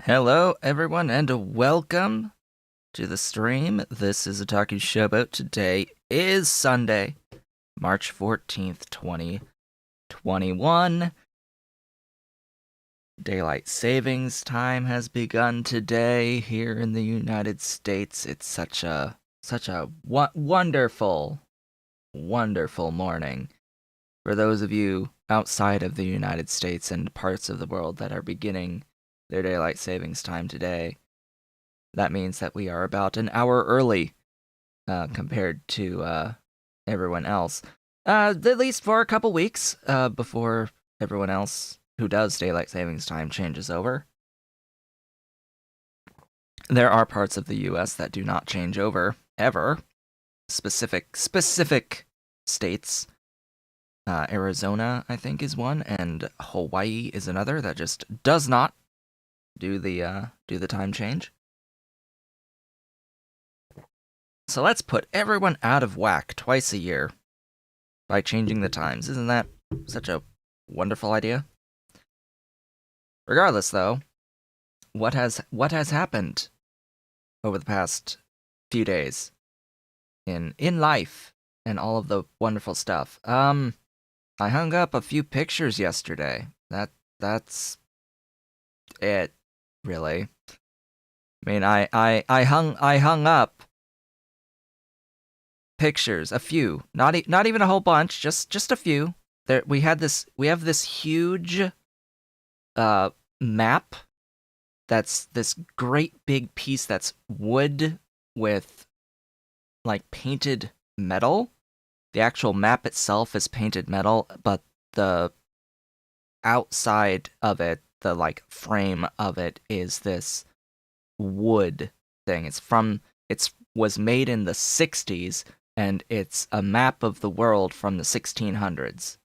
Hello, everyone, and welcome to the stream. This is a Talking Showboat. Today is Sunday, March 14th, 2021. Daylight savings time has begun today here in the United States. It's such a wonderful, wonderful morning for those of you outside of the United States and parts of the world that are beginning their daylight savings time today. That means that we are about an hour early compared to everyone else. At least for a couple weeks before everyone else who does daylight savings time changes over. There are parts of the US that do not change over ever. Specific states. Arizona, I think, is one, and Hawaii is another that just does not do the time change. So let's put everyone out of whack twice a year by changing the times. Isn't that such a wonderful idea? Regardless, though, what has happened over the past few days in life and all of the wonderful stuff? I hung up a few pictures yesterday. That's it. Really? I mean, I hung up pictures, a few, not even a whole bunch, just a few. There we have this huge map that's this great big piece that's wood with like painted metal. The actual map itself is painted metal, but the outside of it, the like frame of it, is this wood thing. It was made in the 60s, and it's a map of the world from the 1600s.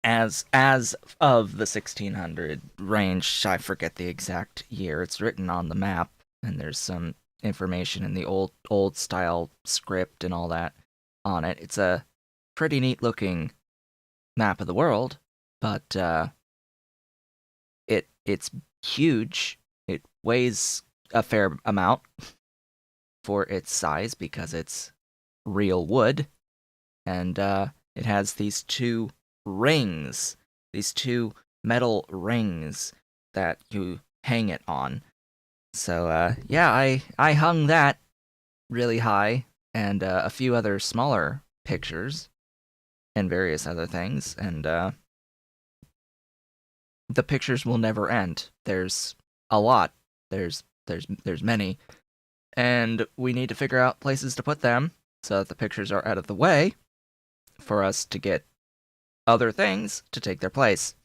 As of the 1600 range, I forget the exact year. It's written on the map, and there's some information in the old style script and all that on it. It's a pretty neat looking map of the world, but it's huge. It weighs a fair amount. for its size because it's real wood. And it has these two rings, these two metal rings that you hang it on. So yeah, I hung that really high, and a few other smaller pictures and various other things, and the pictures will never end. There's a lot. There's many, and we need to figure out places to put them so that the pictures are out of the way for us to get other things to take their place.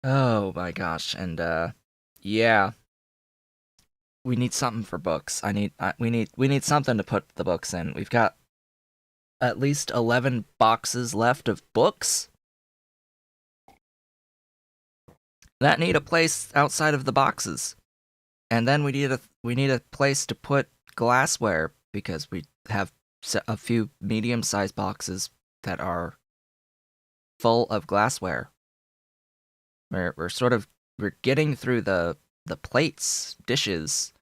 Oh my gosh, and yeah, we need something for books. We need something to put the books in. We've got at least 11 boxes left of books that need a place outside of the boxes. And then we need a place to put glassware because we have a few medium-sized boxes that are full of glassware. We're getting through the plates, dishes,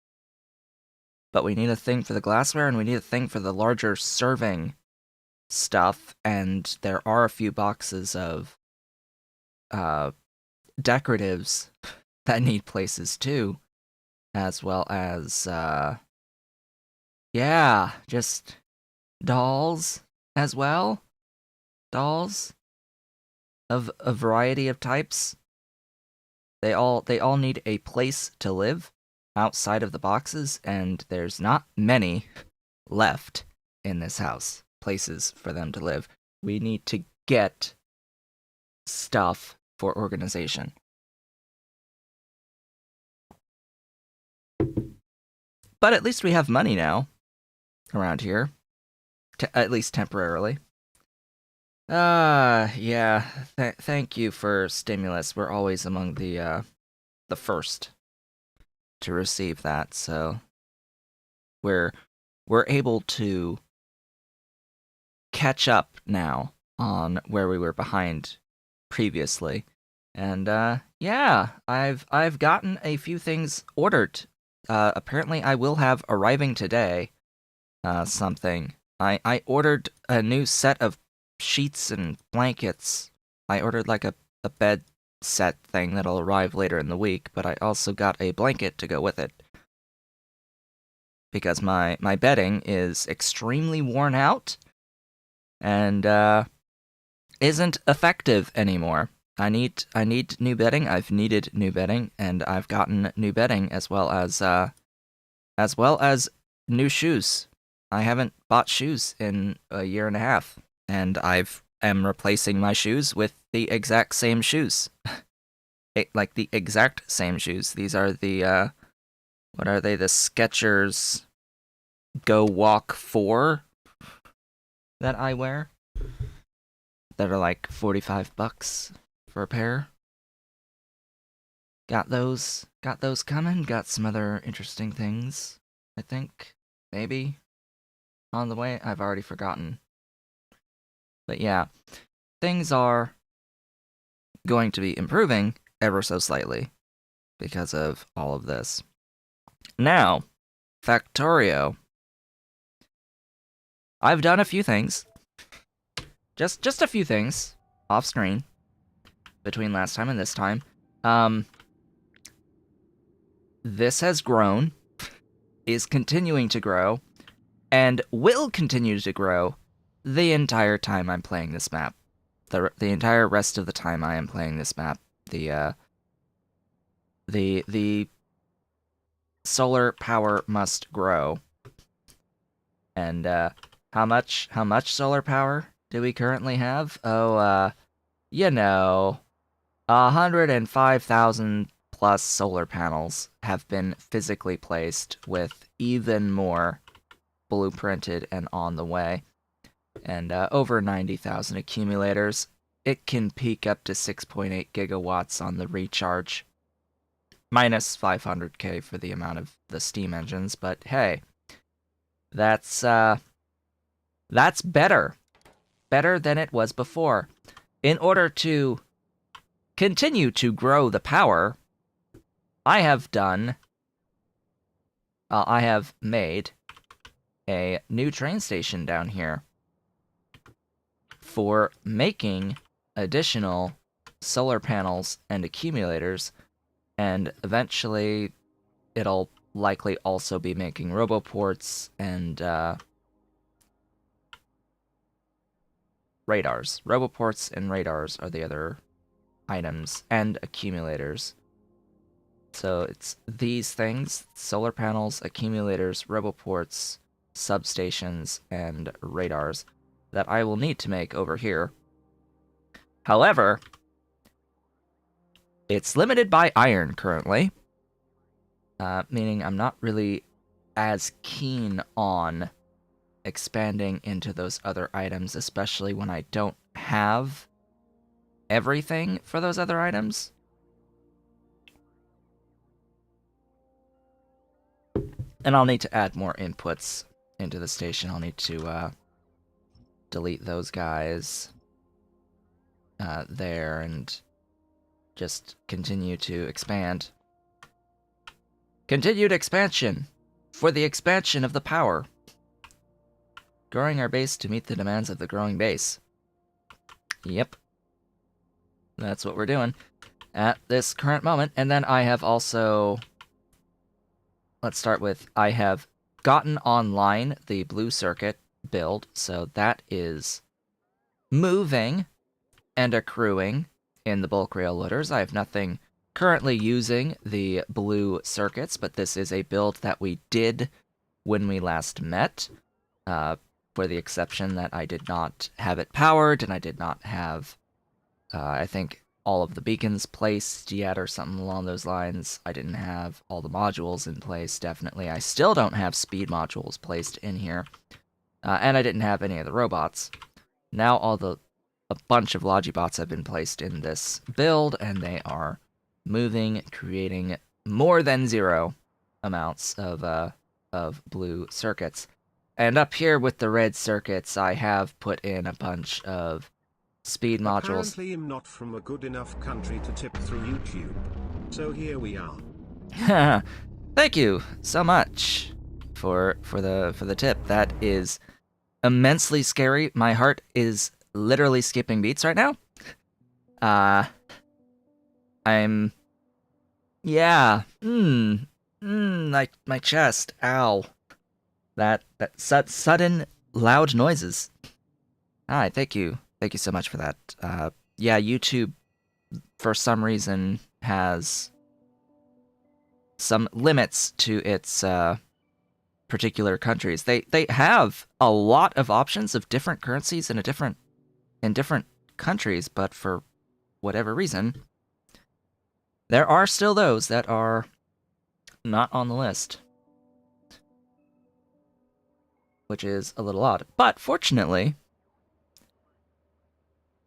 but we need a thing for the glassware and we need a thing for the larger serving stuff, and there are a few boxes of decoratives that need places too, as well as yeah, just dolls as well. Dolls of a variety of types. They all need a place to live outside of the boxes, and there's not many left in this house, places for them to live. We need to get stuff for organization. But at least we have money now around here, at least temporarily. Yeah. Thank you for stimulus. We're always among the first to receive that, so we're able to catch up now on where we were behind previously. And yeah, I've gotten a few things ordered. Apparently I will have arriving today something. I ordered a new set of sheets and blankets. I ordered like a bed set thing that'll arrive later in the week, but I also got a blanket to go with it. Because my bedding is extremely worn out and isn't effective anymore. I need new bedding. I've needed new bedding, and I've gotten new bedding as well as new shoes. I haven't bought shoes in a year and a half, and am replacing my shoes with the exact same shoes. Like the exact same shoes. These are the what are they? The Skechers Go Walk 4 that I wear. That are like $45 for a pair. Got those coming. Got some other interesting things, I think. Maybe on the way. I've already forgotten. But yeah, things are going to be improving ever so slightly because of all of this. Now, Factorio. I've done a few things. Just a few things off screen between last time and this time. This has grown, is continuing to grow, and will continue to grow the entire time I'm playing this map. The entire rest of the time I am playing this map. The solar power must grow. And how much solar power do we currently have? Oh, 105,000 plus solar panels have been physically placed, with even more blueprinted and on the way. And over 90,000 accumulators. It can peak up to 6.8 gigawatts on the recharge. Minus 500k for the amount of the steam engines, but hey, that's better. Better than it was before. In order to continue to grow the power, I have done I have made a new train station down here for making additional solar panels and accumulators, and eventually it'll likely also be making roboports and radars. Roboports and radars are the other items, and accumulators. So it's these things: solar panels, accumulators, roboports, substations, and radars that I will need to make over here. However, it's limited by iron currently, meaning I'm not really as keen on expanding into those other items, especially when I don't have everything for those other items. And I'll need to add more inputs into the station. I'll need to delete those guys there and just continue to expand. Continued expansion for the expansion of the power. Growing our base to meet the demands of the growing base. Yep. That's what we're doing at this current moment. And then I have also... Let's start with, I have gotten online the blue circuit build, so that is moving and accruing in the bulk rail loaders. I have nothing currently using the blue circuits, but this is a build that we did when we last met, for the exception that I did not have it powered, and I did not have, I think, all of the beacons placed yet or something along those lines. I didn't have all the modules in place, definitely. I still don't have speed modules placed in here. And I didn't have any of the robots. Now a bunch of Logibots have been placed in this build, and they are moving, creating more than 0 amounts of blue circuits. And up here with the red circuits, I have put in a bunch of speed modules. Apparently I'm not from a good enough country to tip through YouTube. So here we are. Thank you so much for the tip. That is immensely scary. My heart is literally skipping beats right now. My chest. Ow. That sudden loud noises. Alright, thank you. Thank you so much for that. Yeah, YouTube, for some reason, has some limits to its particular countries. They have a lot of options of different currencies in different countries, but for whatever reason, there are still those that are not on the list, which is a little odd. But fortunately,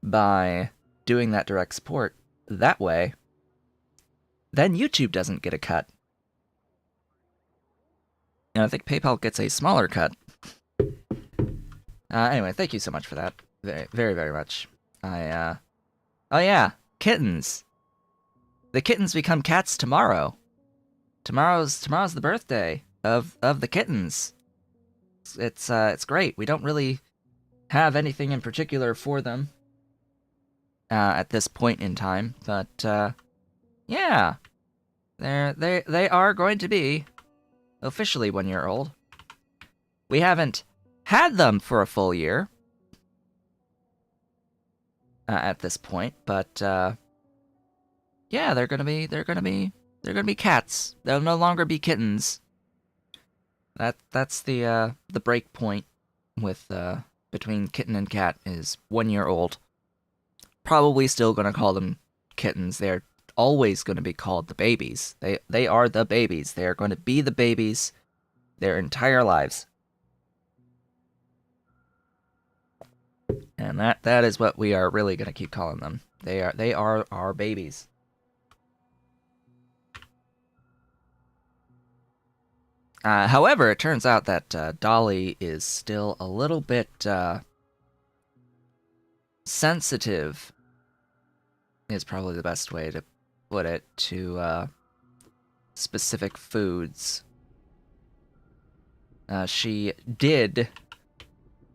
by doing that direct support that way, then YouTube doesn't get a cut. And I think PayPal gets a smaller cut. Anyway, thank you so much for that. Very, very, very much. Oh yeah, kittens. The kittens become cats tomorrow. Tomorrow's the birthday of the kittens. It's great. We don't really have anything in particular for them at this point in time, but yeah, they are going to be officially 1 year old. We haven't had them for a full year at this point, but yeah, they're gonna be cats. They'll no longer be kittens. That's the break point with between kitten and cat is 1 year old. Probably still gonna call them kittens. They're always gonna be called the babies. They are the babies. They are going to be the babies their entire lives. And that is what we are really gonna keep calling them. They are our babies. However, it turns out that Dolly is still a little bit sensitive, is probably the best way to put it, to specific foods. She did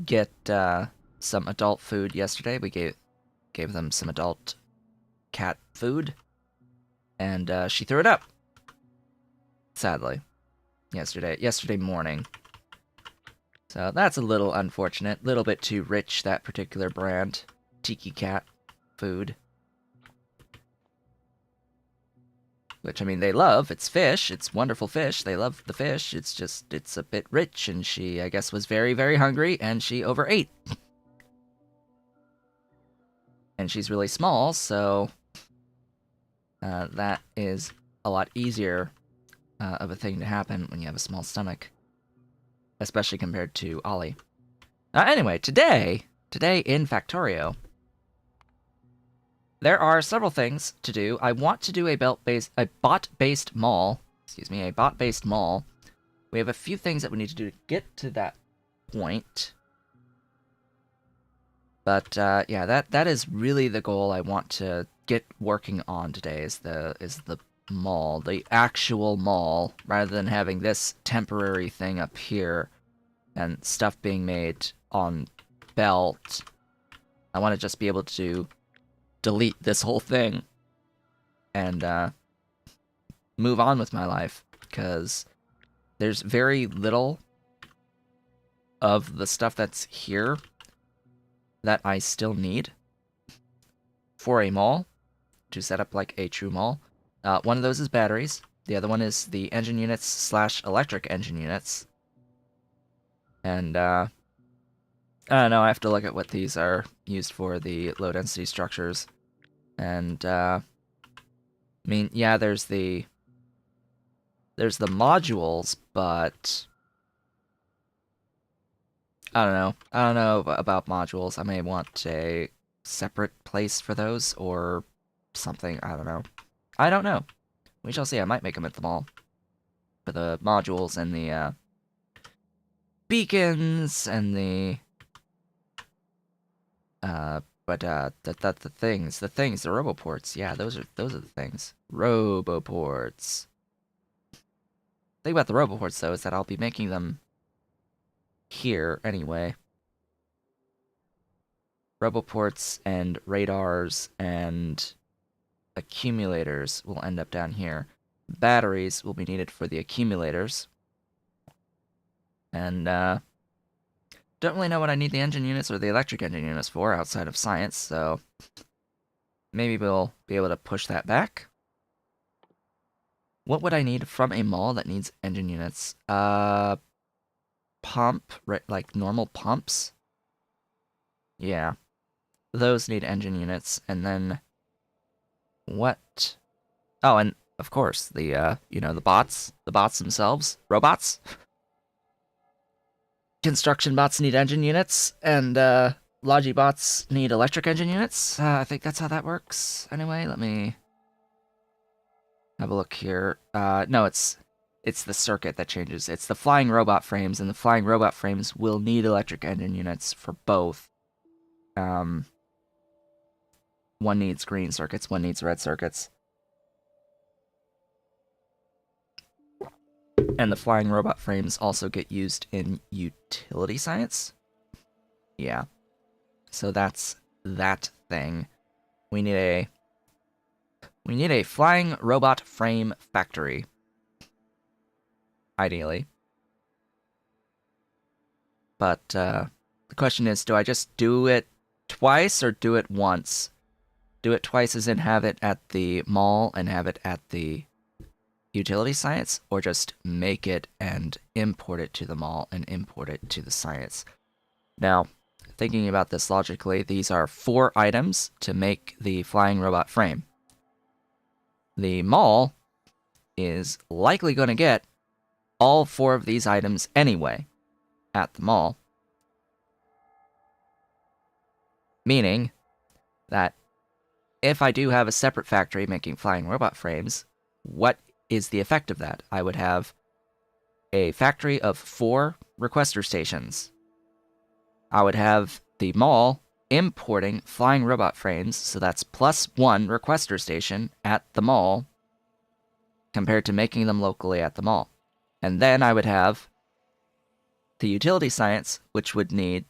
get some adult food yesterday. We gave them some adult cat food, and she threw it up. Sadly, yesterday morning. So that's a little unfortunate. Little bit too rich, that particular brand. Tiki Cat food. Which, I mean, they love. It's fish. It's wonderful fish. They love the fish. It's just, it's a bit rich, and she, I guess, was very, very hungry, and she overate. And she's really small, so that is a lot easier of a thing to happen when you have a small stomach. Especially compared to Ollie. Anyway, today in Factorio, there are several things to do. I want to do a bot-based mall. Excuse me, a bot-based mall. We have a few things that we need to do to get to that point. But yeah, that is really the goal I want to get working on today. Is the mall, the actual mall, rather than having this temporary thing up here and stuff being made on belt. I want to just be able to delete this whole thing and move on with my life, because there's very little of the stuff that's here that I still need for a mall to set up like a true mall. One of those is batteries. The other one is the engine units / electric engine units. And I don't know, I have to look at what these are used for, the low density structures. And I mean, yeah, there's the modules, but I don't know about modules. I may want a separate place for those or something. I don't know. We shall see. I might make them at the mall for the modules and the beacons and the the things, the roboports. Yeah, those are the things. Roboports. Thing about the roboports though is that I'll be making them here anyway. Roboports and radars and accumulators will end up down here. Batteries will be needed for the accumulators. And don't really know what I need the engine units or the electric engine units for outside of science, so maybe we'll be able to push that back. What would I need from a mall that needs engine units? Pump, like normal pumps? Yeah. Those need engine units, and then what? Oh, and of course, the the bots themselves, robots. Construction bots need engine units, and Logi bots need electric engine units. I think that's how that works. Anyway, let me have a look here. No, it's the circuit that changes. It's the flying robot frames, and the flying robot frames will need electric engine units for both. One needs green circuits, one needs red circuits. And the flying robot frames also get used in utility science. Yeah. So that's that thing. We need a flying robot frame factory. Ideally. But the question is, do I just do it twice or do it once? Do it twice as in have it at the mall and have it at the utility science, or just make it and import it to the mall and import it to the science? Now, thinking about this logically, these are 4 items to make the flying robot frame. The mall is likely going to get all 4 of these items anyway at the mall. Meaning that if I do have a separate factory making flying robot frames, what is the effect of that? I would have a factory of 4 requester stations. I would have the mall importing flying robot frames, so that's +1 requester station at the mall compared to making them locally at the mall. And then I would have the utility science, which would need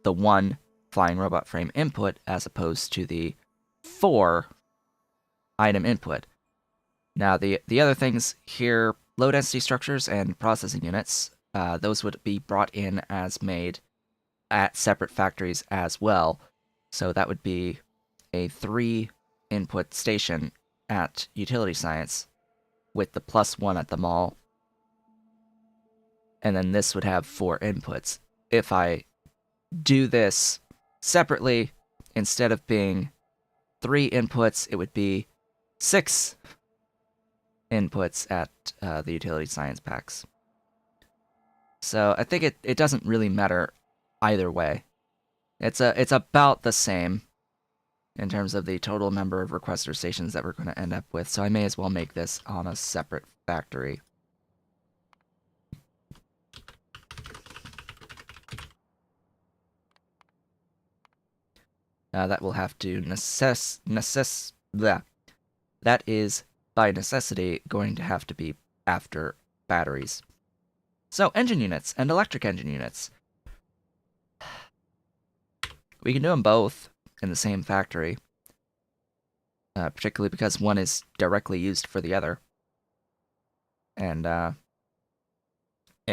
the 1 flying robot frame input as opposed to the 4 item input. Now, the other things here, low density structures and processing units, those would be brought in as made at separate factories as well. So that would be a 3 input station at utility science with the +1 at the mall. And then this would have 4 inputs. If I do this separately, instead of being 3 inputs, it would be 6 inputs at the utility science packs. So I think it doesn't really matter either way. It's about the same in terms of the total number of requester stations that we're going to end up with, so I may as well make this on a separate factory. That will have to that is, by necessity, going to have to be after batteries. So, engine units and electric engine units. We can do them both in the same factory, particularly because one is directly used for the other. And a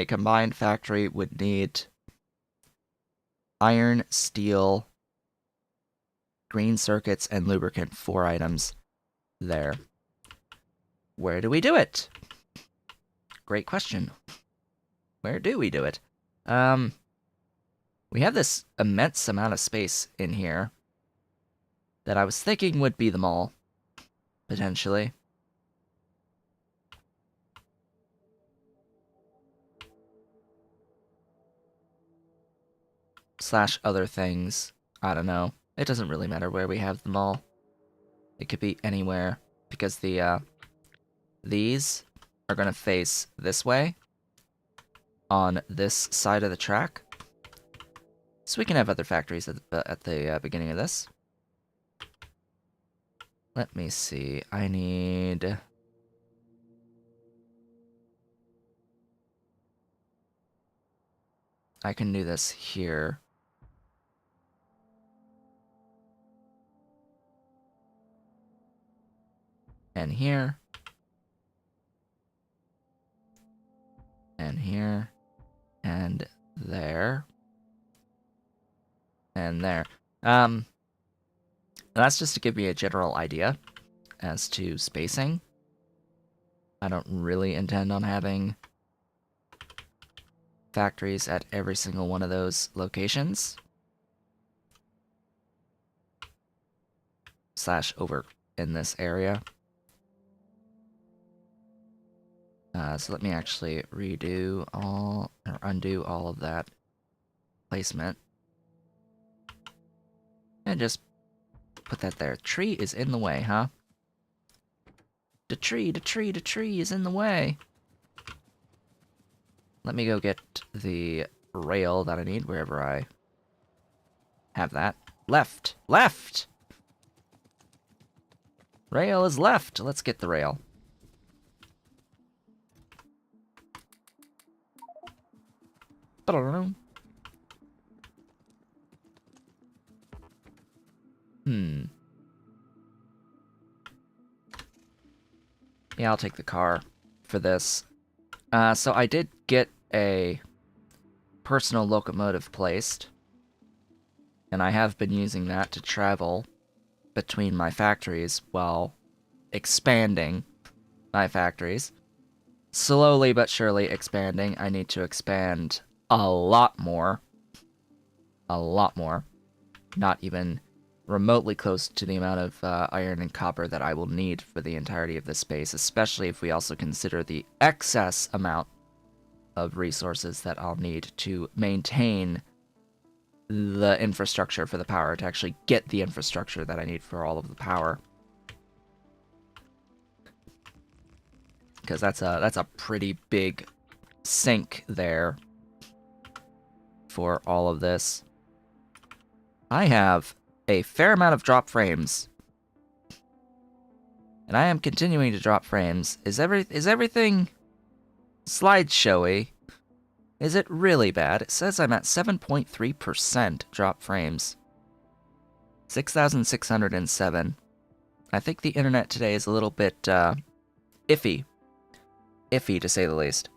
combined factory would need iron, steel, green circuits, and lubricant, 4 items there. Where do we do it? Great question. Where do we do it? We have this immense amount of space in here that I was thinking would be the mall, potentially. Slash other things. I don't know. It doesn't really matter where we have the mall. It could be anywhere, because these are going to face this way on this side of the track. So we can have other factories at the beginning of this. Let me see. I can do this here. And here. And here. And there. And there. That's just to give me a general idea as to spacing. I don't really intend on having factories at every single one of those locations. Slash over in this area. So let me actually undo all of that placement. And just put that there. Tree is in the way, huh? The tree is in the way. Let me go get the rail that I need wherever I have that. Left! Left! Rail is left. Let's get the rail. Yeah, I'll take the car for this. So I did get a personal locomotive placed, and I have been using that to travel between my factories while expanding my factories. Slowly but surely expanding. I need to expand a lot more. A lot more. Not even remotely close to the amount of iron and copper that I will need for the entirety of this space, especially if we also consider the excess amount of resources that I'll need to maintain the infrastructure for the power, to actually get the infrastructure that I need for all of the power. Because that's a pretty big sink there for all of this. I have a fair amount of drop frames, and I am continuing to drop frames. Is everything slideshowy? Is it really bad? It says I'm at 7.3% drop frames. 6,607. I think the internet today is a little bit iffy. Iffy, to say the least.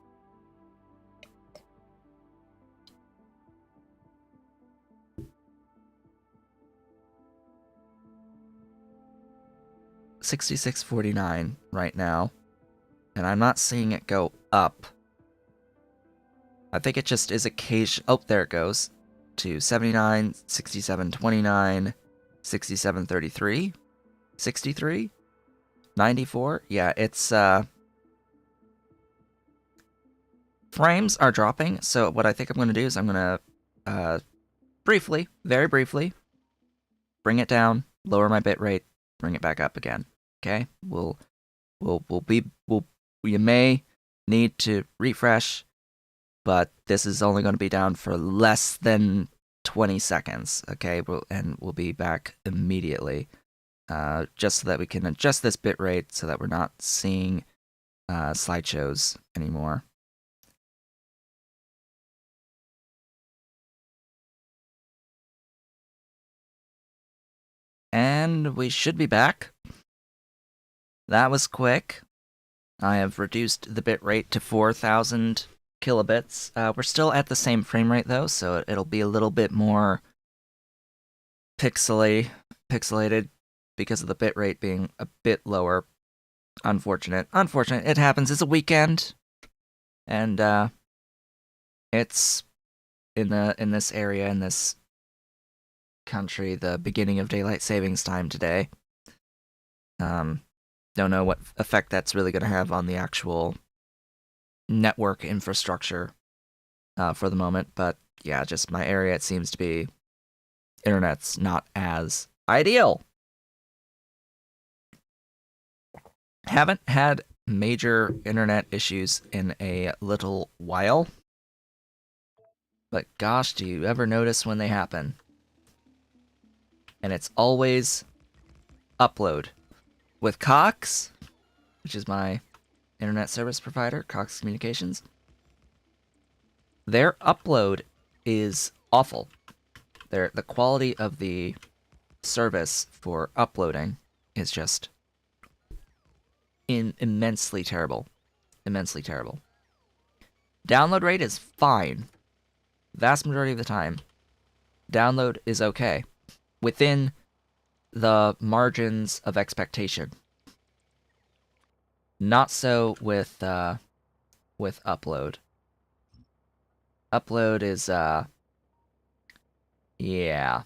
$66.49 right now, and I'm not seeing it go up. I think it just is occasion. Oh, there it goes to 79, 67.29, 67.33, 63, 94. Yeah, it's frames are dropping. So what I think I'm going to do is I'm going to briefly, very briefly, bring it down, lower my bit rate, bring it back up again. Okay, you may need to refresh, but this is only going to be down for less than 20 seconds. Okay, and we'll be back immediately, just so that we can adjust this bit rate so that we're not seeing slideshows anymore. And we should be back. That was quick. I have reduced the bit rate to 4,000 kilobits. We're still at the same frame rate though, so it'll be a little bit more pixelated because of the bit rate being a bit lower. Unfortunate. It happens. It's a weekend, and it's in this area, in this country, the beginning of daylight savings time today. Don't know what effect that's really going to have on the actual network infrastructure for the moment, but yeah, just my area, it seems to be internet's not as ideal. Haven't had major internet issues in a little while, but gosh, do you ever notice when they happen? And it's always upload. With Cox, which is my internet service provider, Cox Communications, their upload is awful. The quality of the service for uploading is just immensely terrible. Immensely terrible. Download rate is fine. Vast majority of the time, download is okay. Within the margins of expectation. Not so with upload. Upload is yeah.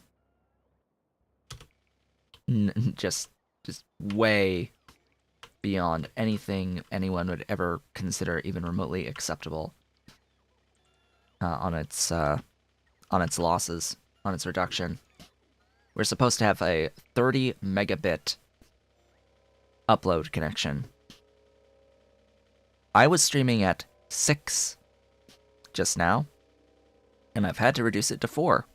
Just way beyond anything anyone would ever consider even remotely acceptable on its losses, on its reduction. We're supposed to have a 30 megabit upload connection. I was streaming at 6 just now, and I've had to reduce it to 4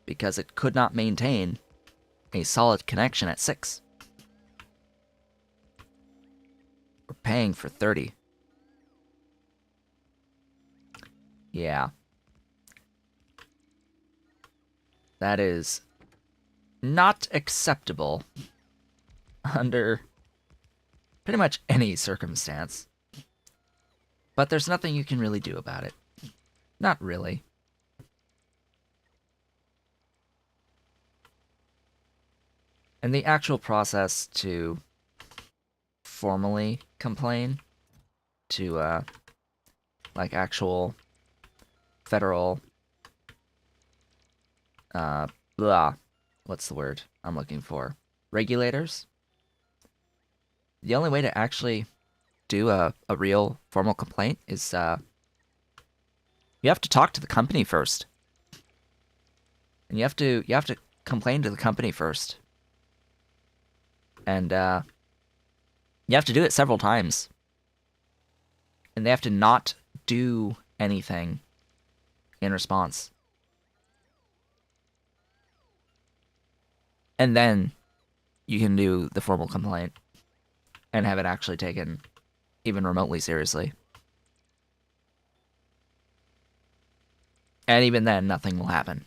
because it could not maintain a solid connection at 6. We're paying for 30. Yeah. That is not acceptable under pretty much any circumstance. But there's nothing you can really do about it. Not really. And the actual process to formally complain to, like, actual federal what's the word I'm looking for? Regulators? The only way to actually do a real formal complaint is you have to talk to the company first. And you have to complain to the company first. And you have to do it several times. And they have to not do anything in response. And then you can do the formal complaint and have it actually taken even remotely seriously. And even then, nothing will happen.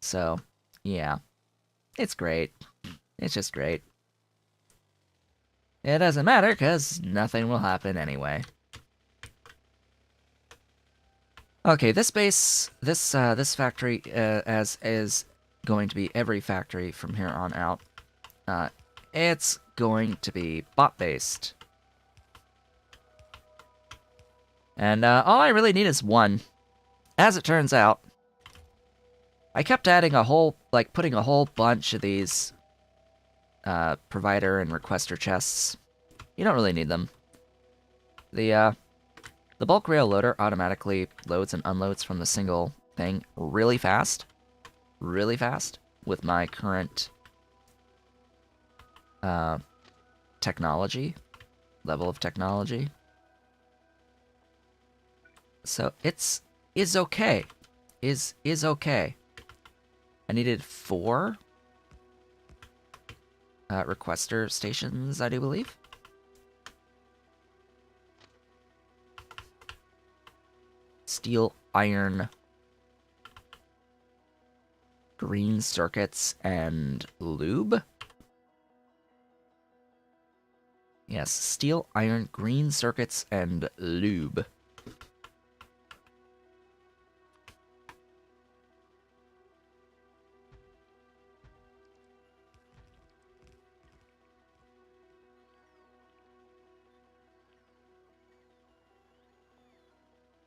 So, yeah. It's great. It's just great. It doesn't matter, because nothing will happen anyway. Okay, this base, this factory, as is going to be every factory from here on out, it's going to be bot-based. And all I really need is one. As it turns out, I kept adding a whole, like, putting a whole bunch of these provider and requester chests. You don't really need them. The bulk rail loader automatically loads and unloads from the single thing really fast. Really fast with my current technology, level of technology. So is okay. Is okay. I needed 4 requester stations, I do believe. Steel, iron, green circuits, and lube. Yes, steel, iron, green circuits, and lube.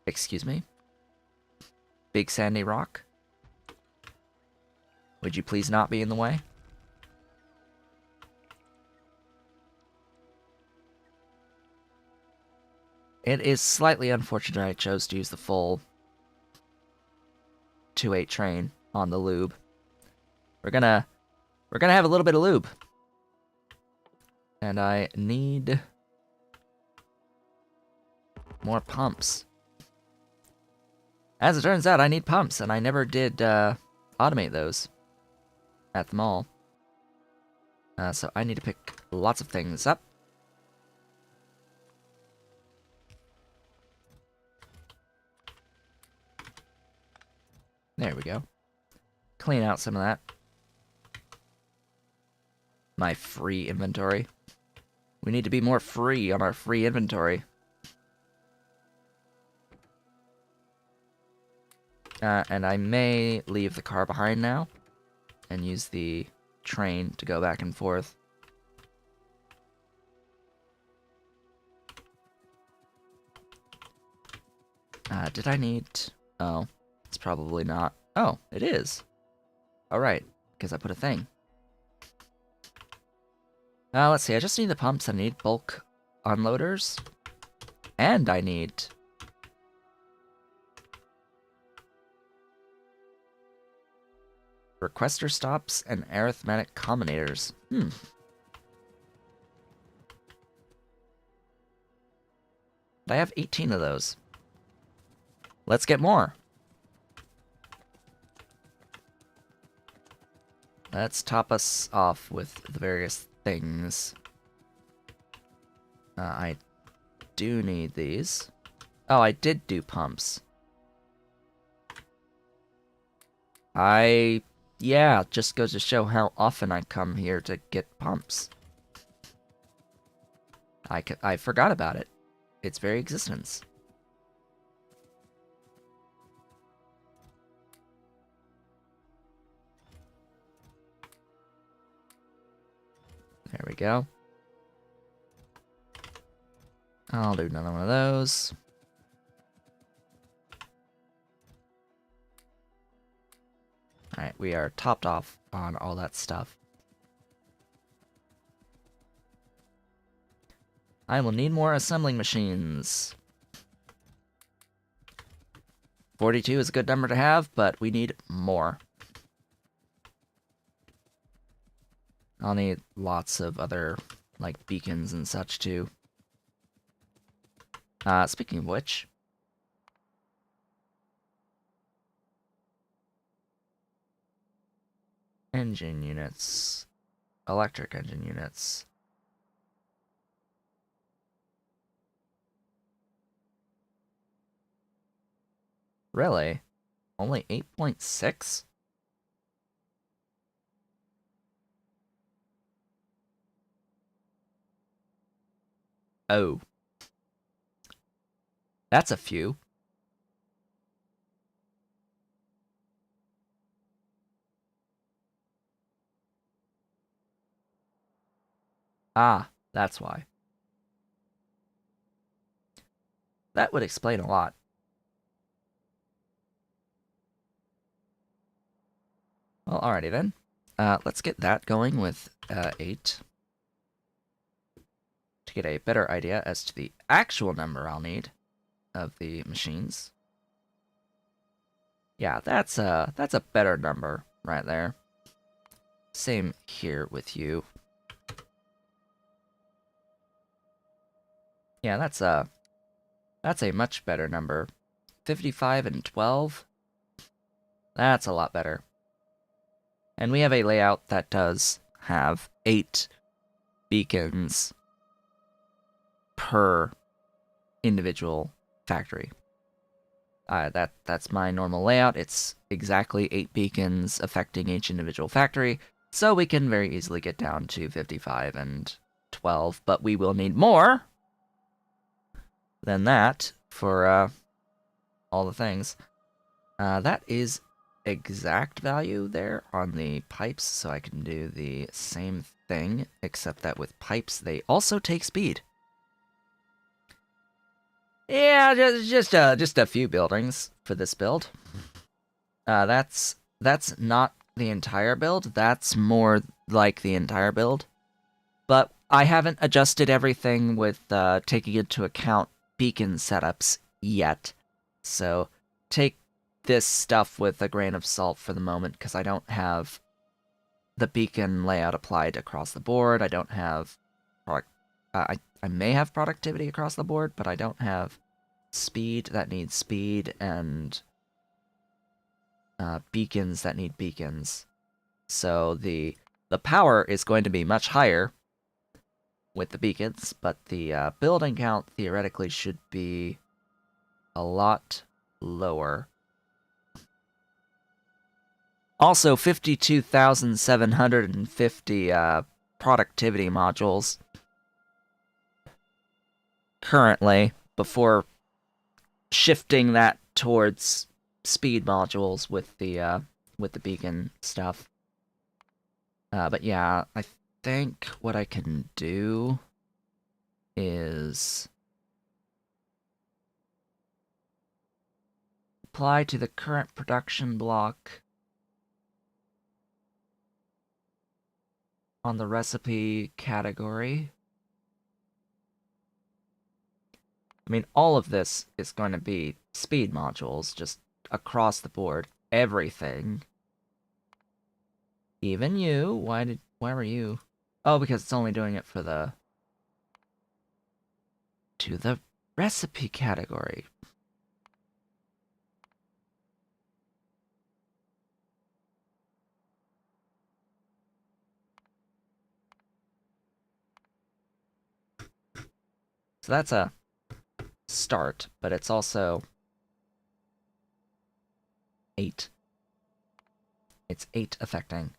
Excuse me? Big sandy rock? Would you please not be in the way? It is slightly unfortunate I chose to use the full 2.8 train on the lube. We're gonna have a little bit of lube. And I need more pumps. As it turns out, I need pumps, and I never did automate those at the mall. So I need to pick lots of things up. There we go. Clean out some of that. My free inventory. We need to be more free on our free inventory. And I may leave the car behind now and use the train to go back and forth. Did I need... Oh, it's probably not. Oh, it is. Alright, because I put a thing. Let's see, I just need the pumps. I need bulk unloaders. And I need... requester stops and arithmetic combinators. I have 18 of those. Let's get more. Let's top us off with the various things. I do need these. Oh, I did do pumps. Yeah, just goes to show how often I come here to get pumps. I forgot about it. Its very existence. There we go. I'll do another one of those. Alright, we are topped off on all that stuff. I will need more assembling machines. 42 is a good number to have, but we need more. I'll need lots of other, like, beacons and such, too. Speaking of which... engine units. Electric engine units. Really? Only 8.6? Oh. That's a few. Ah, that's why. That would explain a lot. Well, alrighty then. Let's get that going with 8 to get a better idea as to the actual number I'll need of the machines. Yeah, that's a better number right there. Same here with you. Yeah, that's a much better number. 55 and 12. That's a lot better. And we have a layout that does have 8 beacons per individual factory. That's my normal layout. It's exactly 8 beacons affecting each individual factory, so we can very easily get down to 55 and 12, but we will need more than that for all the things. That is exact value there on the pipes, so I can do the same thing, except that with pipes, they also take speed. Yeah, just a few buildings for this build. That's not the entire build. That's more like the entire build. But I haven't adjusted everything with taking into account beacon setups yet. So take this stuff with a grain of salt for the moment, because I don't have the beacon layout applied across the board. I don't have I may have productivity across the board, but I don't have speed that needs speed, and beacons that need beacons. So the power is going to be much higher with the beacons, but the building count theoretically should be a lot lower. Also, 52,750 productivity modules currently, before shifting that towards speed modules with the beacon stuff. But yeah, I think what I can do is apply to the current production block on the recipe category. I mean, all of this is going to be speed modules, just across the board. Everything. Even you. Why were you? Oh, because it's only doing it for the recipe category. So that's a start, but it's also 8. It's 8 affecting.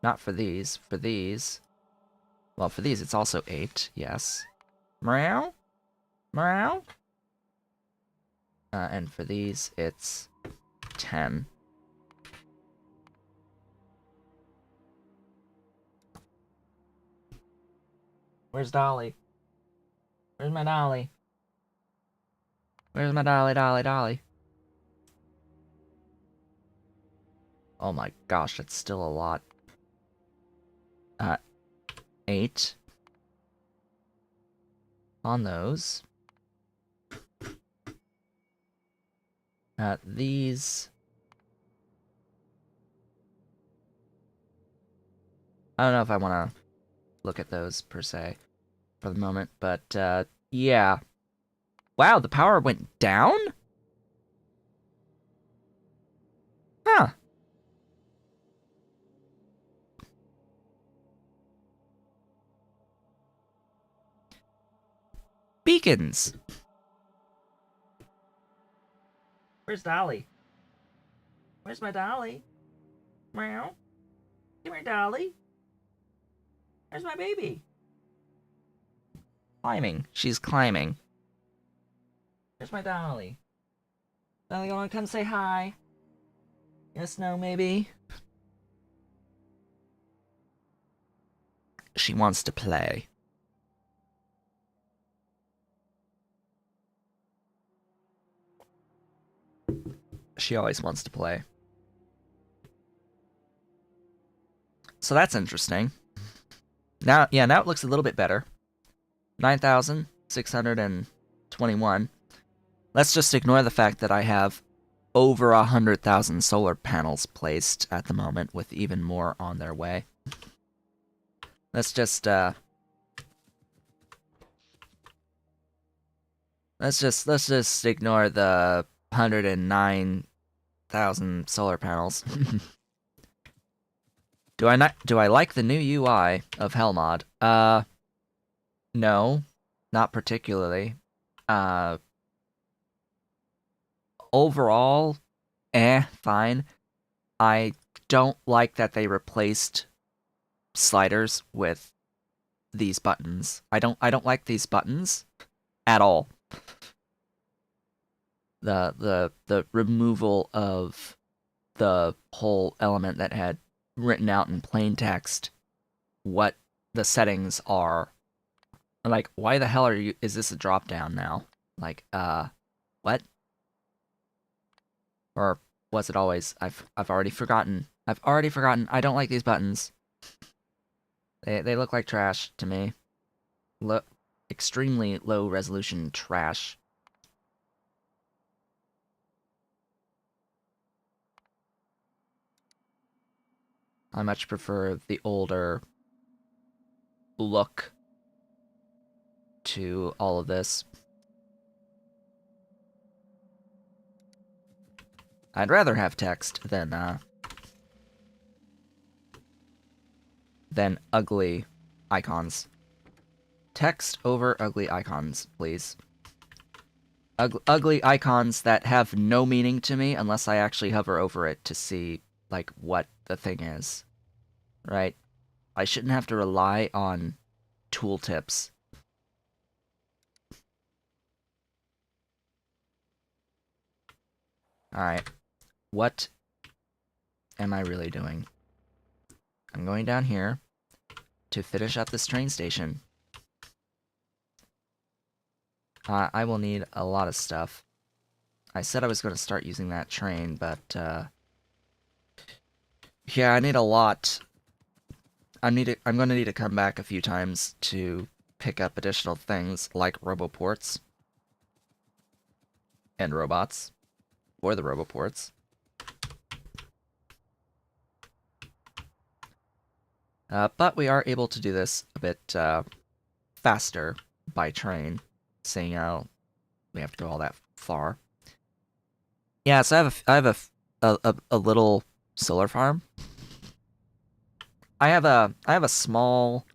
Not for these. For these... Well, for these, it's also 8, yes. Meow? Meow? And for these, it's 10. Where's Dolly? Where's my Dolly? Where's my Dolly, Dolly, Dolly? Oh my gosh, that's still a lot. 8 on those. These... I don't know if I want to look at those, per se, for the moment, but, yeah. Wow, the power went down? Huh. Beacons. Where's Dolly? Where's my Dolly? Meow. Come here, Dolly. Where's my baby? Climbing. She's climbing. Where's my Dolly? Dolly, you wanna come say hi? Yes, no, maybe? She wants to play. She always wants to play. So that's interesting. Now, yeah, now it looks a little bit better. 9,621. Let's just ignore the fact that I have over 100,000 solar panels placed at the moment, with even more on their way. Let's just let's just ignore the 109,000 solar panels. Do I like the new UI of Hellmod? No, not particularly. Overall, fine. I don't like that they replaced sliders with these buttons. I don't like these buttons at all. The removal of the whole element that had written out in plain text what the settings are. Like, why the hell is this a drop down now? Like, what? Or was it always? I've already forgotten. I've already forgotten. I don't like these buttons. They look like trash to me. Extremely low resolution trash. I much prefer the older look to all of this. I'd rather have text than ugly icons. Text over ugly icons, please. Ugly icons that have no meaning to me unless I actually hover over it to see, like, what the thing is. Right? I shouldn't have to rely on tooltips. Alright. What am I really doing? I'm going down here to finish up this train station. I will need a lot of stuff. I said I was going to start using that train, but, yeah, I need a lot. I'm going to need to come back a few times to pick up additional things like roboports and robots for the roboports. But we are able to do this a bit faster by train, seeing how we have to go all that far. Yeah, so I have a little solar farm. I have a small,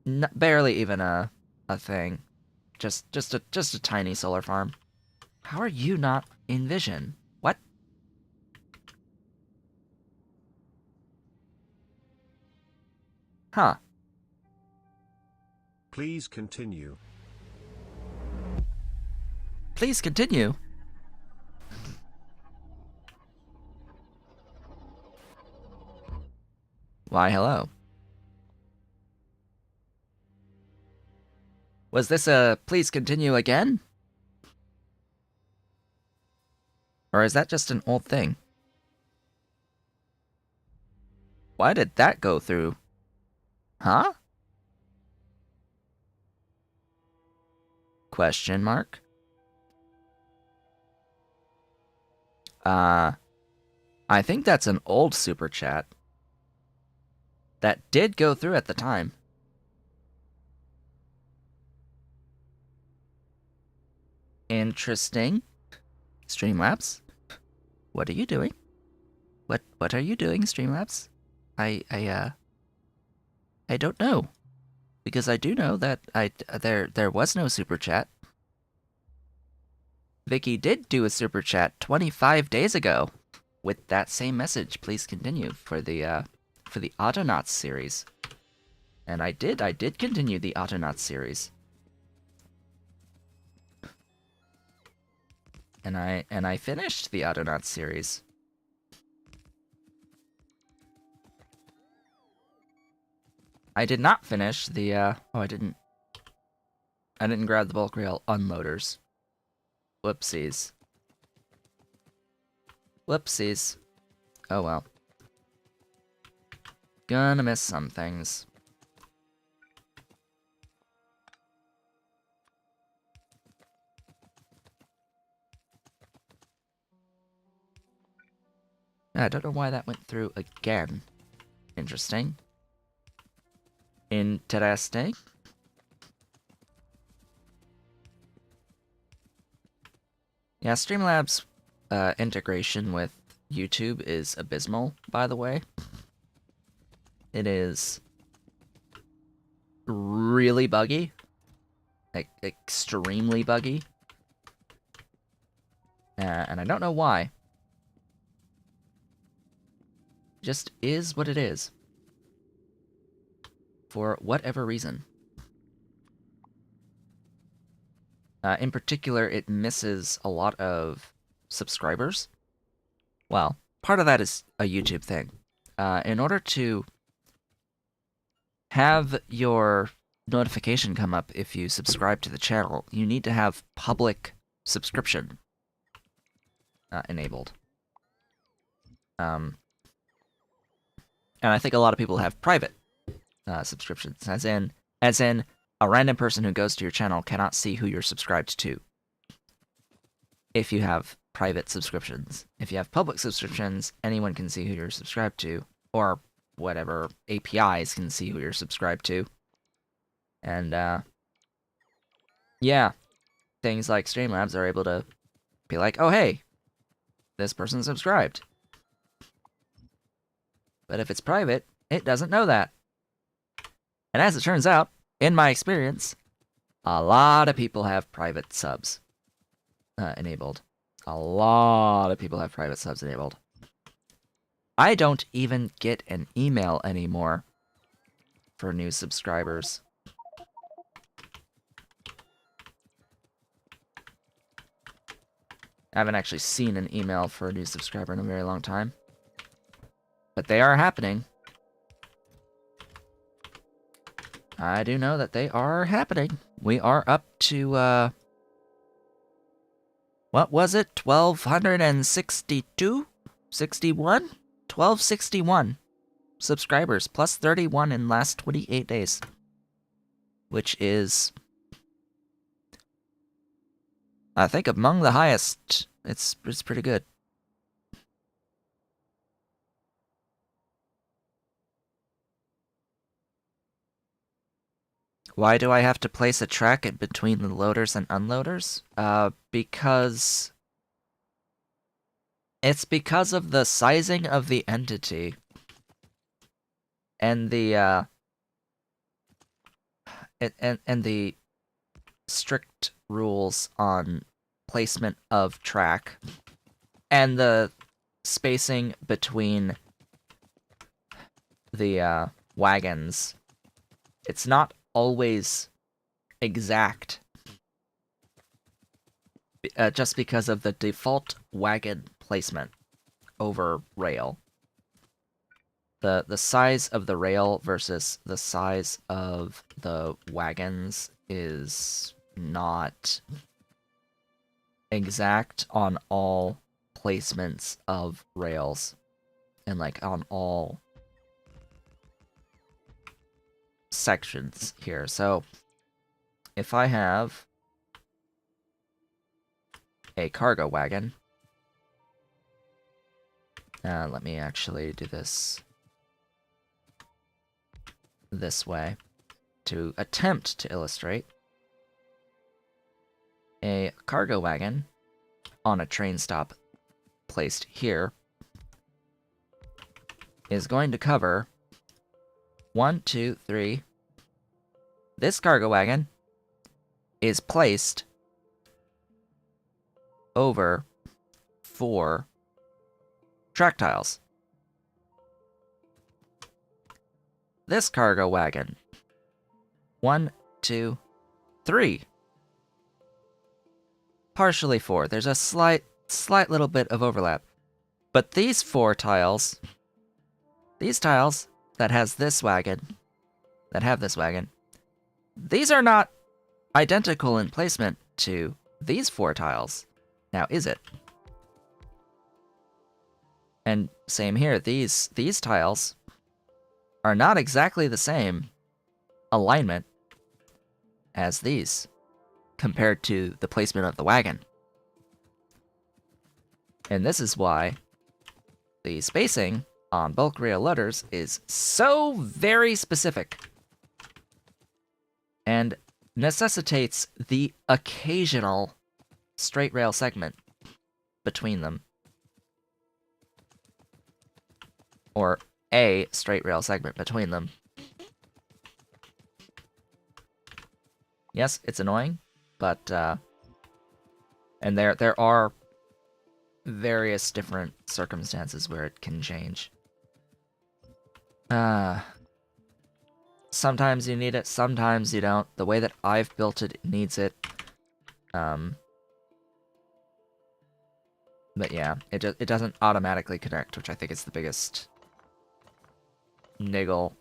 barely even a thing, just a tiny solar farm. How are you not in vision? What? Huh. Please continue. Please continue. Why, hello. Was this a please continue again? Or is that just an old thing? Why did that go through? Huh? Question mark? I think that's an old super chat. That did go through at the time. Interesting. Streamlabs? What are you doing? What are you doing, Streamlabs? I don't know. Because I do know that there was no super chat. Vicky did do a super chat 25 days ago with that same message. Please continue for the Autonauts series. And I did continue the Autonauts series. And I finished the Autonauts series. I did not finish the oh, I didn't grab the bulk rail unloaders. Whoopsies. Whoopsies. Oh well. Gonna miss some things. I don't know why that went through again. Interesting. Interesting. Yeah, Streamlabs integration with YouTube is abysmal, by the way. It is really buggy. Like, extremely buggy. And I don't know why. Just is what it is. For whatever reason. In particular, it misses a lot of subscribers. Well, part of that is a YouTube thing. In order to have your notification come up if you subscribe to the channel, you need to have public subscription enabled. And I think a lot of people have private subscriptions, as in a random person who goes to your channel cannot see who you're subscribed to if you have private subscriptions. If you have public subscriptions, anyone can see who you're subscribed to, or whatever APIs can see who you're subscribed to. And, yeah, things like Streamlabs are able to be like, oh, hey, this person's subscribed. But if it's private, it doesn't know that. And as it turns out, in my experience, a lot of people have private subs enabled. A lot of people have private subs enabled. I don't even get an email anymore for new subscribers. I haven't actually seen an email for a new subscriber in a very long time. But they are happening. I do know that they are happening. We are up to, what was it? 1,262? 61? 1,261 subscribers, plus 31 in last 28 days. Which is, I think, among the highest. It's pretty good. Why do I have to place a track in between the loaders and unloaders? Because it's because of the sizing of the entity and the and the strict rules on placement of track and the spacing between the wagons. It's not always exact, just because of the default wagon placement over rail. The size of the rail versus the size of the wagons is not exact on all placements of rails, and like on all sections here. So if I have a cargo wagon, let me actually do this way to attempt to illustrate. A cargo wagon on a train stop placed here is going to cover 1, 2, 3. This cargo wagon is placed over 4 track tiles. This cargo wagon. 1, 2, 3. Partially 4. There's a slight little bit of overlap. But these 4 tiles, these tiles that have this wagon, these are not identical in placement to these 4 tiles. Now, is it? And same here, these tiles are not exactly the same alignment as these, compared to the placement of the wagon. And this is why the spacing on bulk rail loaders is so very specific, and necessitates the occasional straight rail segment between them. Or a straight rail segment between them. Yes, it's annoying, but and there are various different circumstances where it can change. Sometimes you need it, sometimes you don't. The way that I've built it needs it. But yeah, it doesn't automatically connect, which I think is the biggest niggle,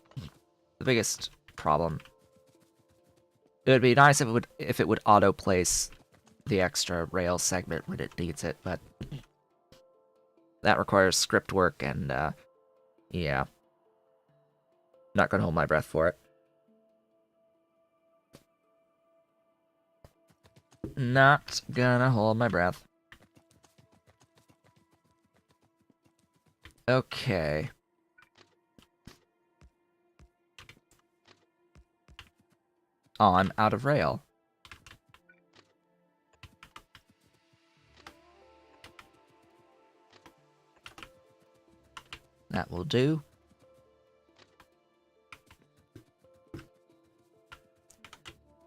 the biggest problem. It would be nice if it would auto place the extra rail segment when it needs it, but that requires script work, and yeah, not gonna hold my breath for it. Not gonna hold my breath. Okay. Oh, I'm out of rail. That will do.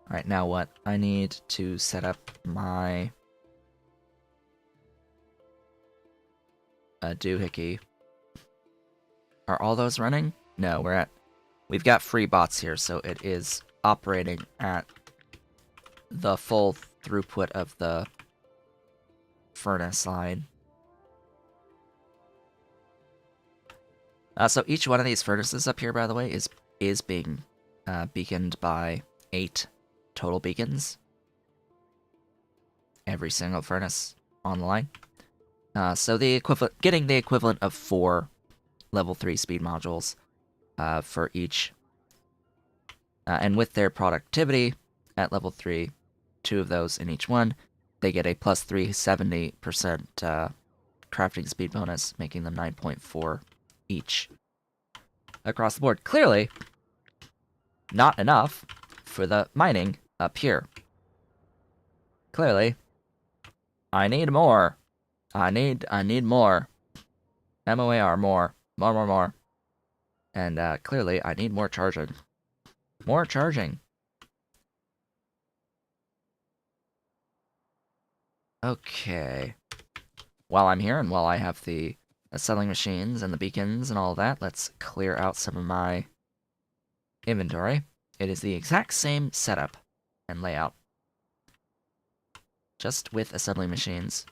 Alright, now what? I need to set up my doohickey. Are all those running? No, we've got free bots here, so it is operating at the full throughput of the furnace line. So each one of these furnaces up here, by the way, is being beaconed by 8 total beacons. Every single furnace on the line. So getting the equivalent of 4 level 3 speed modules for each. And with their productivity at level 3, 2 of those in each one, they get a plus 370% crafting speed bonus, making them 9.4 each across the board. Clearly, not enough for the mining up here. Clearly, I need more. I need more. MOAR, more. More. And clearly, I need more charging. More charging. Okay. While I'm here, and while I have the selling machines and the beacons and all that, let's clear out some of my inventory. It is the exact same setup and layout, just with assembly machines.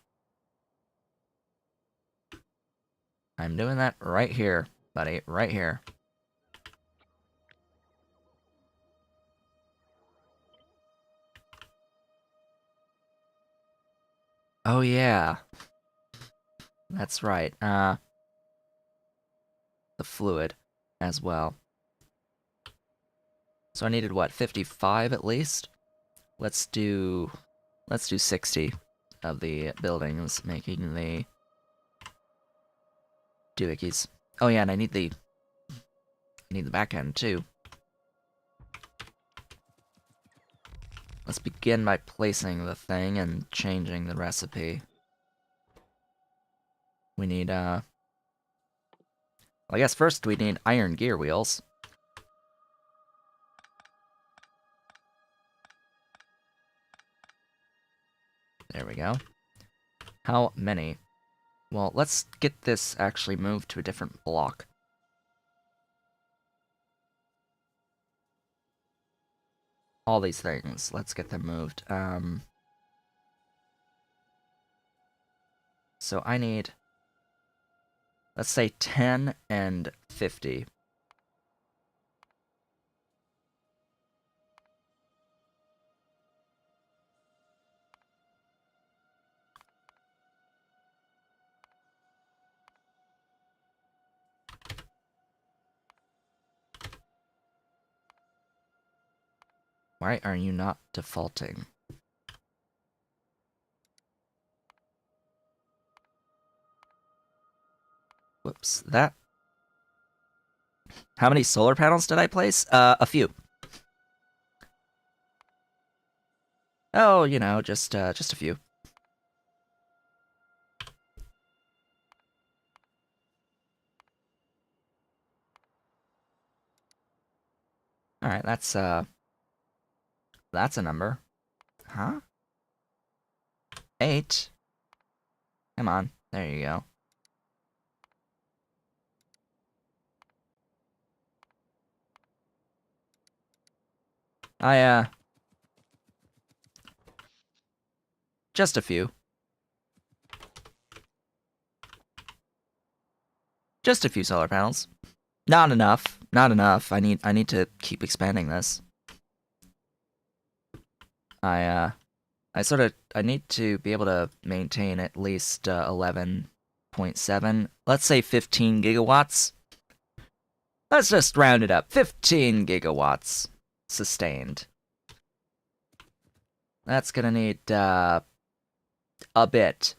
I'm doing that right here, buddy, right here. Oh yeah. That's right. The fluid as well. So I needed what, 55 at least? Let's do 60 of the buildings, making the doohickeys. Oh yeah, and I need the back end too. Let's begin by placing the thing and changing the recipe. We need well, I guess first we need iron gear wheels. There we go. How many? Well, let's get this actually moved to a different block. All these things, let's get them moved. So I need, let's say 10 and 50. Why are you not defaulting? Whoops, that. How many solar panels did I place? A few. Oh, you know, just a few. All right, that's a number. Huh? 8. Come on, there you go. Just a few. Just a few solar panels. Not enough. Not enough. I need to keep expanding this. I need to be able to maintain at least 11.7. Let's say 15 gigawatts. Let's just round it up. 15 gigawatts sustained. That's gonna need a bit.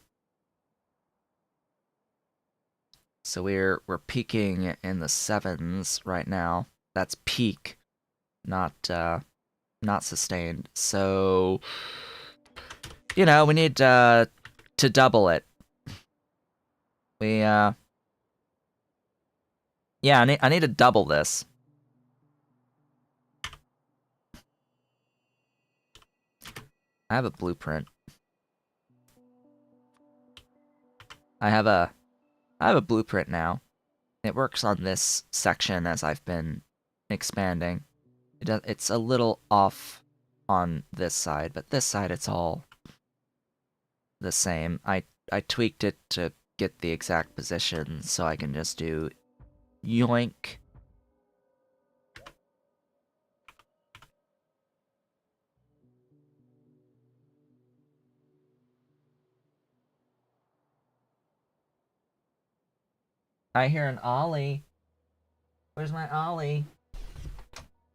So we're peaking in the 7s right now. That's peak, not sustained. So, you know, we need to double it. Yeah, I need to double this. I have a blueprint. I have a blueprint now. It works on this section as I've been expanding. It's a little off on this side, but this side it's all the same. I tweaked it to get the exact position so I can just do yoink. I hear an ollie. Where's my ollie?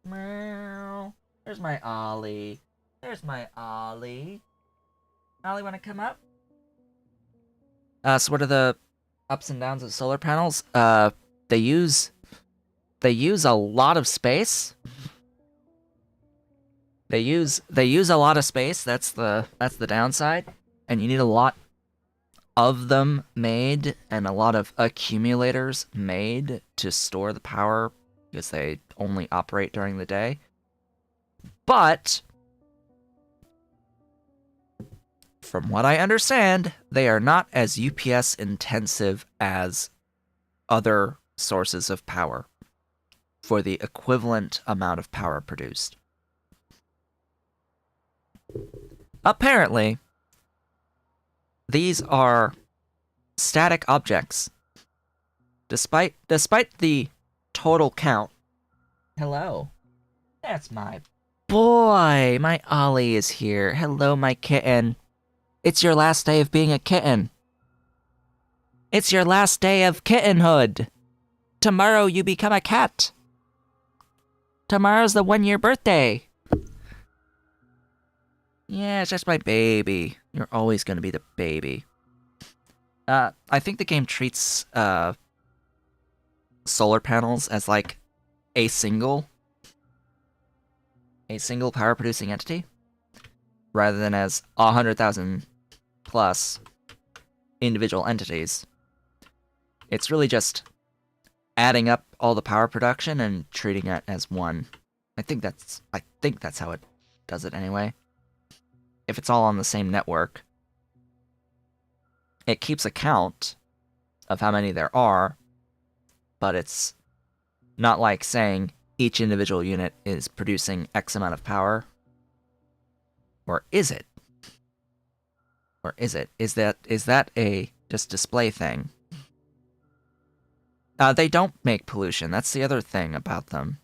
Meow. There's my ollie. There's my ollie. Ollie, wanna come up? So what are the ups and downs of solar panels? They use a lot of space. They use a lot of space. That's the downside. And you need a lot of them made and a lot of accumulators made to store the power because they only operate during the day. But from what I understand, they are not as UPS intensive as other sources of power for the equivalent amount of power produced. Apparently, these are static objects. Despite the total count. Hello. That's my boy. My Ollie is here. Hello, my kitten. It's your last day of being a kitten. It's your last day of kittenhood. Tomorrow you become a cat. Tomorrow's the 1-year birthday. Yeah, it's just my baby. You're always gonna be the baby. I think the game treats solar panels as like a single power producing entity rather than as 100,000 plus individual entities. It's really just adding up all the power production and treating it as one. I think that's how it does it anyway. If it's all on the same network. it keeps a count of how many there are, but it's not like saying each individual unit is producing X amount of power. Or is it? Or is it? Is that a just display thing? They don't make pollution. That's the other thing about them.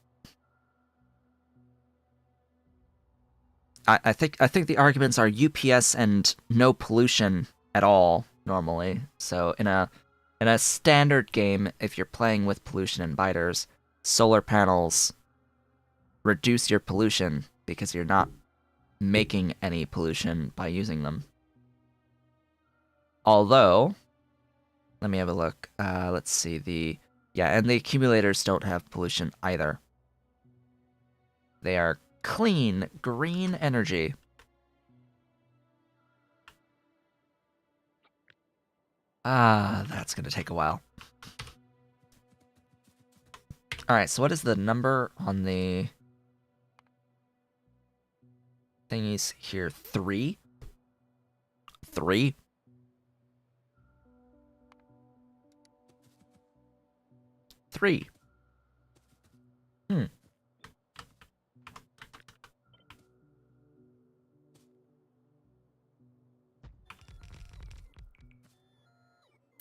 I think the arguments are UPS and no pollution at all normally. So in a standard game, if you're playing with pollution and biters, solar panels reduce your pollution because you're not making any pollution by using them. Although, let me have a look. Let's see, and the accumulators don't have pollution either. They are clean, green energy. That's gonna take a while. Alright, so what is the number on the thingies here? 3? 3? Three.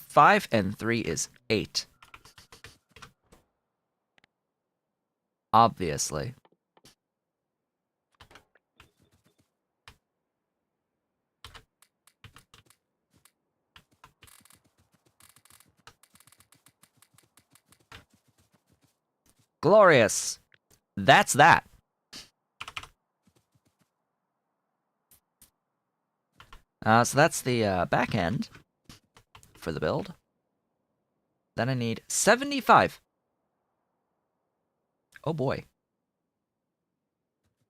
5 and 3 is 8. Obviously. Glorious. That's that. So that's the back end for the build. Then I need 75. Oh boy.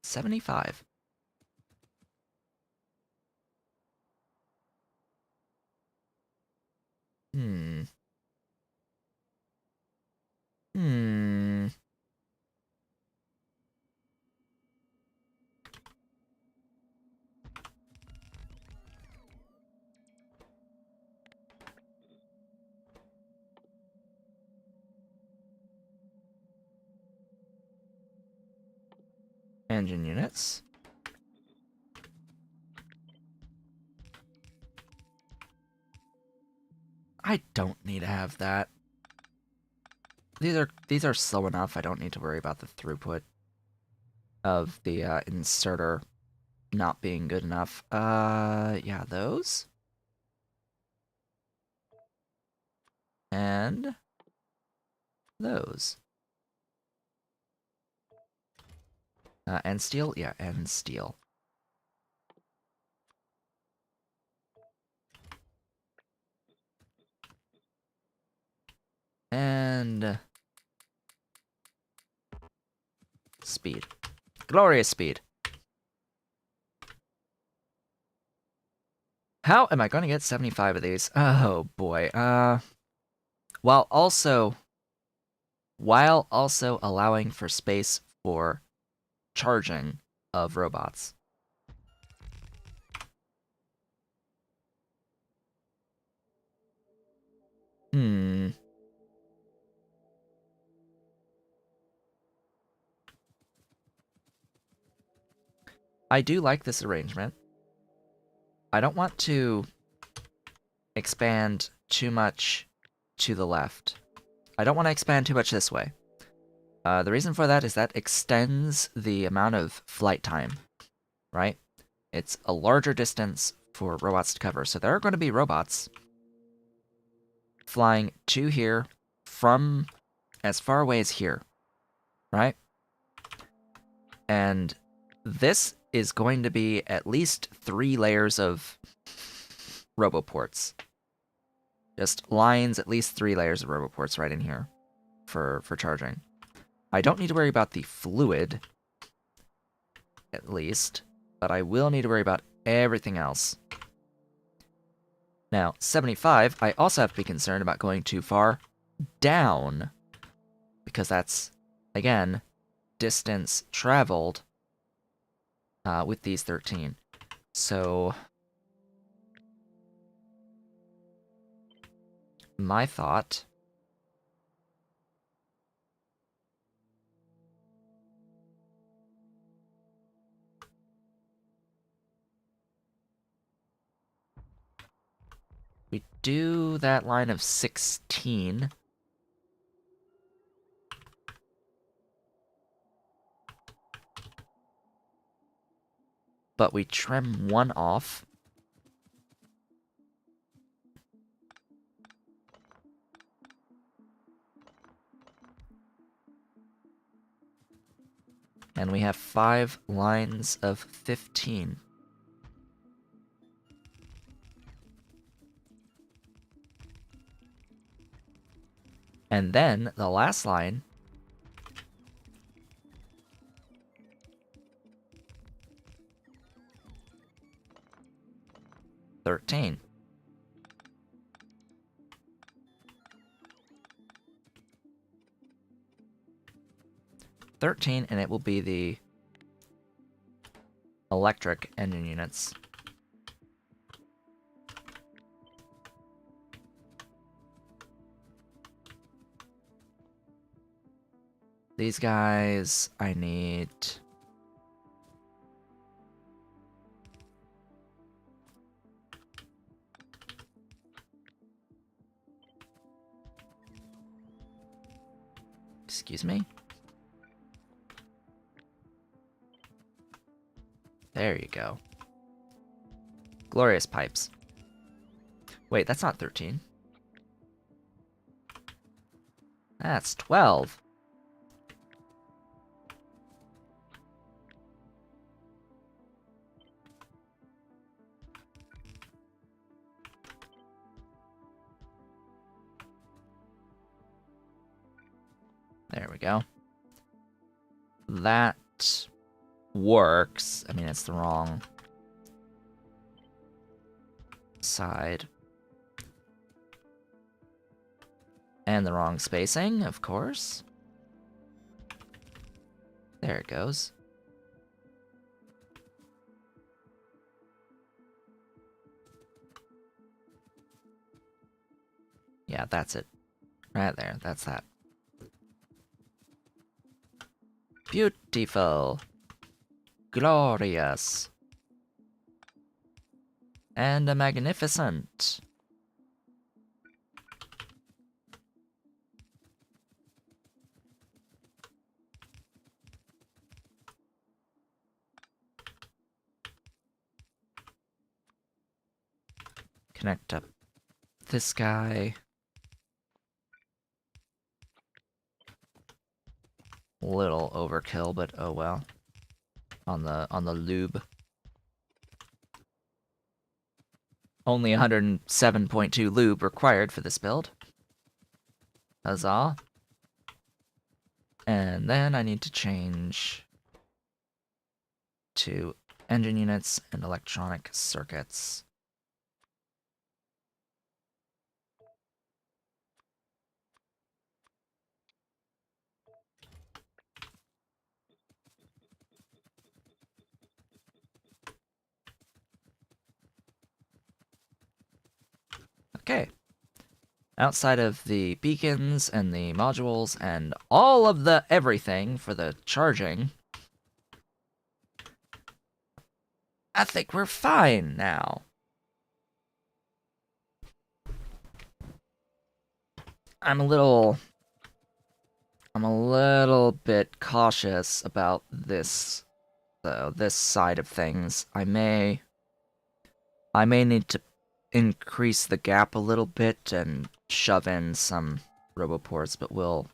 75. Hmm. Engine units. I don't need to have that. These are slow enough. I don't need to worry about the throughput of the inserter not being good enough. Yeah, those. And those. And steel? Yeah, and steel. And speed. Glorious speed. How am I going to get 75 of these? Oh boy. While also allowing for space for charging of robots. I do like this arrangement. I don't want to expand too much to the left. I don't want to expand too much this way. The reason for that is that extends the amount of flight time, right? It's a larger distance for robots to cover. So there are going to be robots flying to here from as far away as here, right? And this is going to be at least 3 layers of roboports. Just lines, at least 3 layers of roboports right in here for charging. I don't need to worry about the fluid, at least, but I will need to worry about everything else. Now, 75, I also have to be concerned about going too far down, because that's, again, distance traveled with these 13. So my thought. We do that line of 16. But we trim one off. And we have 5 lines of 15. And then the last line (13). And it will be the electric engine units. These guys, I need... Excuse me? There you go. Glorious pipes. Wait, that's not 13. That's 12. There we go. That works. I mean, it's the wrong side. And the wrong spacing, of course. There it goes. Yeah, that's it. Right there, that's that. Beautiful. Glorious. And magnificent. Connect up this guy. Little overkill, but oh well. On the lube. Only 107.2 lube required for this build. Huzzah. And then I need to change to engine units and electronic circuits. Okay. Outside of the beacons and the modules and all of the everything for the charging, I think we're fine now. I'm a little bit cautious about this, though, this side of things. I may need to increase the gap a little bit and shove in some roboports, but we'll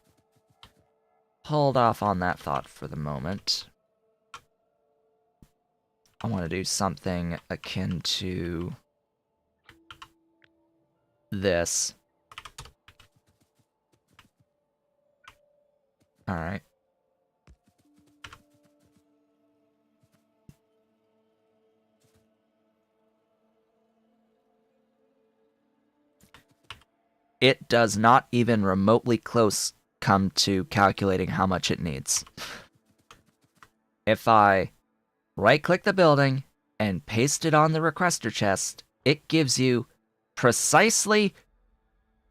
hold off on that thought for the moment. I want to do something akin to this. Alright. It does not even remotely close come to calculating how much it needs. If I right-click the building and paste it on the requester chest, it gives you precisely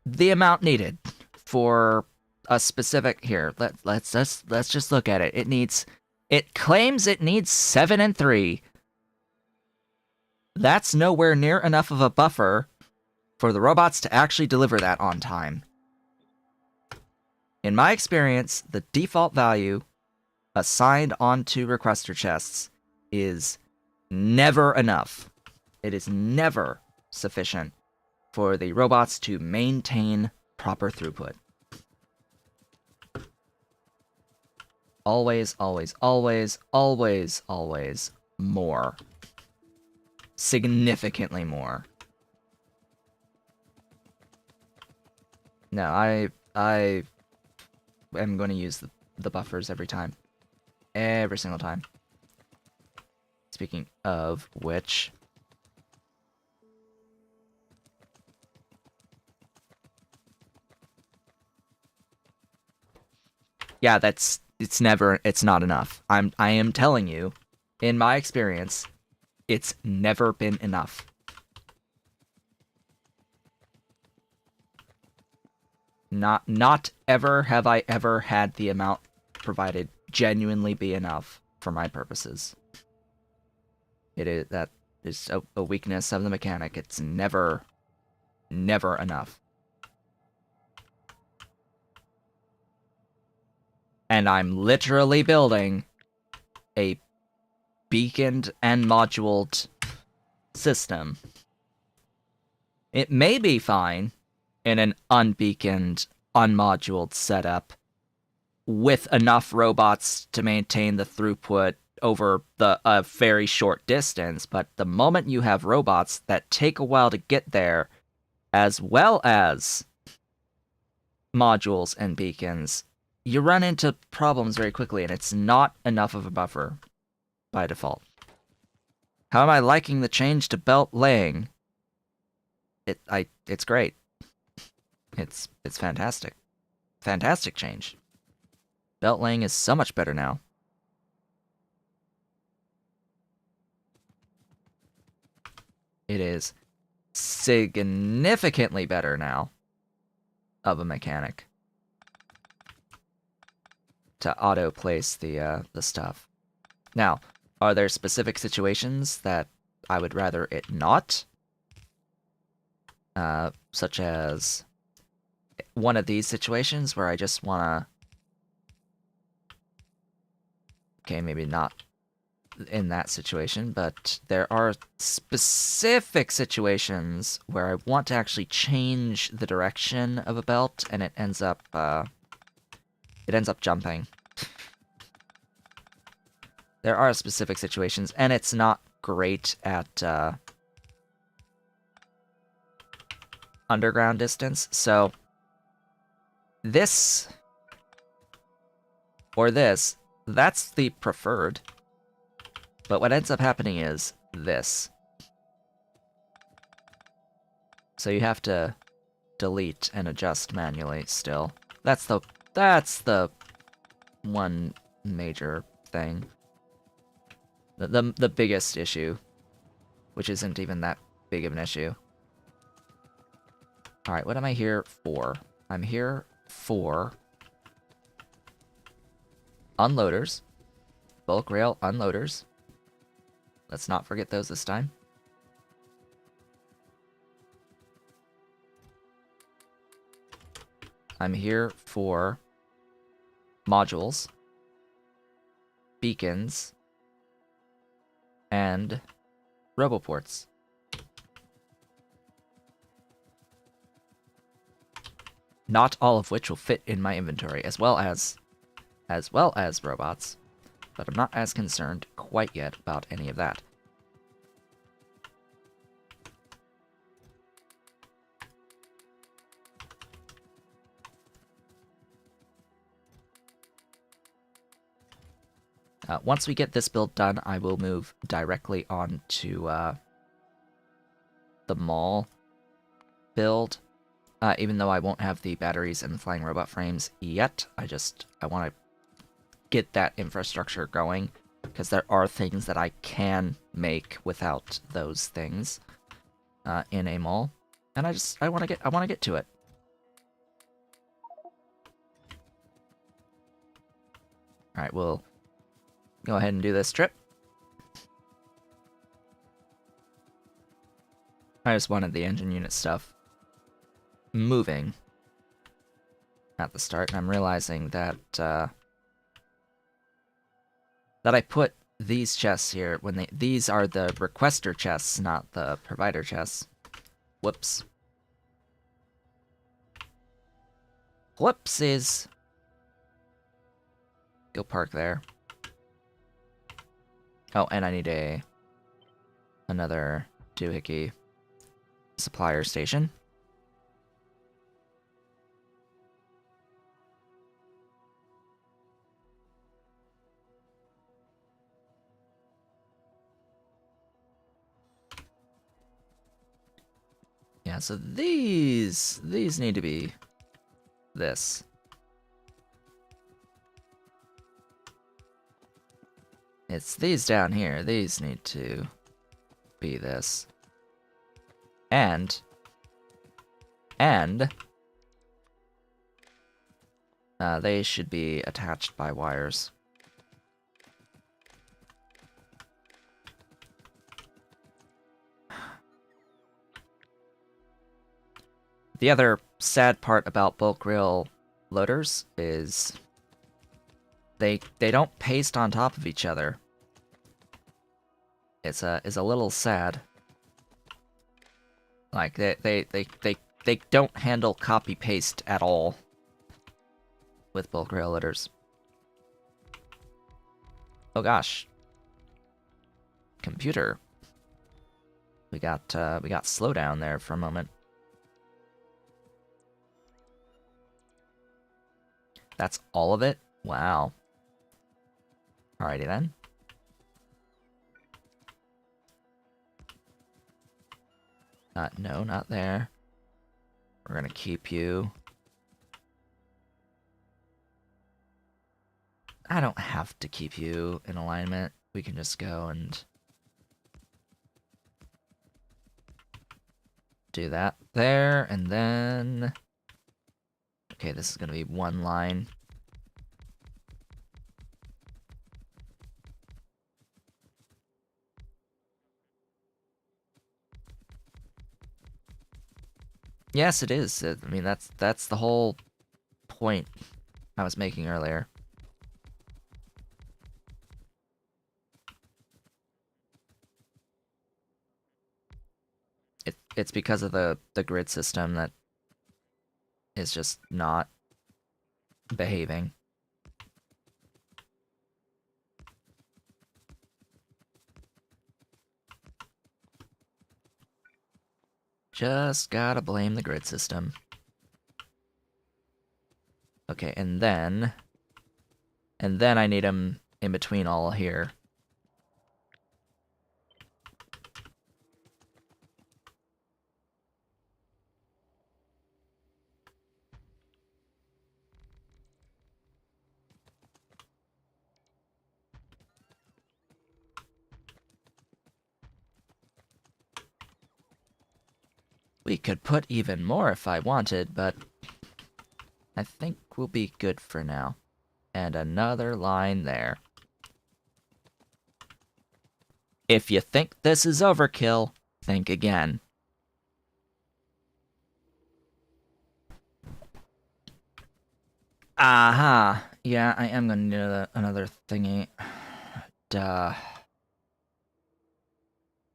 the amount needed for a specific here. Let's just look at it. It claims it needs 7 and 3. That's nowhere near enough of a buffer for the robots to actually deliver that on time. In my experience, the default value assigned onto requester chests is never enough. It is never sufficient for the robots to maintain proper throughput. Always, always, always, always, always more. Significantly more. No, I am going to use the buffers every time. Every single time. Speaking of which... yeah, it's not enough. I am telling you, in my experience, it's never been enough. Not ever have I ever had the amount provided genuinely be enough for my purposes. That is a weakness of the mechanic. It's never enough. And I'm literally building a beaconed and moduled system. It may be fine in an unbeaconed, unmoduled setup with enough robots to maintain the throughput over a very short distance, but the moment you have robots that take a while to get there, as well as modules and beacons, you run into problems very quickly, and it's not enough of a buffer by default. How am I liking the change to belt laying? It's great. It's fantastic. Fantastic change. Belt laying is so much better now. It is significantly better now of a mechanic to auto-place the stuff. Now, are there specific situations that I would rather it not? Such as one of these situations where I just wanna... okay, maybe not in that situation, but there are specific situations where I want to actually change the direction of a belt, and it ends up jumping. There are specific situations, and it's not great at underground distance, so this or this, that's the preferred. But what ends up happening is this. So you have to delete and adjust manually still. That's the one major thing. The biggest issue, which isn't even that big of an issue. Alright, what am I here for? I'm here for unloaders. Bulk rail unloaders. Let's not forget those this time. I'm here for modules, beacons, and roboports. Not all of which will fit in my inventory, as well as robots, but I'm not as concerned quite yet about any of that. Once we get this build done, I will move directly on to the mall build. Even though I won't have the batteries and the flying robot frames yet, I want to get that infrastructure going, because there are things that I can make without those things in a mall, and I want to get to it. Alright, we'll go ahead and do this trip. I just wanted the engine unit stuff moving at the start, and I'm realizing that that I put these chests here when these are the requester chests, not the provider chests. Whoops. Whoopsies. Go park there. Oh, and I need another doohickey supplier station. Yeah, so these need to be this. It's these down here. These need to be this. And they should be attached by wires. The other sad part about bulk rail loaders is they don't paste on top of each other. It's a little sad. Like they don't handle copy paste at all with bulk rail loaders. Oh gosh. Computer. We got slowdown there for a moment. That's all of it? Wow. Alrighty then. No, not there. We're gonna keep you. I don't have to keep you in alignment. We can just go and do that there, and then... Okay, this is gonna be one line. Yes, it is. I mean, that's the whole point I was making earlier. It's because of the grid system that is just not behaving. Just gotta blame the grid system. Okay, and then I need them in between all here. We could put even more if I wanted, but I think we'll be good for now. And another line there. If you think this is overkill, think again. Aha! Yeah, I am gonna need another thingy. Duh.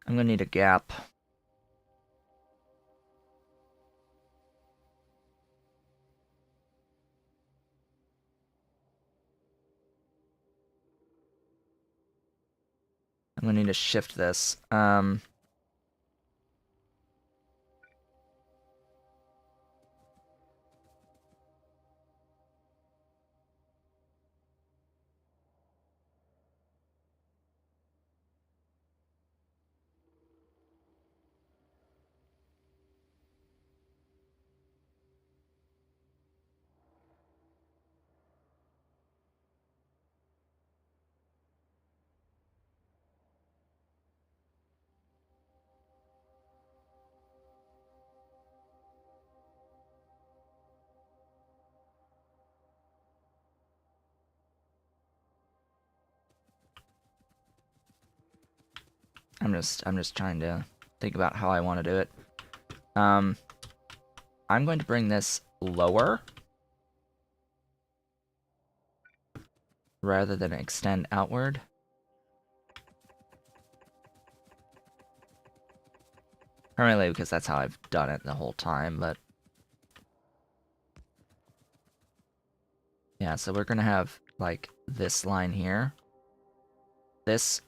I'm gonna need a gap. I'm gonna need to shift this. I'm just trying to think about how I want to do it. I'm going to bring this lower rather than extend outward. Primarily because that's how I've done it the whole time, but yeah, so we're gonna have like this line here. This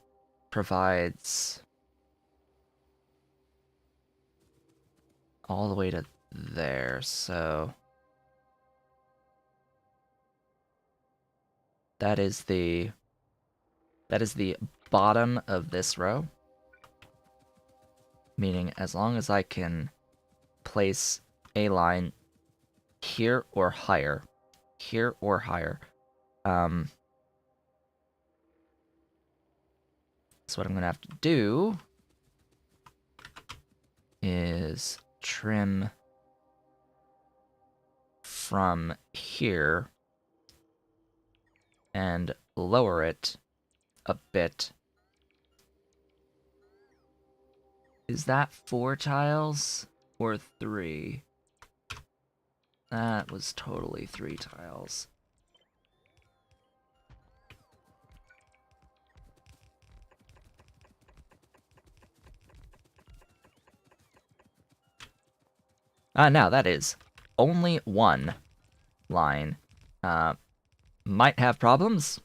provides all the way to there, so that is the bottom of this row. Meaning as long as I can place a line here or higher, so what I'm gonna have to do is trim from here and lower it a bit. Is that 4 tiles or 3? That was totally 3 tiles. Now that is only 1 line. Might have problems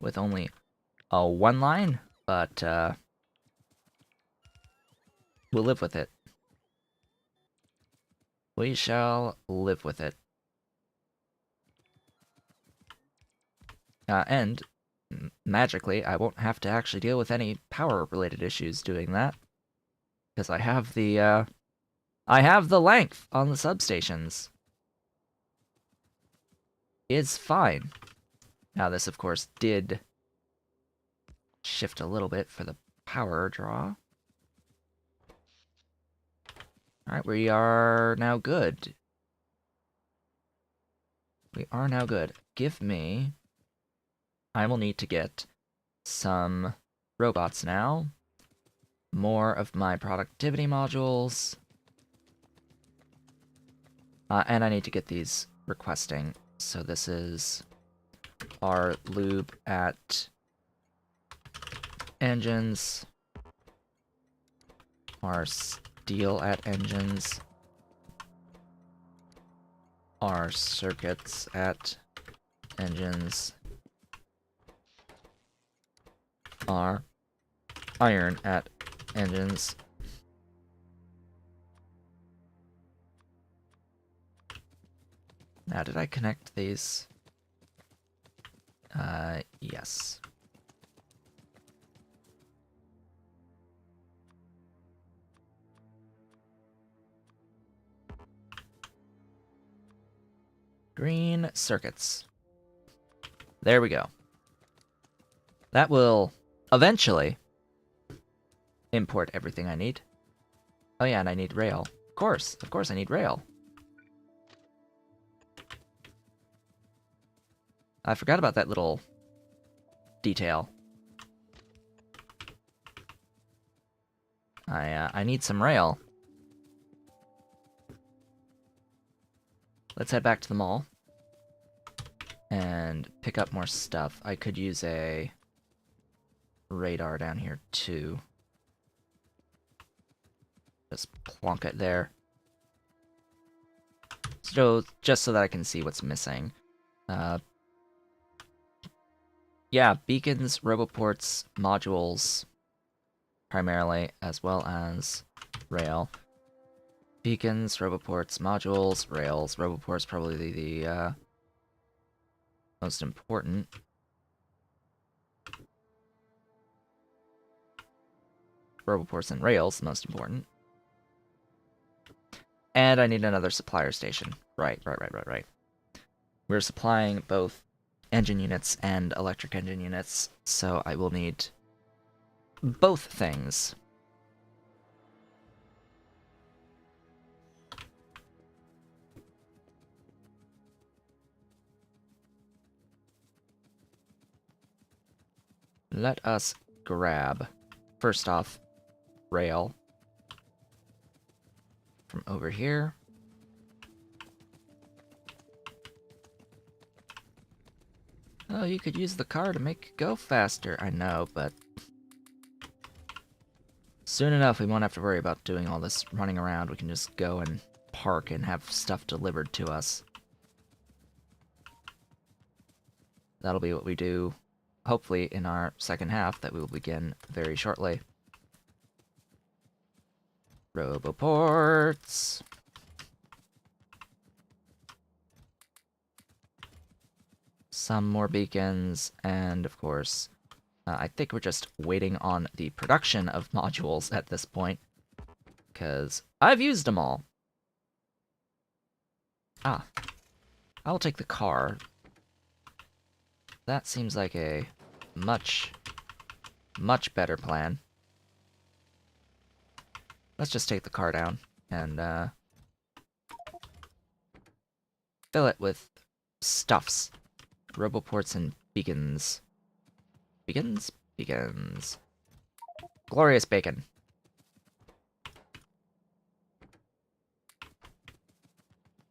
with only a 1 line, but we'll live with it. We shall live with it. And magically, I won't have to actually deal with any power-related issues doing that, because I have the length on the substations. It's fine. Now this, of course, did shift a little bit for the power draw. Alright, we are now good. We are now good. Give me... I will need to get some robots now. More of my productivity modules. And I need to get these requesting. So this is our lube at engines. Our steel at engines. Our circuits at engines. Our iron at engines. Now, did I connect these? Yes. Green circuits. There we go. That will eventually import everything I need. Oh yeah, and I need rail. Of course I need rail. I forgot about that little detail. I need some rail. Let's head back to the mall and pick up more stuff. I could use a radar down here too. Just plonk it there. So just so that I can see what's missing. Yeah, beacons, roboports, modules, primarily, as well as rail. Beacons, roboports, modules, rails. Roboports probably the most important. Roboports and rails, most important. And I need another supplier station. Right. We're supplying both engine units and electric engine units, so I will need both things. Let us grab first off, rail from over here. Oh, you could use the car to make it go faster. I know, but soon enough we won't have to worry about doing all this running around. We can just go and park and have stuff delivered to us. That'll be what we do, hopefully, in our second half that we will begin very shortly. Roboports. Some more beacons, and of course, I think we're just waiting on the production of modules at this point, because I've used them all. Ah, I'll take the car. That seems like a much better plan. Let's just take the car down and fill it with stuffs. Roboports and beacons. Beacons? Beacons. Glorious bacon.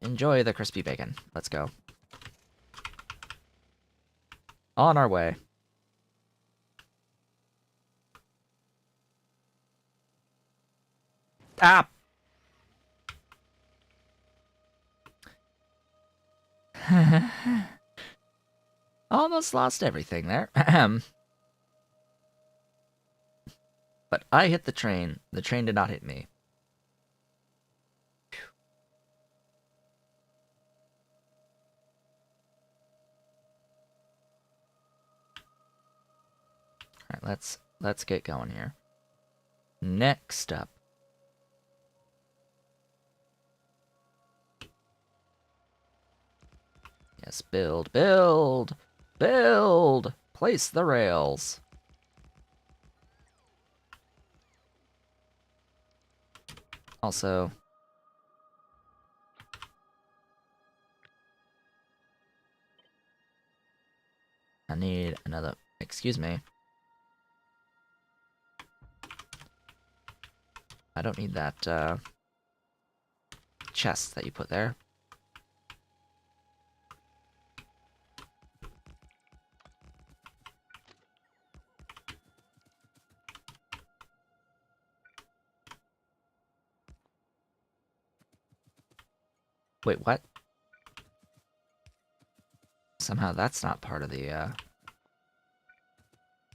Enjoy the crispy bacon. Let's go. On our way. Ah! Almost lost everything there. But I hit the train. The train did not hit me. Alright, let's get going here. Next up. Yes, build, build, build! Place the rails. Also, I need another, excuse me. I don't need that, chest that you put there. Wait, what? Somehow that's not part of the,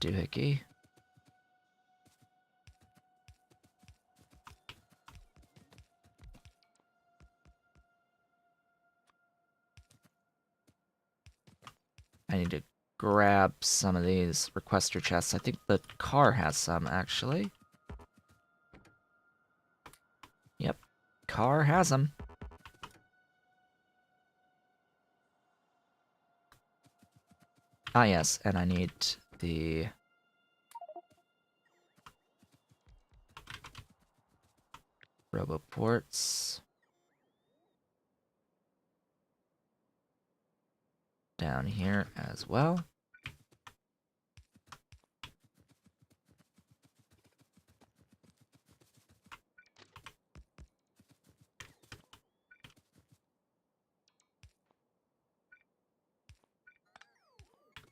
doohickey. I need to grab some of these requester chests. I think the car has some, actually. Yep, car has them. Ah, yes, and I need the roboports down here as well.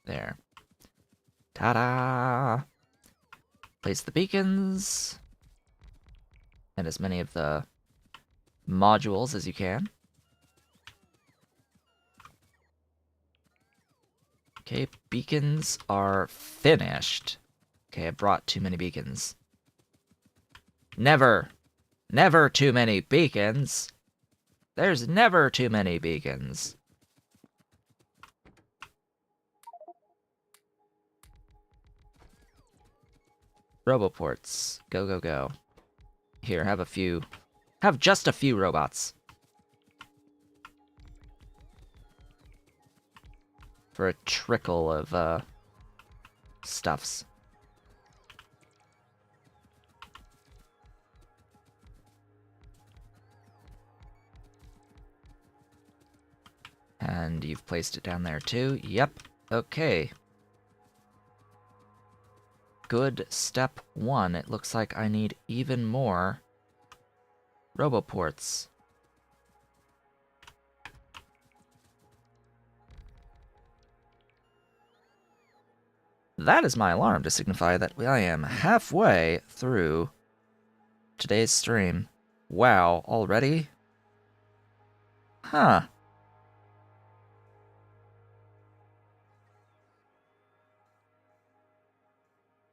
There. Ta-da! Place the beacons. And as many of the modules as you can. Okay, beacons are finished. Okay, I brought too many beacons. Never! Never too many beacons! There's never too many beacons. Roboports. Go, go, go. Here, have a few. Have just a few robots. For a trickle of, stuffs. And you've placed it down there too. Yep. Okay. good step one. It looks like I need even more roboports. That is my alarm to signify that I am halfway through today's stream. Wow, already? Huh.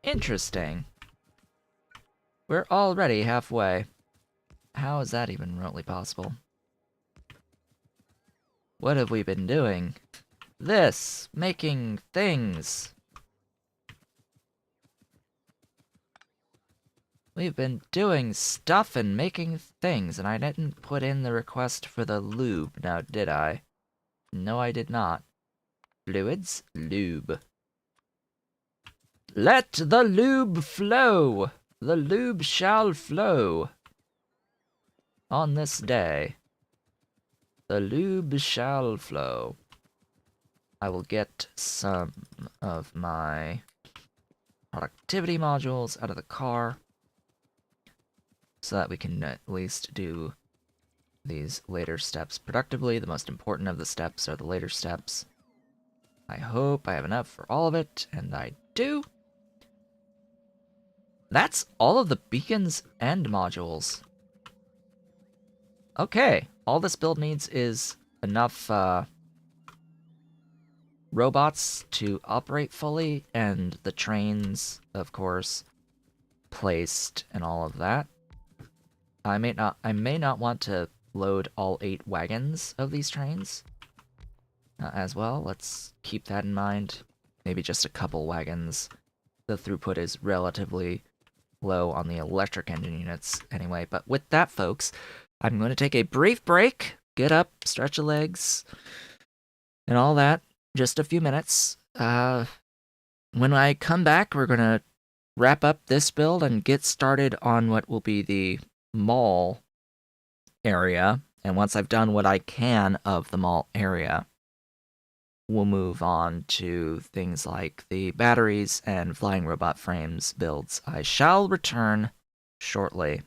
Interesting. We're already halfway. How is that even remotely possible? What have we been doing? This! Making things! We've been doing stuff and making things, and I didn't put in the request for the lube, now did I? No, I did not. Fluids? Lube. Let the lube flow! The lube shall flow. On this day, the lube shall flow. I will get some of my productivity modules out of the car so that we can at least do these later steps productively. The most important of the steps are the later steps. I hope I have enough for all of it, and I do. That's all of the beacons and modules. Okay, all this build needs is enough robots to operate fully, and the trains, of course, placed and all of that. I may not want to load all 8 wagons of these trains as well. Let's keep that in mind. Maybe just a couple wagons. The throughput is relatively low on the electric engine units anyway. But with that, folks, I'm going to take a brief break, get up, stretch the legs, and all that. Just a few minutes. When I come back, we're going to wrap up this build and get started on what will be the mall area. And once I've done what I can of the mall area, we'll move on to things like the batteries and flying robot frames builds. I shall return shortly.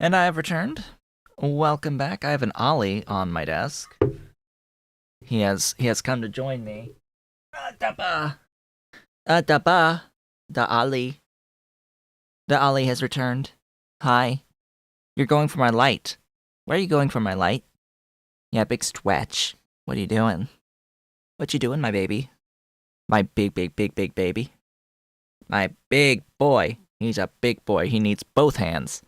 And I have returned. Welcome back. I have an Ollie on my desk. He has come to join me. Adaba. Adaba. The Ollie. The Ollie has returned. Hi. You're going for my light. Where are you going for my light? Yeah, big stretch. What are you doing? What you doing, my baby? My big baby. My big boy. He's a big boy. He needs both hands.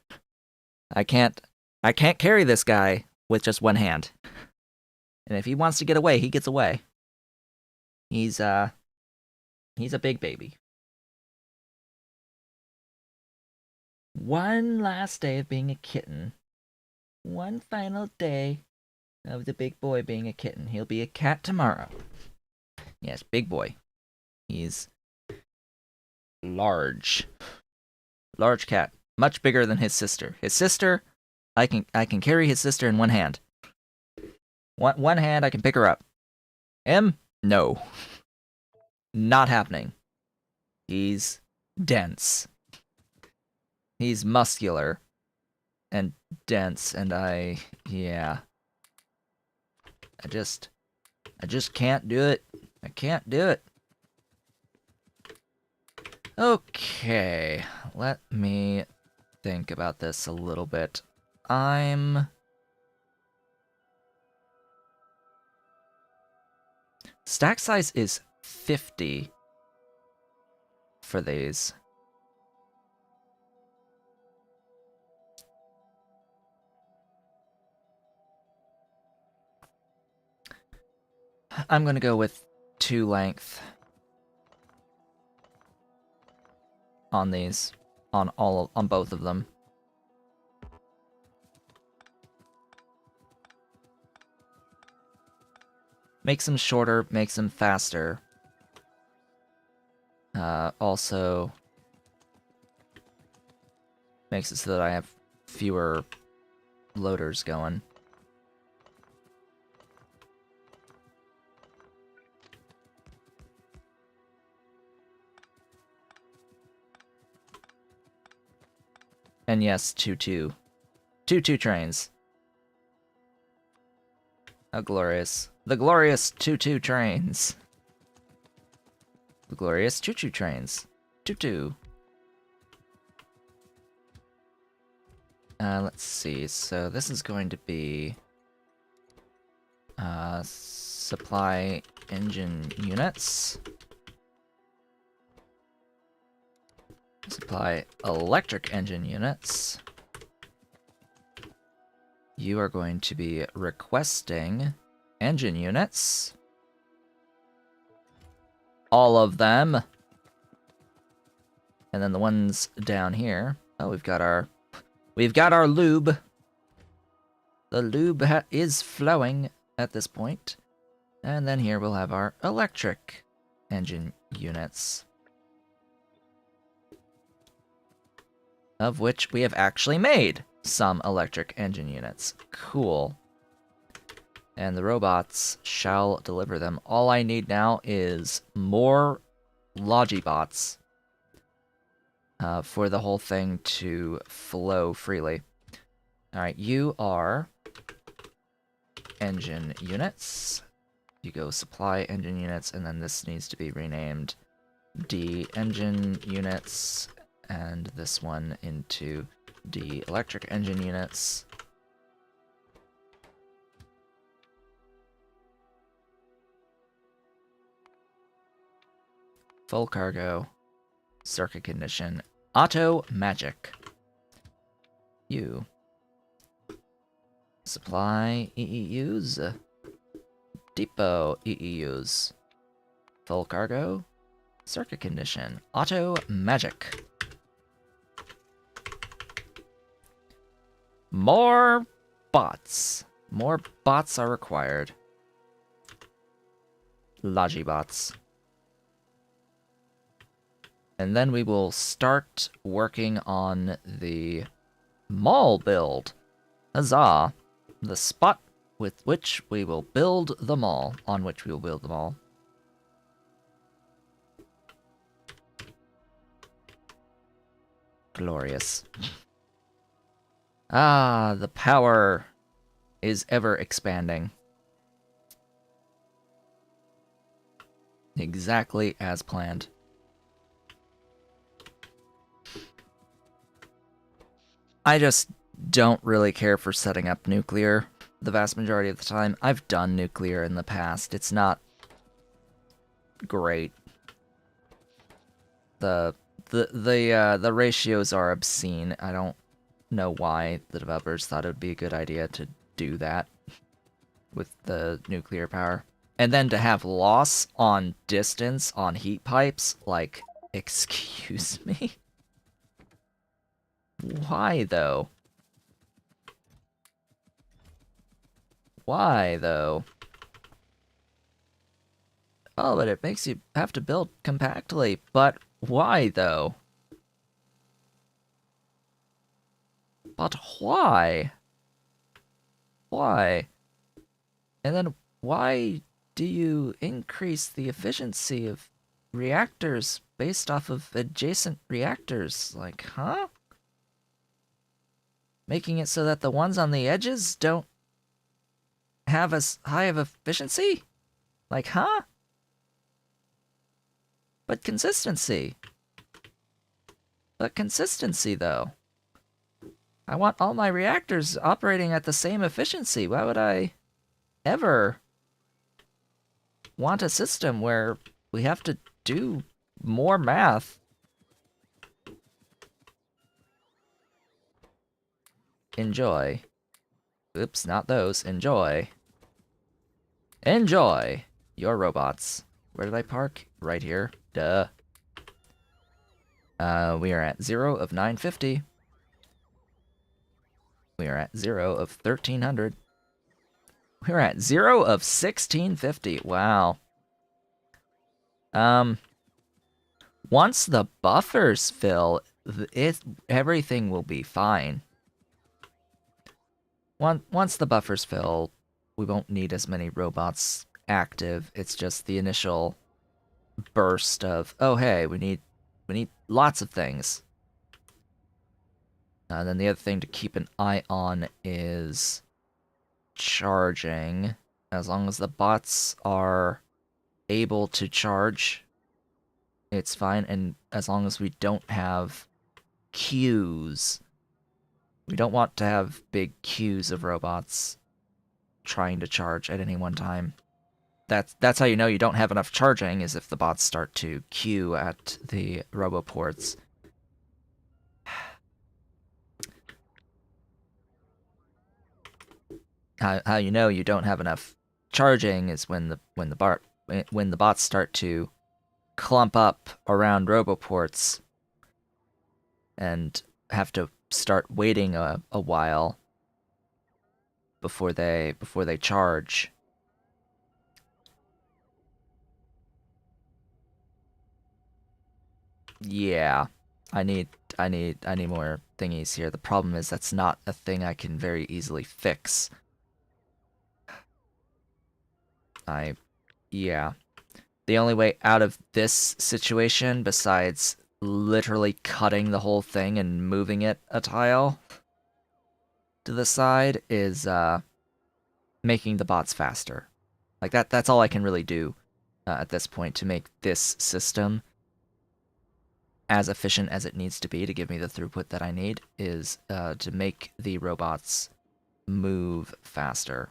I can't carry this guy with just one hand. And if he wants to get away, he gets away. He's a big baby. One last day of being a kitten. One final day of the big boy being a kitten. He'll be a cat tomorrow. Yes, big boy. He's large. Large cat. Much bigger than his sister. His sister, I can carry his sister in one hand. One hand, I can pick her up. Him? No. Not happening. He's dense. He's muscular and dense, and yeah. I just can't do it. I can't do it. Okay, let me think about this a little bit. Stack size is 50 for these. I'm gonna go with 2 length on these, on both of them. Makes them shorter, makes them faster. Also makes it so that I have fewer loaders going. And yes, 2-2. 2-2 trains. How glorious. The glorious 2-2 trains. The glorious choo-choo trains. 2-2. Let's see. So this is going to be supply engine units. Supply electric engine units. You are going to be requesting engine units. All of them. And then the ones down here. Oh, we've got our lube. The lube is flowing at this point. And then here we'll have our electric engine units. Of which we have actually made some electric engine units. Cool. And the robots shall deliver them. All I need now is more Logibots for the whole thing to flow freely. Alright, you are engine units. You go supply engine units, and then this needs to be renamed D engine units, and this one into D electric engine units. Full cargo, circuit condition, auto magic. You supply EEUs, depot EEUs, full cargo, circuit condition, auto magic. More bots. More bots are required. Logibots. And then we will start working on the mall build. Huzzah! The spot with which we will build the mall. On which we will build the mall. Glorious. Ah, the power is ever expanding. Exactly as planned. I just don't really care for setting up nuclear the vast majority of the time. I've done nuclear in the past. It's not great. The ratios are obscene. I don't know why the developers thought it would be a good idea to do that with the nuclear power. And then to have loss on distance on heat pipes, like, excuse me? Why, though? Why, though? Oh, but it makes you have to build compactly. But why, though? But why? Why? And then why do you increase the efficiency of reactors based off of adjacent reactors? Like, huh? Making it so that the ones on the edges don't have as high of efficiency? Like, huh? But consistency. But consistency, though. I want all my reactors operating at the same efficiency. Why would I ever want a system where we have to do more math? Enjoy. Oops, not those. Enjoy. Enjoy your robots. Where did I park? Right here. Duh. We are at 0 of 950. We are at 0 of 1300. We're at 0 of 1650. Wow. Once the buffers fill, everything will be fine. Once the buffers fill, we won't need as many robots active. It's just the initial burst of, oh hey, we need lots of things. And then the other thing to keep an eye on is charging. As long as the bots are able to charge, it's fine. And as long as we don't have queues, we don't want to have big queues of robots trying to charge at any one time. That's how you know you don't have enough charging, is if the bots start to queue at the roboports. How you know you don't have enough charging is when the bots start to clump up around roboports and have to start waiting a while before they charge. Yeah, I need more thingies here. The problem is that's not a thing I can very easily fix. Yeah. The only way out of this situation, besides literally cutting the whole thing and moving it a tile to the side, is making the bots faster. Like that's all I can really do at this point to make this system as efficient as it needs to be to give me the throughput that I need, is to make the robots move faster.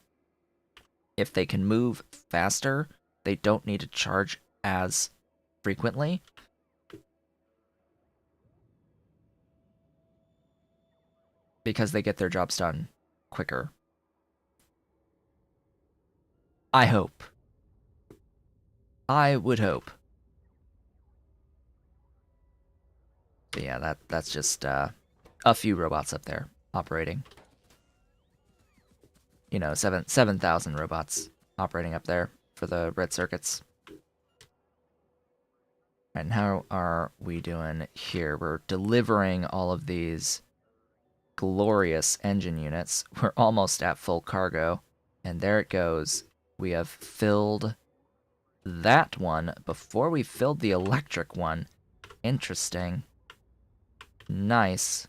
If they can move faster, they don't need to charge as frequently. Because they get their jobs done quicker. I hope. I would hope. But yeah, that's just a few robots up there operating. You know, 7,000 robots operating up there for the red circuits. And how are we doing here? We're delivering all of these glorious engine units. We're almost at full cargo. And there it goes. We have filled that one before we filled the electric one. Interesting. Nice.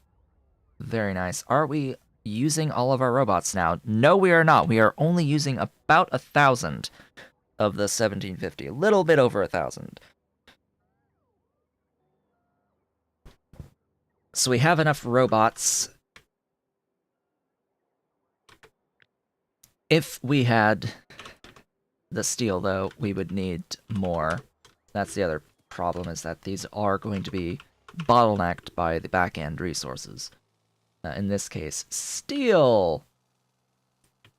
Very nice. Are we using all of our robots now. No, we are not. We are only using about 1,000 of the 1750. A little bit over 1,000. So we have enough robots. If we had the steel, though, we would need more. That's the other problem, is that these are going to be bottlenecked by the back-end resources. In this case, steel!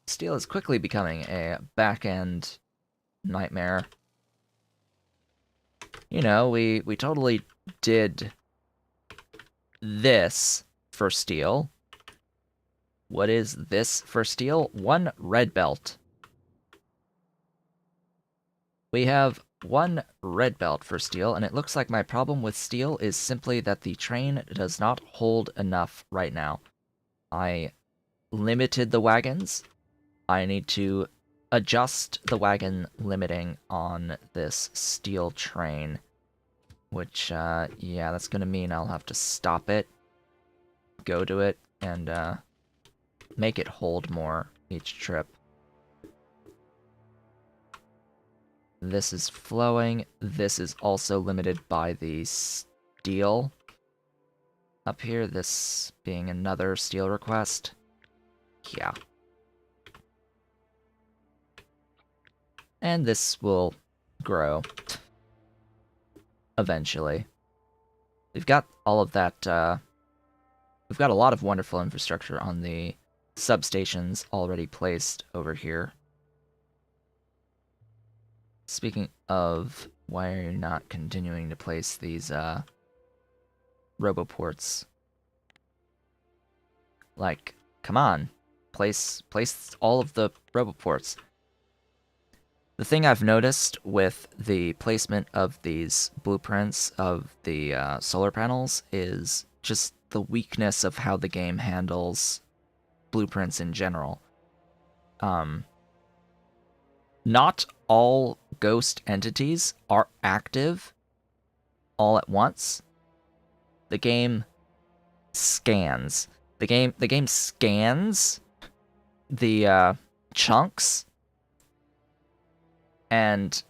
Steel is quickly becoming a back-end nightmare. You know, we totally did this for steel. What is this for steel? 1 red belt. We have 1 red belt for steel, and it looks like my problem with steel is simply that the train does not hold enough right now. I limited the wagons. I need to adjust the wagon limiting on this steel train, which, yeah, that's gonna mean I'll have to stop it, go to it, and, make it hold more each trip. This is flowing. This is also limited by the steel. Up here, this being another steel request. Yeah. And this will grow. Eventually. We've got all of that, we've got a lot of wonderful infrastructure on the substations already placed over here. Speaking of, why are you not continuing to place these, roboports? Like, come on. Place all of the roboports. The thing I've noticed with the placement of these blueprints of the solar panels is just the weakness of how the game handles blueprints in general. Not all ghost entities are active all at once. The game scans. The game scans the chunks, and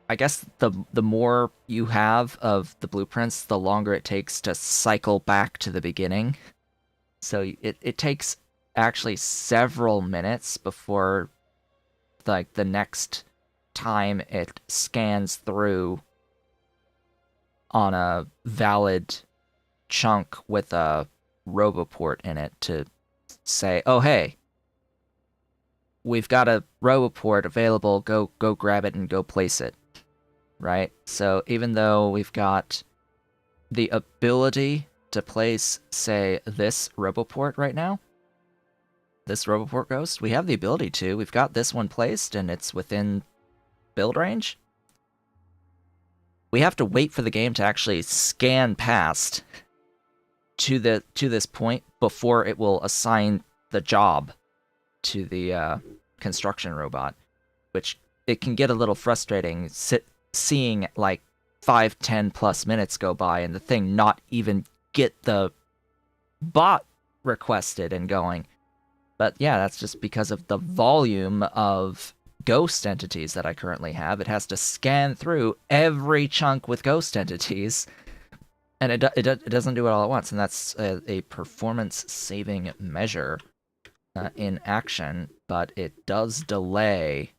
I guess the more you have of the blueprints, the longer it takes to cycle back to the beginning. So it takes actually several minutes before, like, the next time it scans through on a valid chunk with a roboport in it to say, oh hey, we've got a roboport available, go grab it and go place it. Right? So even though we've got the ability to place, say, this roboport right now, this roboport ghost, we have the ability to. We've got this one placed and it's within build range. We have to wait for the game to actually scan past to this point before it will assign the job to the construction robot, which it can get a little frustrating seeing like 5-10+ minutes go by and the thing not even get the bot requested and going. But yeah, that's just because of the volume of ghost entities that I currently have. It has to scan through every chunk with ghost entities, and it doesn't do it all at once, and that's a performance-saving measure in action, but it does delay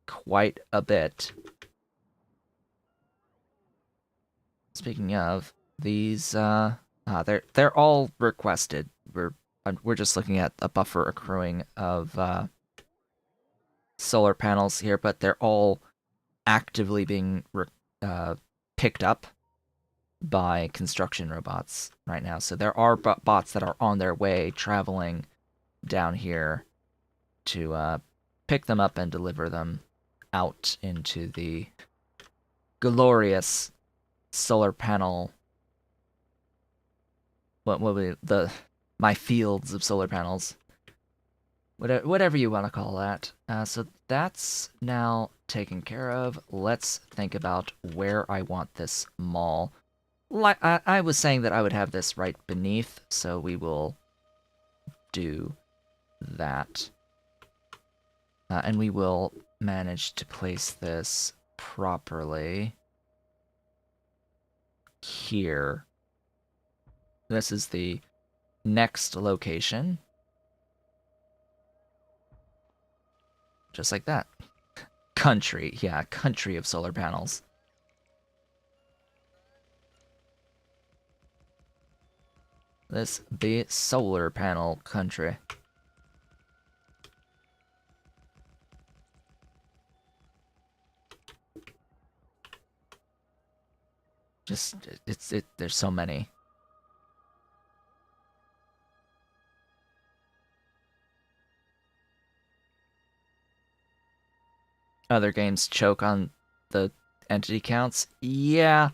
quite a bit. Speaking of, these, they're all requested. We're just looking at a buffer accruing of solar panels here, but they're all actively being picked up by construction robots right now. So there are bots that are on their way traveling down here to pick them up and deliver them out into the glorious solar panel. What will be my fields of solar panels? Whatever you want to call that. So that's now taken care of. Let's think about where I want this mall. Like I was saying that I would have this right beneath, so we will do that. And we will manage to place this properly here. This is the next location. Just like that. Country, yeah, country of solar panels. This be solar panel country. Just, there's so many. Other games choke on the entity counts. Yeah,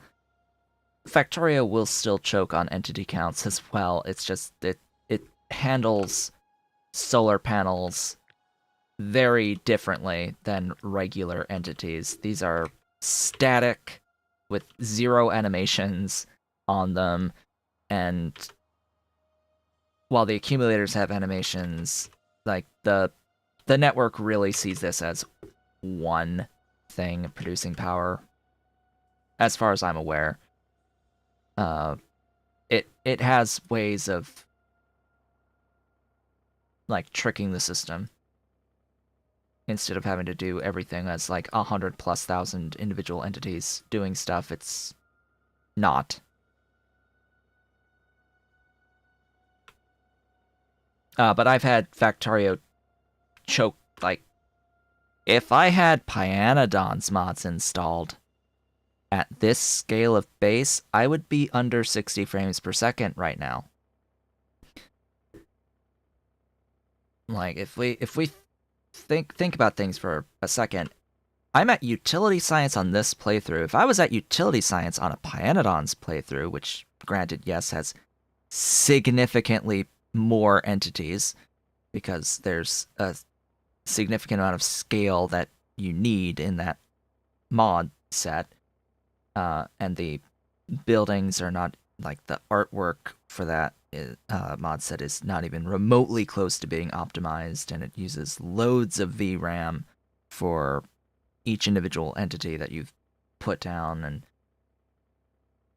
Factorio will still choke on entity counts as well. It's just it handles solar panels very differently than regular entities. These are static with 0 animations on them, and while the accumulators have animations, like the network really sees this as one thing producing power, as far as I'm aware. It has ways of like tricking the system instead of having to do everything as like 100,000+ individual entities doing stuff. It's not. But I've had Factorio choke, like, if I had Pyanodon's mods installed at this scale of base, I would be under 60 frames per second right now. Like, if we think about things for a second, I'm at utility science on this playthrough. If I was at utility science on a Pyanodon's playthrough, which granted, yes, has significantly more entities, because there's a significant amount of scale that you need in that mod set, and the buildings are not, like, the artwork for that mod set is not even remotely close to being optimized, and it uses loads of VRAM for each individual entity that you've put down, and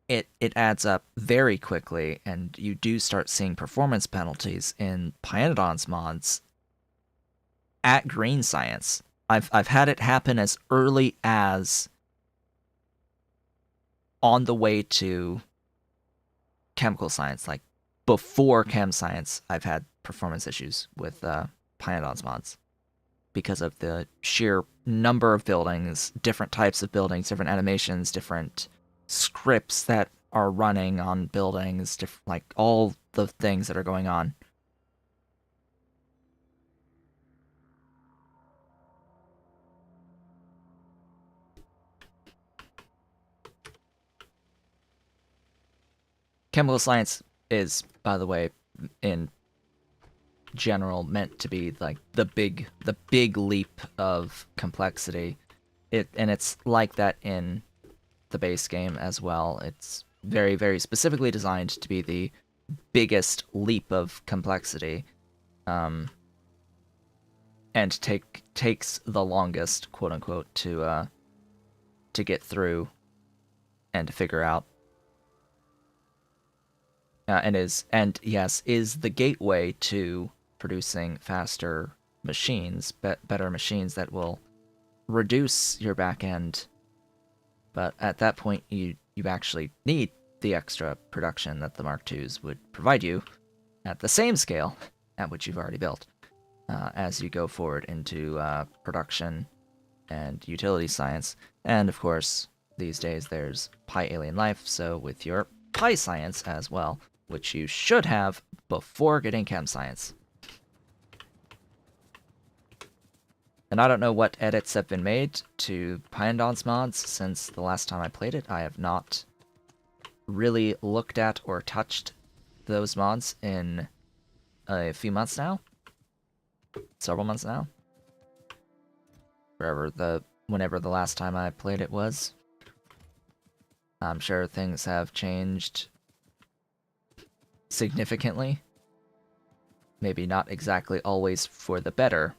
it adds up very quickly, and you do start seeing performance penalties in Pyanodon's mods at green science. I've had it happen as early as on the way to chemical science, like before chem science. I've had performance issues with Pyanodon's mods because of the sheer number of buildings, different types of buildings, different animations, different scripts that are running on buildings, like all the things that are going on. Chemical science is, by the way, in general meant to be like the big leap of complexity. It's like that in the base game as well. It's very, very specifically designed to be the biggest leap of complexity, and takes the longest, quote unquote, to get through and to figure out. And yes, is the gateway to producing faster machines, better machines that will reduce your back end. But at that point, you actually need the extra production that the Mark IIs would provide you at the same scale at which you've already built, as you go forward into production and utility science. And of course, these days there's Pi Alien Life, so with your Pi Science as well, which you should have before getting Chem Science. And I don't know what edits have been made to Pyanodon's mods since the last time I played it. I have not really looked at or touched those mods in a few months now. Several months now. Whenever the last time I played it was. I'm sure things have changed significantly. maybe not exactly always for the better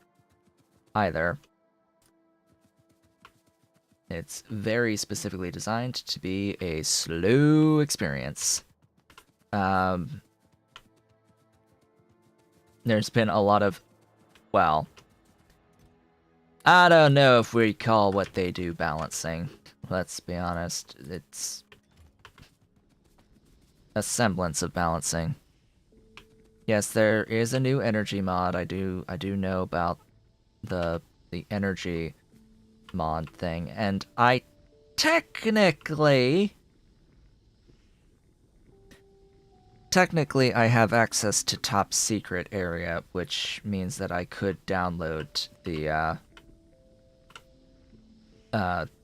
either. It's very specifically designed to be a slow experience. There's been a lot of, well, I don't know if we call what they do balancing. Let's be honest. It's a semblance of balancing. Yes, there is a new energy mod. I do know about the energy mod thing, and I technically I have access to top secret area, which means that I could download the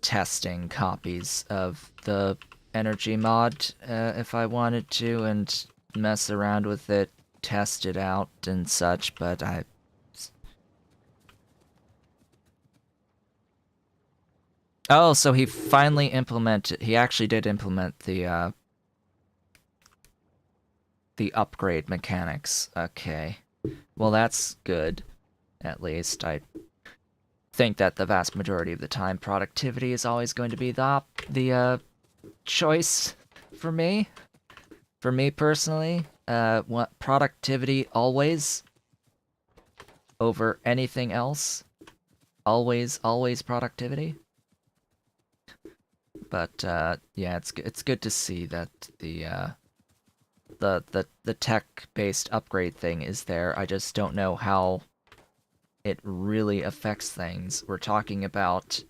testing copies of the energy mod if I wanted to, and mess around with it, test it out and such, but I... Oh, so he finally implemented... He actually did implement the upgrade mechanics. Okay. Well, that's good, at least. I think that the vast majority of the time, productivity is always going to be the choice for me. For me personally, want productivity always over anything else. Always productivity. But yeah, it's good to see that the tech-based upgrade thing is there. I just don't know how it really affects things. We're talking about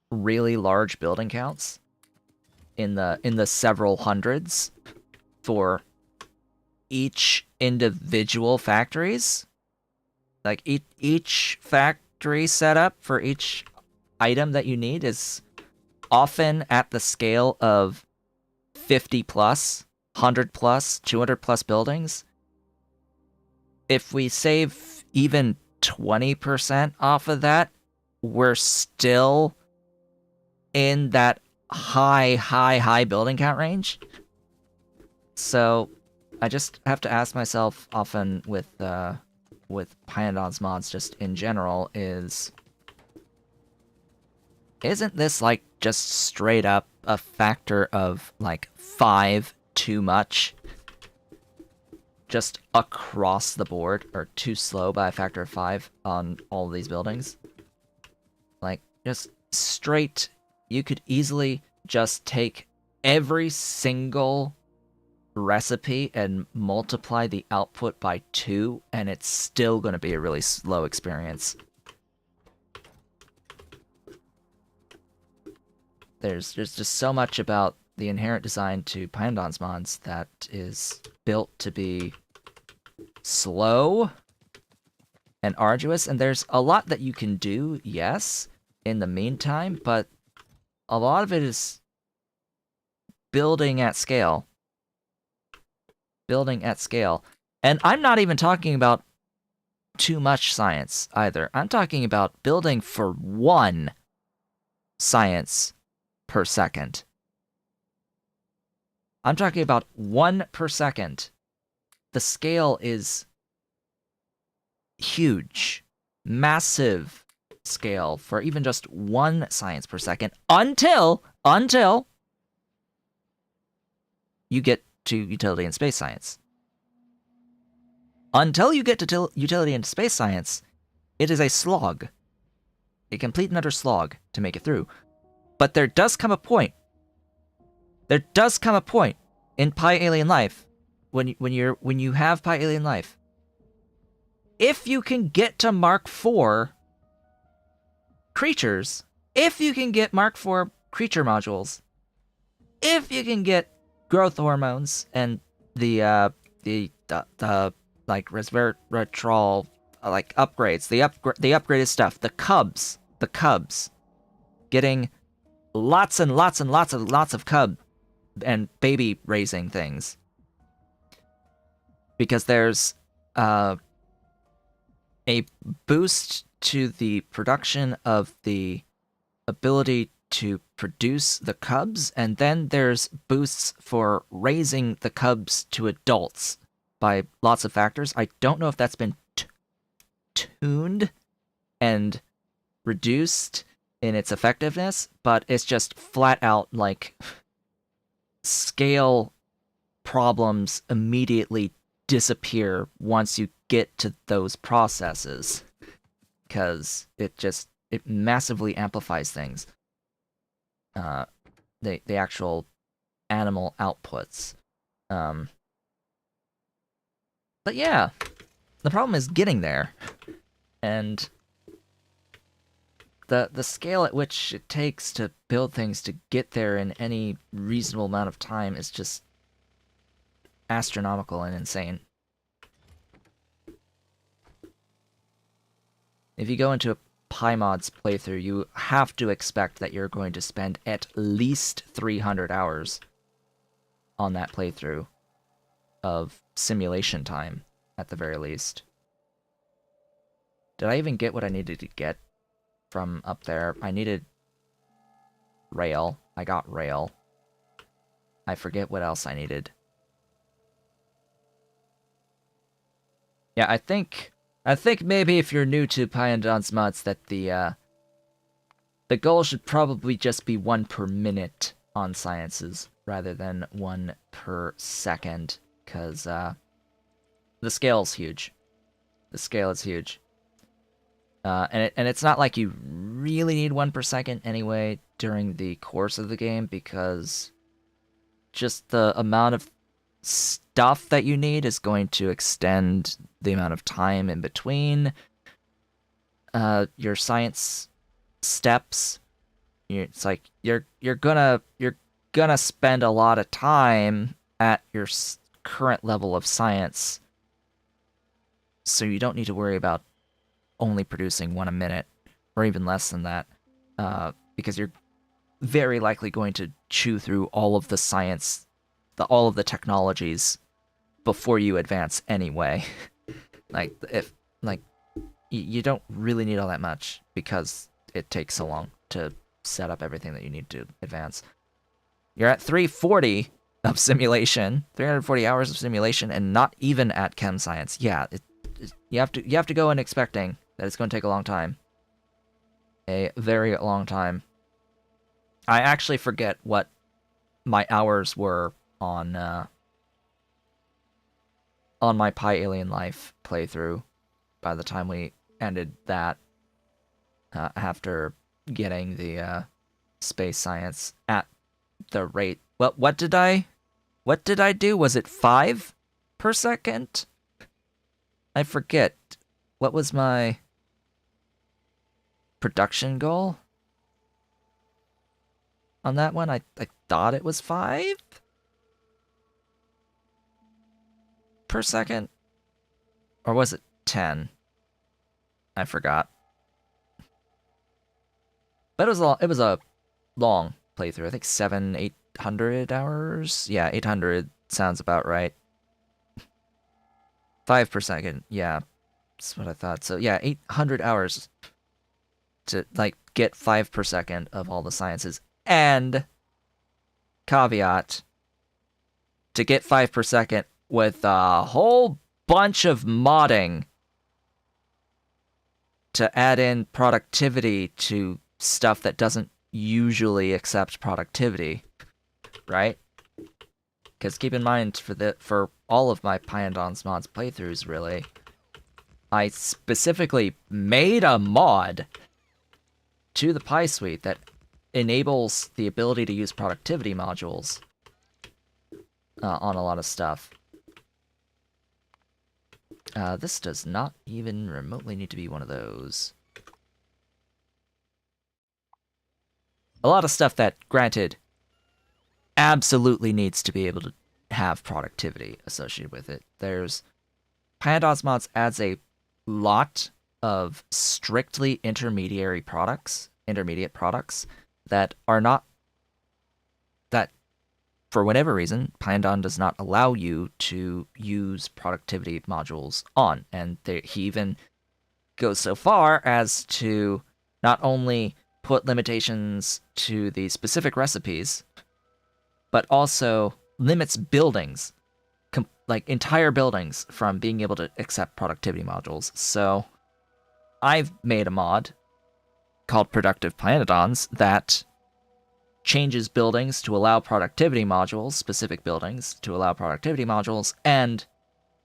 really large building counts in the several hundreds for each individual factories. Like each factory setup for each item that you need is often at the scale of 50 plus, 100 plus, 200 plus buildings. If we save even 20% off of that, we're still in that high building count range. So I just have to ask myself often with Pyandon's mods just in general isn't this like just straight up a factor of like 5 too much? Just across the board, or too slow by a factor of 5 on all of these buildings? Like, just straight, you could easily just take every single recipe and multiply the output by 2, and it's still going to be a really slow experience. There's just so much about the inherent design to Pyandon's mods that is built to be slow and arduous, and there's a lot that you can do, yes, in the meantime, but a lot of it is building at scale. Building at scale. And I'm not even talking about too much science either. I'm talking about building for 1 science per second. I'm talking about 1 per second. The scale is huge. Massive scale for even just 1 science per second until you get to utility and space science. Until you get to utility and space science, it is a slog. A complete and utter slog to make it through. But there does come a point in PyAlien Life when you have PyAlien Life. If you can get to Mark IV creatures, if you can get Mark IV creature modules, if you can get growth hormones and the like resveratrol like upgrades, the upgraded stuff, the cubs, getting lots of cub and baby raising things, because there's a boost to the production of the ability to produce the cubs, and then there's boosts for raising the cubs to adults by lots of factors. I don't know if that's been tuned and reduced in its effectiveness, but it's just flat out like scale problems immediately disappear once you get to those processes, because it massively amplifies things. The actual animal outputs. But yeah, the problem is getting there, and the scale at which it takes to build things to get there in any reasonable amount of time is just astronomical and insane. If you go into a PyMods playthrough, you have to expect that you're going to spend at least 300 hours on that playthrough of simulation time, at the very least. Did I even get what I needed to get from up there? I needed rail. I got rail. I forget what else I needed. Yeah, I think maybe if you're new to Pyandon's mods that the goal should probably just be 1 per minute on sciences rather than 1 per second, because the scale's huge. The scale is huge. And it's not like you really need 1 per second anyway during the course of the game, because just the amount of stuff that you need is going to extend the amount of time in between your science steps. It's like you're gonna spend a lot of time at your current level of science, so you don't need to worry about only producing 1 a minute or even less than that, because you're very likely going to chew through all of the science, all of the technologies before you advance anyway. You don't really need all that much because it takes so long to set up everything that you need to advance. You're at 340 of simulation, 340 hours of simulation, and not even at chem science. Yeah, you have to go in expecting that it's going to take a long time. A very long time. I actually forget what my hours were on my Pi Alien Life playthrough by the time we ended that, after getting the space science at the rate. What did I do? Was it 5 per second? I forget. What was my production goal on that one? I thought it was 5 per second, or was it 10? I forgot. But it was a long playthrough. I think 800 hours. Yeah, 800 sounds about right. 5 per second. Yeah, that's what I thought. So yeah, 800 hours to get 5 per second of all the sciences. And caveat, to get 5 per second with a whole bunch of modding to add in productivity to stuff that doesn't usually accept productivity, right? Because keep in mind, for all of my Pyandon's mods playthroughs, really, I specifically made a mod to the Pi suite that enables the ability to use productivity modules on a lot of stuff. This does not even remotely need to be one of those. A lot of stuff that, granted, absolutely needs to be able to have productivity associated with it. There's Pyandon's mods adds a lot of strictly intermediate products that are not, that for whatever reason Pyandon does not allow you to use productivity modules on, and he even goes so far as to not only put limitations to the specific recipes, but also limits buildings like entire buildings from being able to accept productivity modules. So I've made a mod called Productive Planetons that changes buildings to allow productivity modules, specific buildings to allow productivity modules, and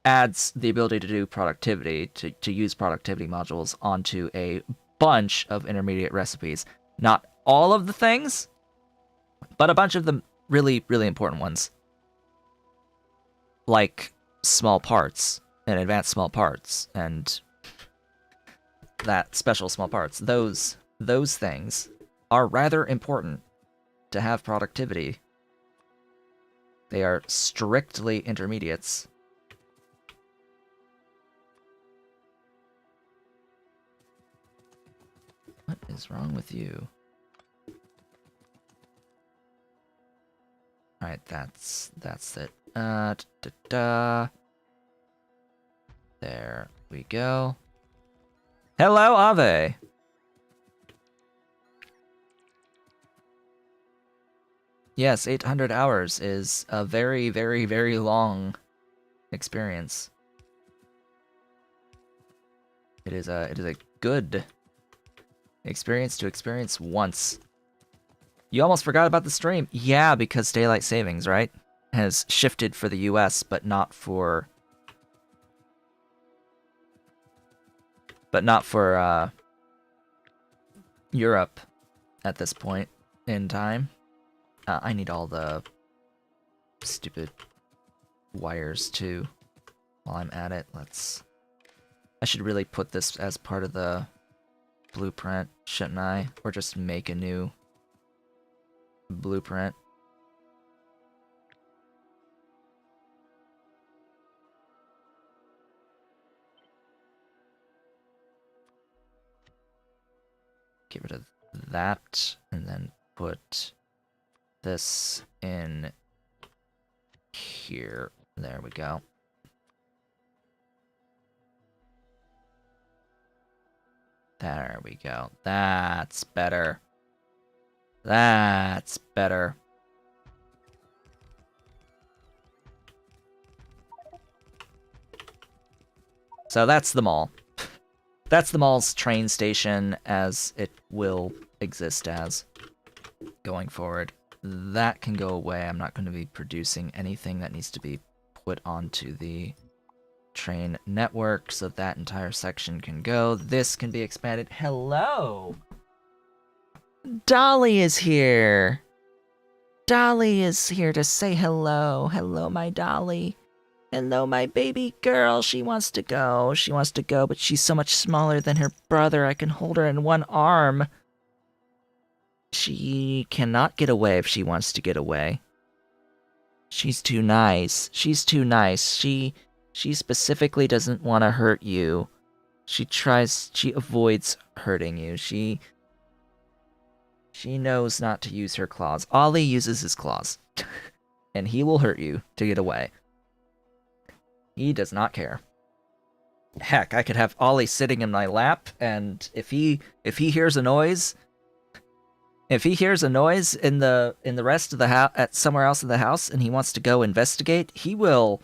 adds the ability to do productivity, to use productivity modules onto a bunch of intermediate recipes. Not all of the things, but a bunch of the really, really important ones. Like small parts and advanced small parts and that special small parts. Those things are rather important to have productivity. They are strictly intermediates. What is wrong with you? Alright, that's it. There we go. Hello, Ave! Yes, 800 hours is a very, very, very long experience. It is a good experience to experience once. You almost forgot about the stream. Yeah, because daylight savings, right? Has shifted for the US, but not for Europe at this point in time. I need all the stupid wires too. While I'm at it, I should really put this as part of the blueprint, shouldn't I? Or just make a new blueprint. Get rid of that, and then put this in here. There we go. There we go. That's better. That's better. So that's the mall. That's the mall's train station as it will exist as going forward. That can go away. I'm not going to be producing anything that needs to be put onto the train network, so that entire section can go. This can be expanded. Hello! Dolly is here! Dolly is here to say hello. Hello, my Dolly. Hello, my baby girl. She wants to go. She wants to go, but she's so much smaller than her brother. I can hold her in one arm. She cannot get away if she wants to get away. She's too nice. She's too nice. She specifically doesn't want to hurt you. She avoids hurting you. She knows not to use her claws. Ollie uses his claws. And he will hurt you to get away. He does not care. Heck, I could have Ollie sitting in my lap, and if he hears a noise, in the rest of the house, at somewhere else in the house, and he wants to go investigate, he will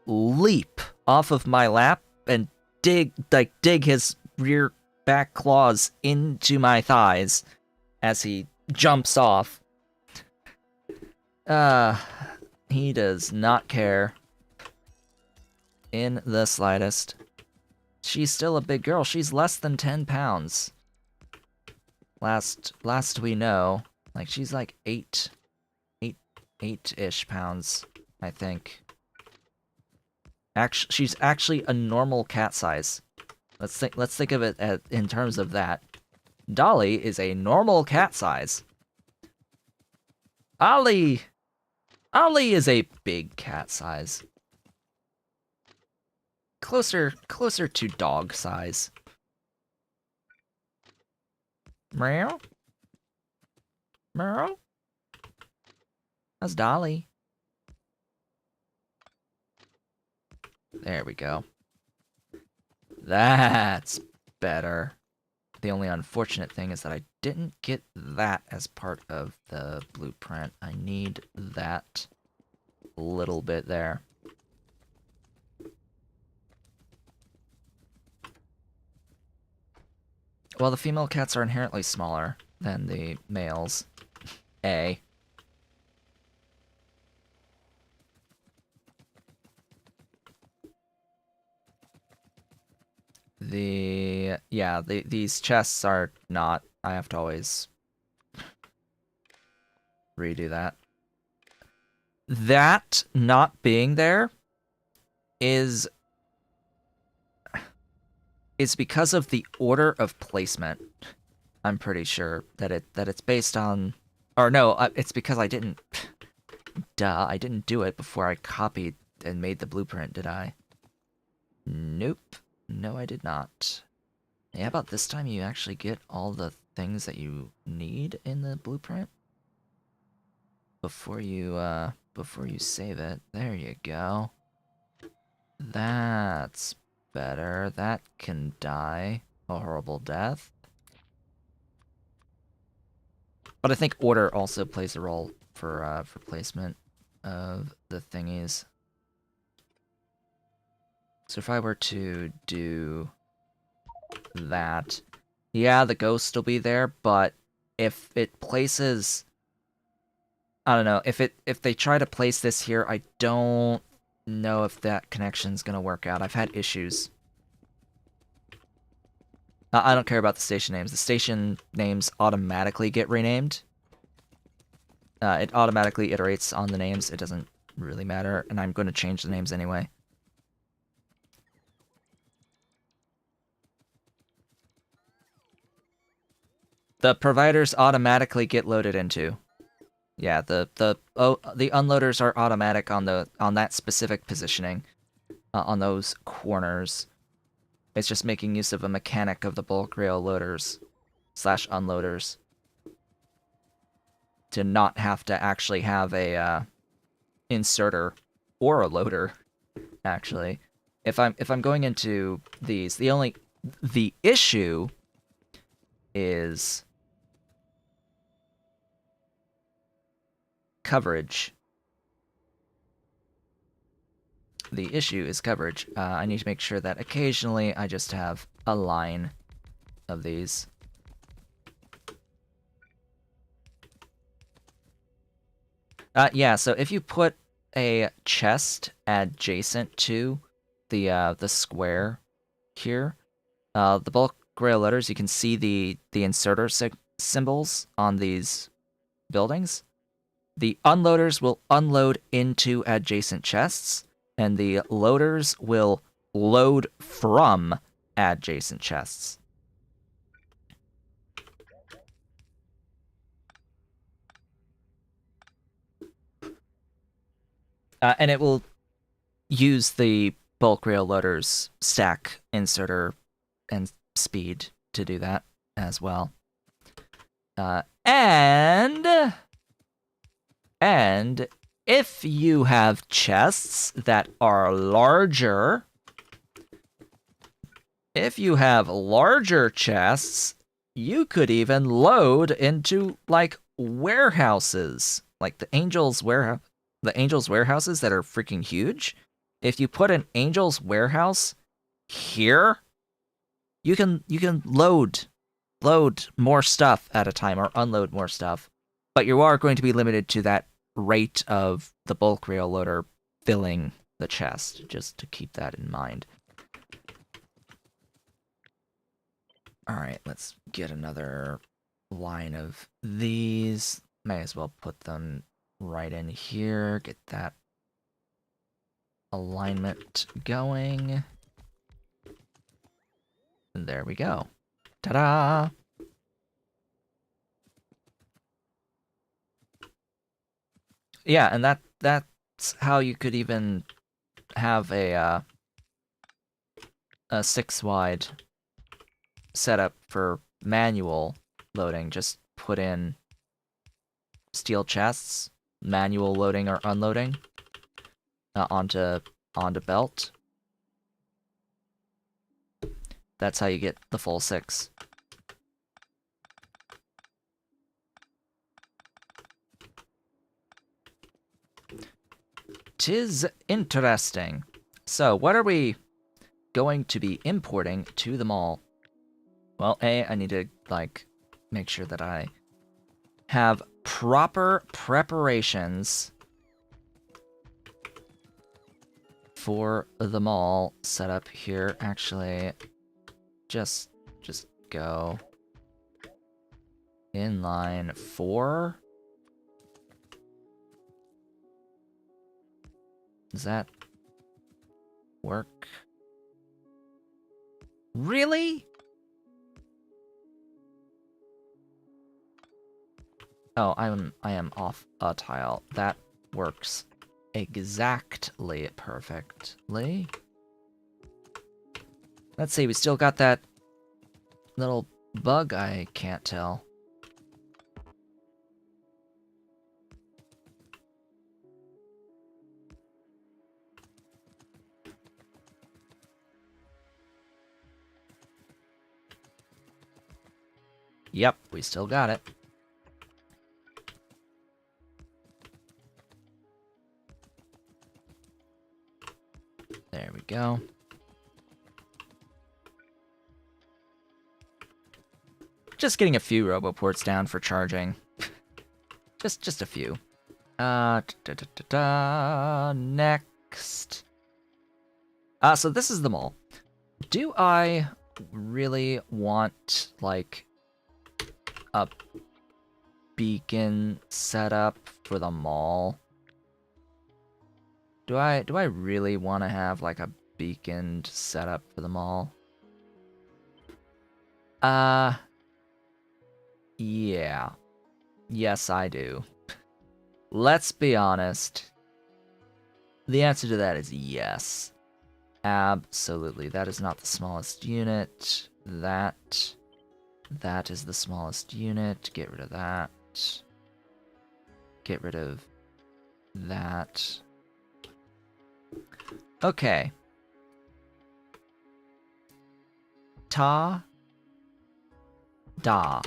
leap off of my lap and dig his rear back claws into my thighs as he jumps off. He does not care in the slightest. She's still a big girl. She's less than 10 pounds. Last we know, like she's like 8-ish pounds, I think. She's actually a normal cat size. Let's think of it in terms of that. Dolly is a normal cat size. Ollie is a big cat size. Closer to dog size. Meow? Meow? That's Dolly. There we go. That's better. The only unfortunate thing is that I didn't get that as part of the blueprint. I need that a little bit there. Well, the female cats are inherently smaller than the males. A. These chests are not. I have to always redo that. That not being there is because of the order of placement. I'm pretty sure that it's based on, or no, it's because I didn't. Duh, I didn't do it before I copied and made the blueprint, did I? Nope. No, I did not. Yeah, about this time you actually get all the things that you need in the blueprint before you save it. There you go. That's better. That can die a horrible death. But I think order also plays a role for placement of the thingies. So if I were to do that, yeah, the ghost will be there, but if it places, I don't know, if they try to place this here, I don't know if that connection's gonna work out. I've had issues. I don't care about the station names. The station names automatically get renamed. It automatically iterates on the names. It doesn't really matter, and I'm going to change the names anyway. The providers automatically get loaded into. Yeah, the unloaders are automatic on that specific positioning, on those corners. It's just making use of a mechanic of the bulk rail loaders / unloaders to not have to actually have a inserter or a loader. Actually, if I'm going into these, the issue is coverage. The issue is coverage. I need to make sure that occasionally I just have a line of these. Yeah, so if you put a chest adjacent to the square here, the bulk rail loaders, you can see the inserter symbols on these buildings. The unloaders will unload into adjacent chests, and the loaders will load from adjacent chests. And it will use the bulk rail loaders stack inserter and speed to do that as well. And if you have chests that are larger, you could even load into like warehouses, like the Angels warehouses that are freaking huge. If you put an Angels warehouse here, you can load more stuff at a time or unload more stuff, but you are going to be limited to that rate of the bulk rail loader filling the chest, just to keep that in mind. Alright, let's get another line of these. May as well put them right in here, get that alignment going. And there we go. Ta-da! Yeah, and that's how you could even have a 6-wide setup for manual loading. Just put in steel chests, manual loading or unloading onto belt. That's how you get the full 6. 'Tis interesting. So, what are we going to be importing to the mall? Well, I need to, like, make sure that I have proper preparations for the mall set up here. Actually, just go in line 4. Does that work? Really? Oh, I am off a tile. That works exactly perfectly. Let's see, we still got that little bug I can't tell. Yep, we still got it. There we go. Just getting a few roboports down for charging. just a few. Next. So this is the mall. Do I really want, like, a beacon set up for the mall? Do I really want to have, like, a beaconed setup for the mall? Yeah. Yes, I do. Let's be honest. The answer to that is yes. Absolutely. That is not the smallest unit. That is the smallest unit. Get rid of that. Get rid of that. Okay. Ta. Da.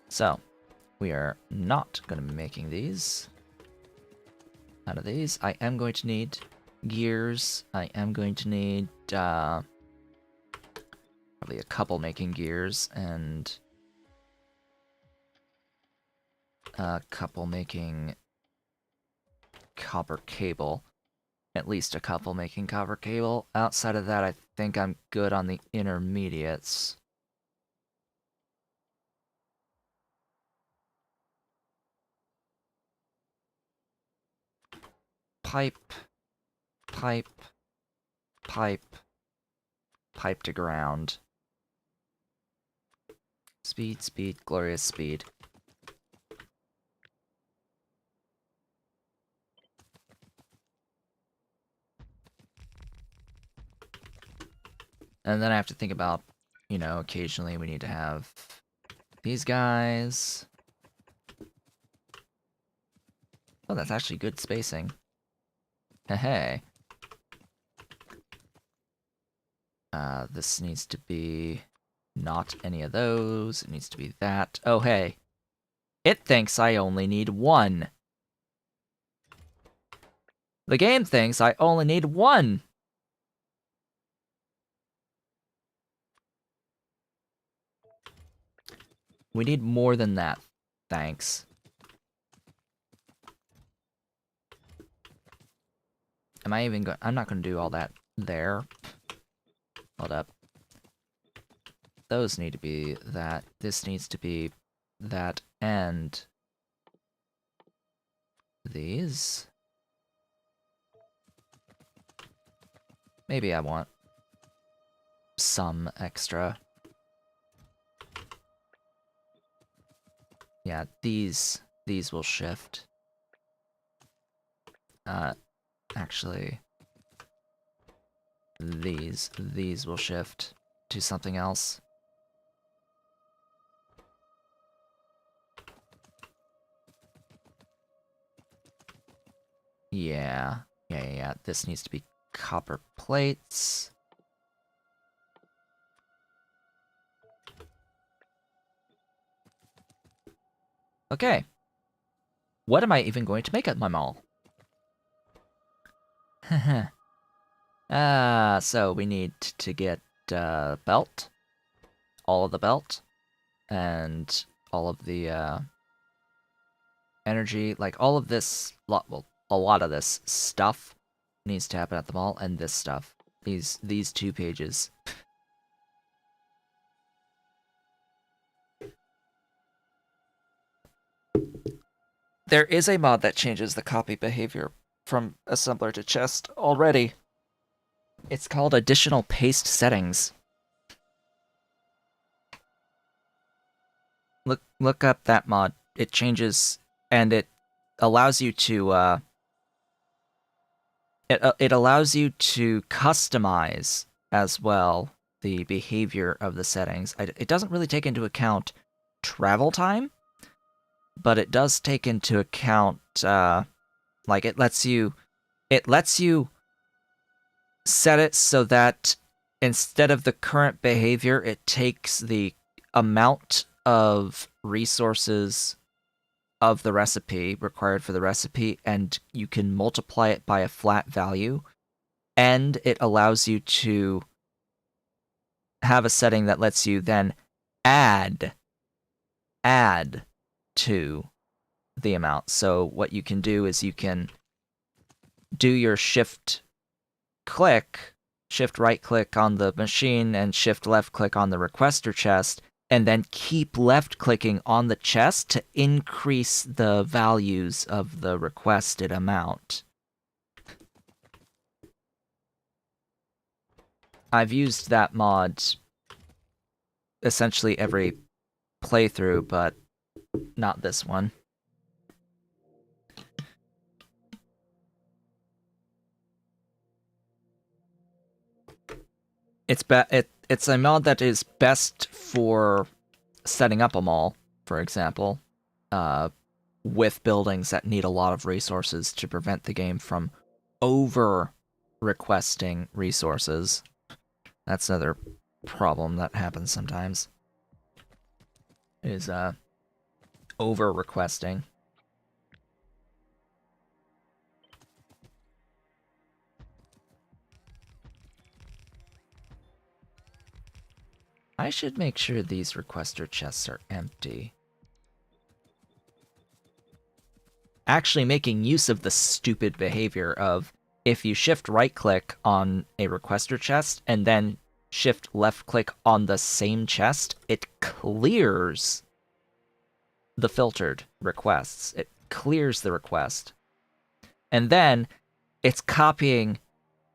So, we are not going to be making these. Out of these, I am going to need gears. I am going to need probably a couple making gears and a couple making copper cable. At least a couple making copper cable. Outside of that, I think I'm good on the intermediates. Pipe, pipe, pipe, pipe to ground. Speed, speed, glorious speed. And then I have to think about, you know, occasionally we need to have these guys. Oh, that's actually good spacing. Hey. This needs to be not any of those. It needs to be that. Oh, hey. It thinks I only need one. The game thinks I only need one. We need more than that. Thanks. Am I even going? I'm not going to do all that there. Hold up. Those need to be that. This needs to be that. And these. Maybe I want some extra. Yeah, these will shift. Actually, these will shift to something else. Yeah. This needs to be copper plates. Okay. What am I even going to make at my mall? So we need to get belt, all of the belt, and all of the energy, like all of this, well, a lot of this stuff needs to happen at the mall, and this stuff, these 2 pages. There is a mod that changes the copy behavior from assembler to chest already. It's called additional paste settings. Look up that mod. It changes, and it allows you to it allows you to customize as well the behavior of the settings. It doesn't really take into account travel time, but it does take into account like it lets you set it so that instead of the current behavior, it takes the amount of resources of the recipe required for the recipe, and you can multiply it by a flat value, and it allows you to have a setting that lets you then add to the amount. So what you can do is you can do your shift right click on the machine and shift left click on the requester chest, and then keep left clicking on the chest to increase the values of the requested amount. I've used that mod essentially every playthrough, but not this one. It's a mod that is best for setting up a mall, for example, with buildings that need a lot of resources to prevent the game from over requesting resources. That's another problem that happens sometimes, is over requesting. I should make sure these requester chests are empty. Actually making use of the stupid behavior of if you shift right click on a requester chest and then shift left click on the same chest, it clears the filtered requests. It clears the request. And then it's copying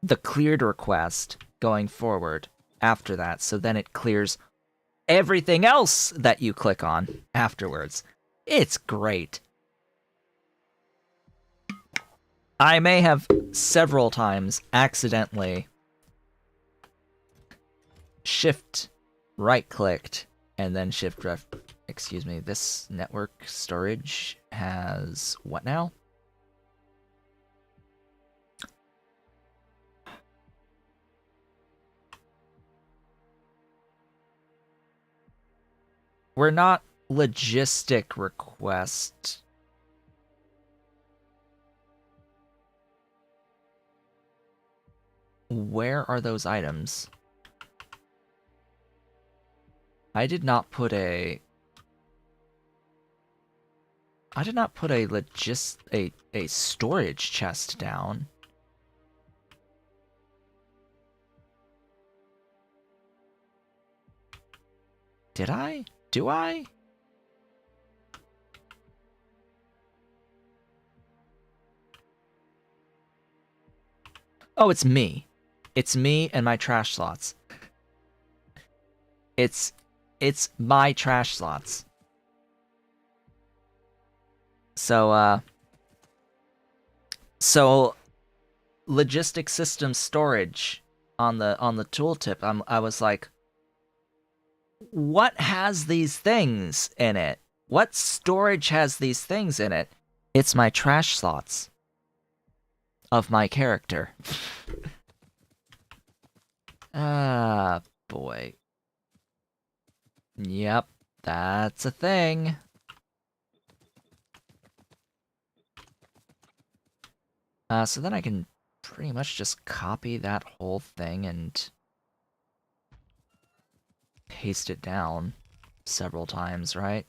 the cleared request going forward after that, so then it clears everything else that you click on afterwards. It's great. I may have several times accidentally shift right clicked and then shift left. Excuse me, this network storage has what now? We're not logistic request. Where are those items? I did not put a storage chest down. Did I? Do I? Oh, it's me. It's me and my trash slots. It's my trash slots. So logistic system storage on the tooltip. I was like, what has these things in it? What storage has these things in it? It's my trash slots of my character. Ah, boy. Yep, that's a thing. So then I can pretty much just copy that whole thing and paste it down several times, right?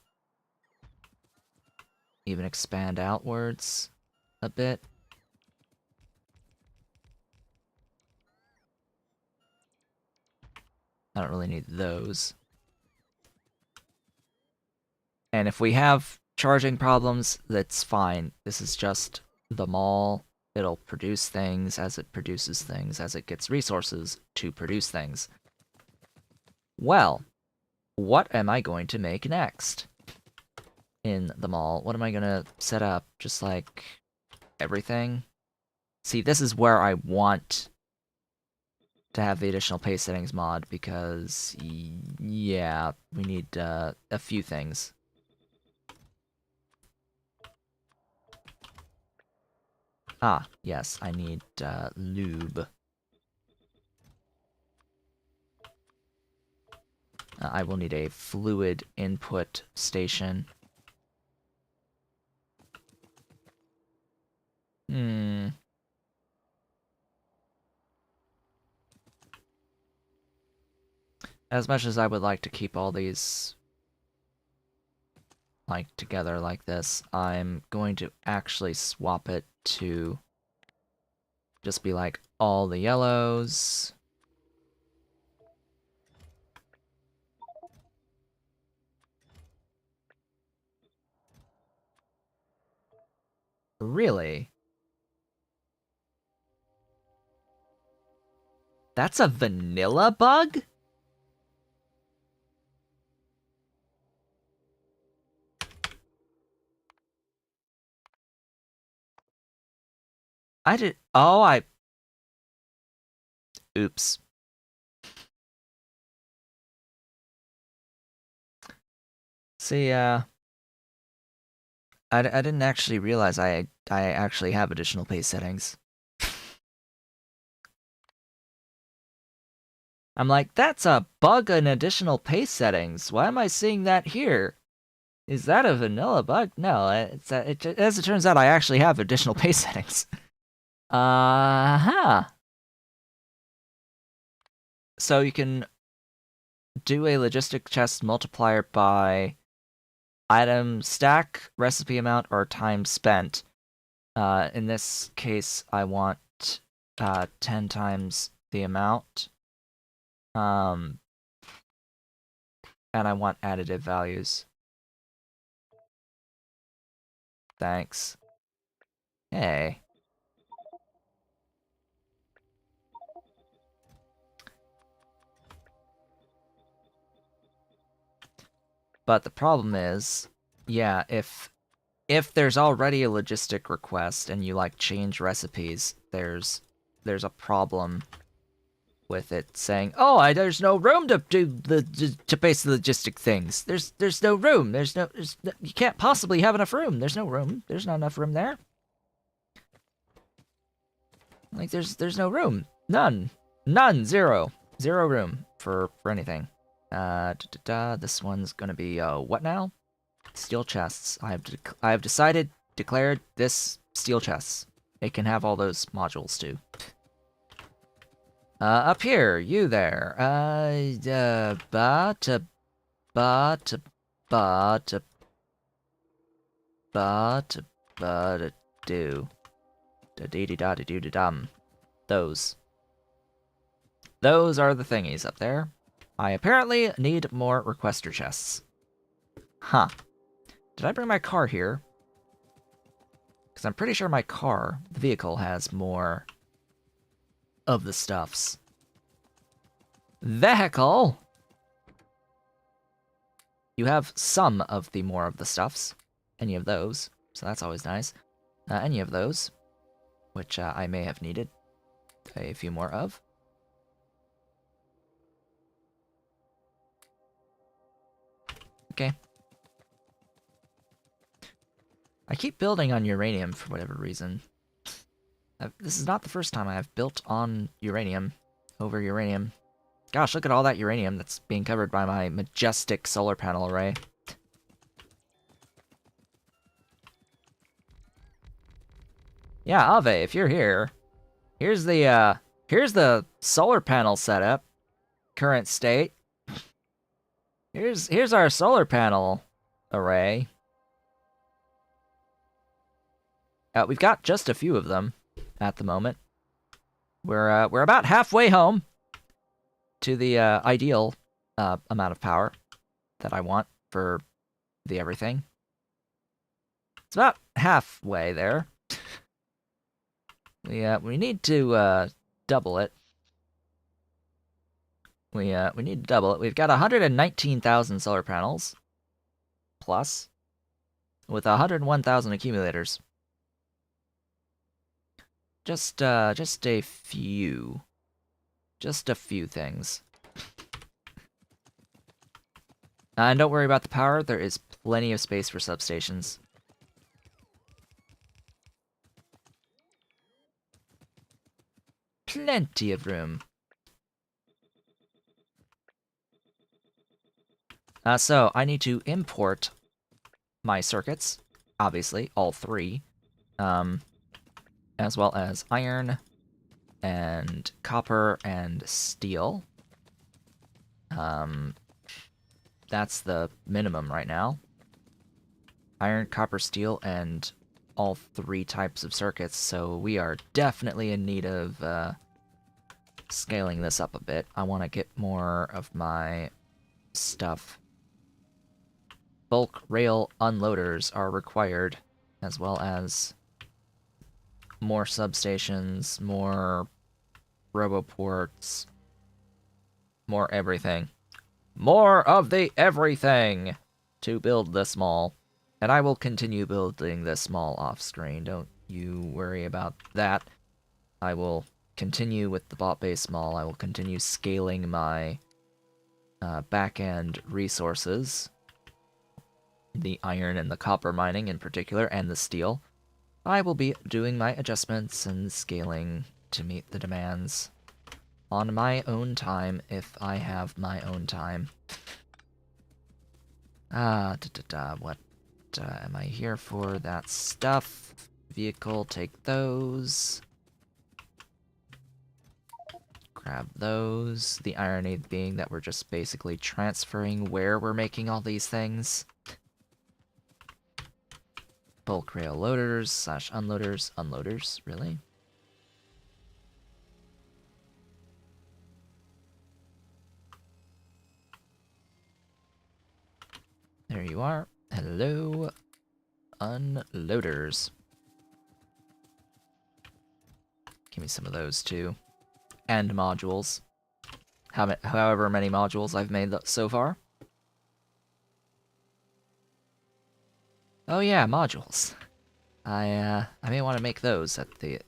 Even expand outwards a bit. I don't really need those. And if we have charging problems, that's fine. This is just the mall. It'll produce things as it produces things, as it gets resources to produce things. Well, what am I going to make next in the mall? What am I going to set up? Just like everything? See, this is where I want to have the additional pace settings mod because, yeah, we need a few things. Ah, yes, I need lube. I will need a fluid input station. As much as I would like to keep all these like together like this, I'm going to actually swap it to just be like all the yellows. Really? That's a vanilla bug? I did. Oh, I. Oops. See, I didn't actually realize I actually have additional pace settings. I'm like, that's a bug in additional pace settings. Why am I seeing that here? Is that a vanilla bug? No, as it turns out, I actually have additional pace settings. Uh-huh. So you can do a logistic chest multiplier by item stack, recipe amount, or time spent. In this case, I want 10 times the amount. And I want additive values. Thanks. Hey. But the problem is, yeah, if there's already a logistic request and you like change recipes, there's a problem with it saying, "Oh, there's no room to do to base the logistic things. There's no room. You can't possibly have enough room. There's no room. There's not enough room there. Like there's no room. None. Zero room for anything. This one's gonna be what now? Steel chests. I have declared this steel chests. It can have all those modules too. Up here, you there. But do. Da dee dee da dee doo dum. Those. Those are the thingies up there. I apparently need more requester chests. Huh. Did I bring my car here? Because I'm pretty sure my car, the vehicle, has more of the stuffs. Vehicle! You have some of the more of the stuffs. Any of those. So that's always nice. Any of those. Which I may have needed a few more of. Okay. I keep building on uranium for whatever reason. This is not the first time I have built on uranium, over uranium. Gosh, look at all that uranium that's being covered by my majestic solar panel array. Yeah, Ave, if you're here, here's the solar panel setup. Current state. Here's our solar panel array. We've got just a few of them at the moment. We're about halfway home to the ideal amount of power that I want for the everything. It's about halfway there. We need to double it. We need to double it. We've got 119,000 solar panels plus with 101,000 accumulators. Just a few. Just a few things. And don't worry about the power, there is plenty of space for substations. Plenty of room. So I need to import my circuits, obviously, all three, as well as iron and copper and steel. That's the minimum right now. Iron, copper, steel, and all three types of circuits, so we are definitely in need of scaling this up a bit. I want to get more of my stuff. Bulk rail unloaders are required, as well as more substations, more roboports, more everything. More of the everything to build this mall. And I will continue building this mall off-screen. Don't you worry about that. I will continue with the bot-based mall. I will continue scaling my back-end resources. The iron and the copper mining in particular, and the steel. I will be doing my adjustments and scaling to meet the demands on my own time, if I have my own time. What am I here for? That stuff. Vehicle, take those. Grab those. The irony being that we're just basically transferring where we're making all these things. Bulk rail loaders / unloaders. Unloaders, really? There you are. Hello, unloaders. Give me some of those too. And modules. However many modules I've made so far. Oh yeah, modules. I may want to make those at the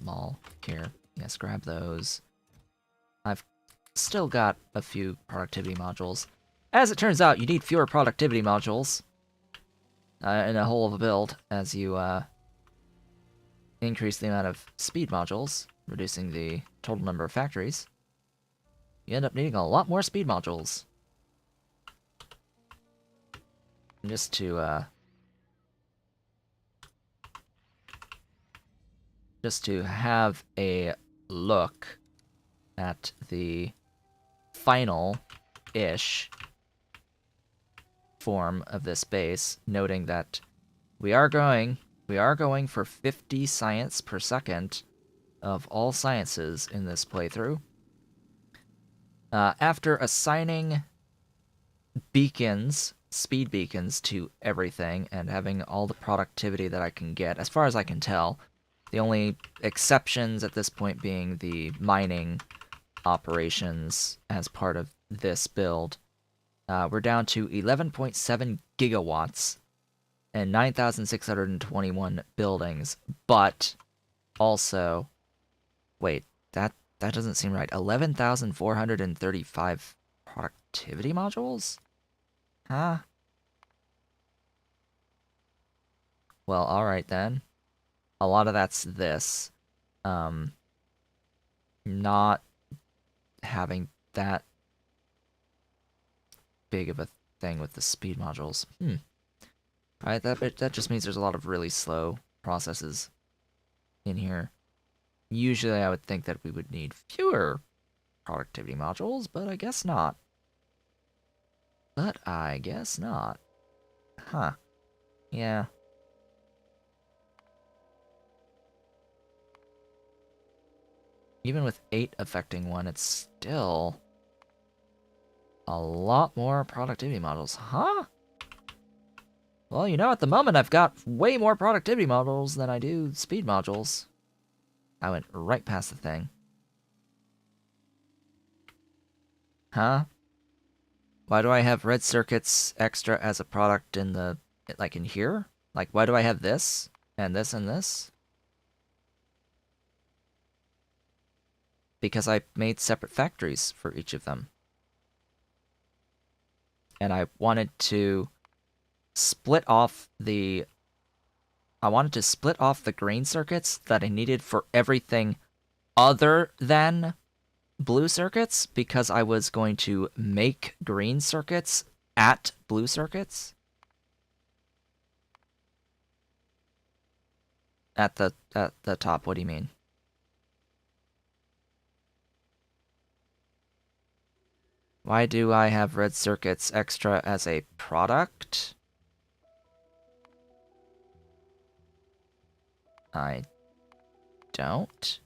mall here. Yes, grab those. I've still got a few productivity modules. As it turns out, you need fewer productivity modules in a whole of a build as you increase the amount of speed modules, reducing the total number of factories. You end up needing a lot more speed modules. Just to have a look at the final-ish form of this base, noting that we are going for 50 science per second of all sciences in this playthrough. After assigning beacons, speed beacons to everything, and having all the productivity that I can get, as far as I can tell, the only exceptions at this point being the mining operations as part of this build, we're down to 11.7 gigawatts and 9,621 buildings, but also, wait, that doesn't seem right. 11,435 productivity modules? Huh? Well, alright then. A lot of that's this. Not having that big of a thing with the speed modules. Alright, that just means there's a lot of really slow processes. in here. Usually I would think that we would need fewer productivity modules, but I guess not. Huh. Yeah. Even with 8 affecting one, it's still a lot more productivity modules. Huh? Well, you know, at the moment I've got way more productivity modules than I do speed modules. I went right past the thing. Huh? Why do I have red circuits extra as a product in the, like in here? Like, why do I have this? And this and this? Because I made separate factories for each of them. And I wanted to split off the green circuits that I needed for everything other than blue circuits, because I was going to make green circuits at blue circuits. At the top, what do you mean? Why do I have red circuits extra as a product? I don't.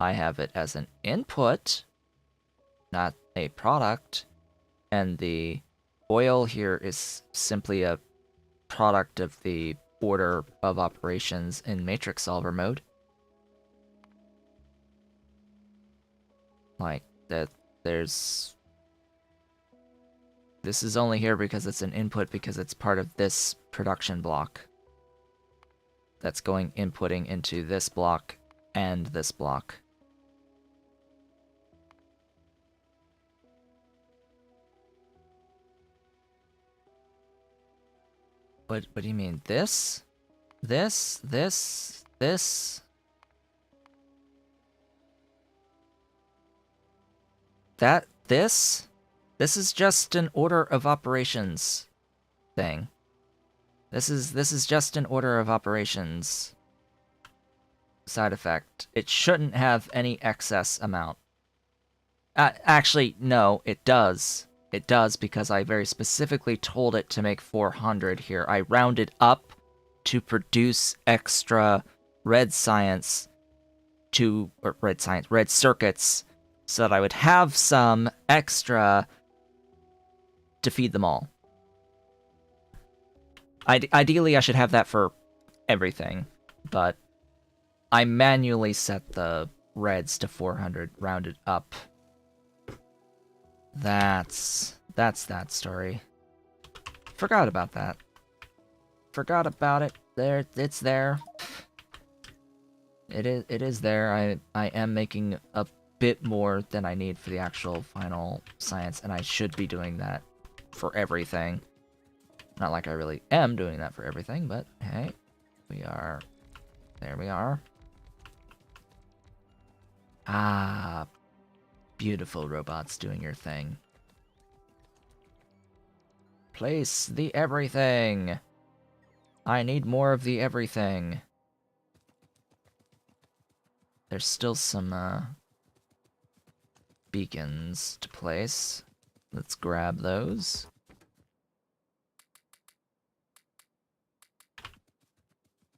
I have it as an input, not a product. And the oil here is simply a product of the order of operations in matrix solver mode. Like, that there's... This is only here because it's an input, because it's part of this production block that's inputting into this block and this block. What do you mean? This? This? This? This? This? This is just an order of operations thing. This is just an order of operations side effect. It shouldn't have any excess amount. Actually, no, it does. It does, because I very specifically told it to make 400 here. I rounded up to produce extra red circuits, so that I would have some extra to feed them all. Ideally, I should have that for everything, but I manually set the reds to 400, rounded up. That's that story. Forgot about that. Forgot about it. It's there. It is there. I am making a bit more than I need for the actual final science, and I should be doing that for everything. Not like I really am doing that for everything, but hey, there we are. Ah, beautiful robots doing your thing. Place the everything. I need more of the everything. There's still some beacons to place. Let's grab those.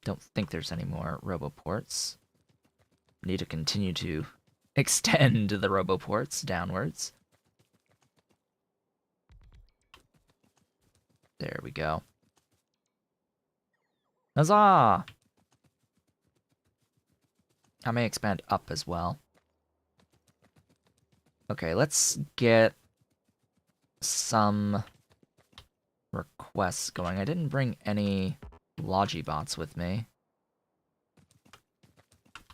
Don't think there's any more roboports. Need to continue to extend the roboports downwards. There we go. Huzzah! I may expand up as well. Okay, let's get some requests going. I didn't bring any Logibots with me.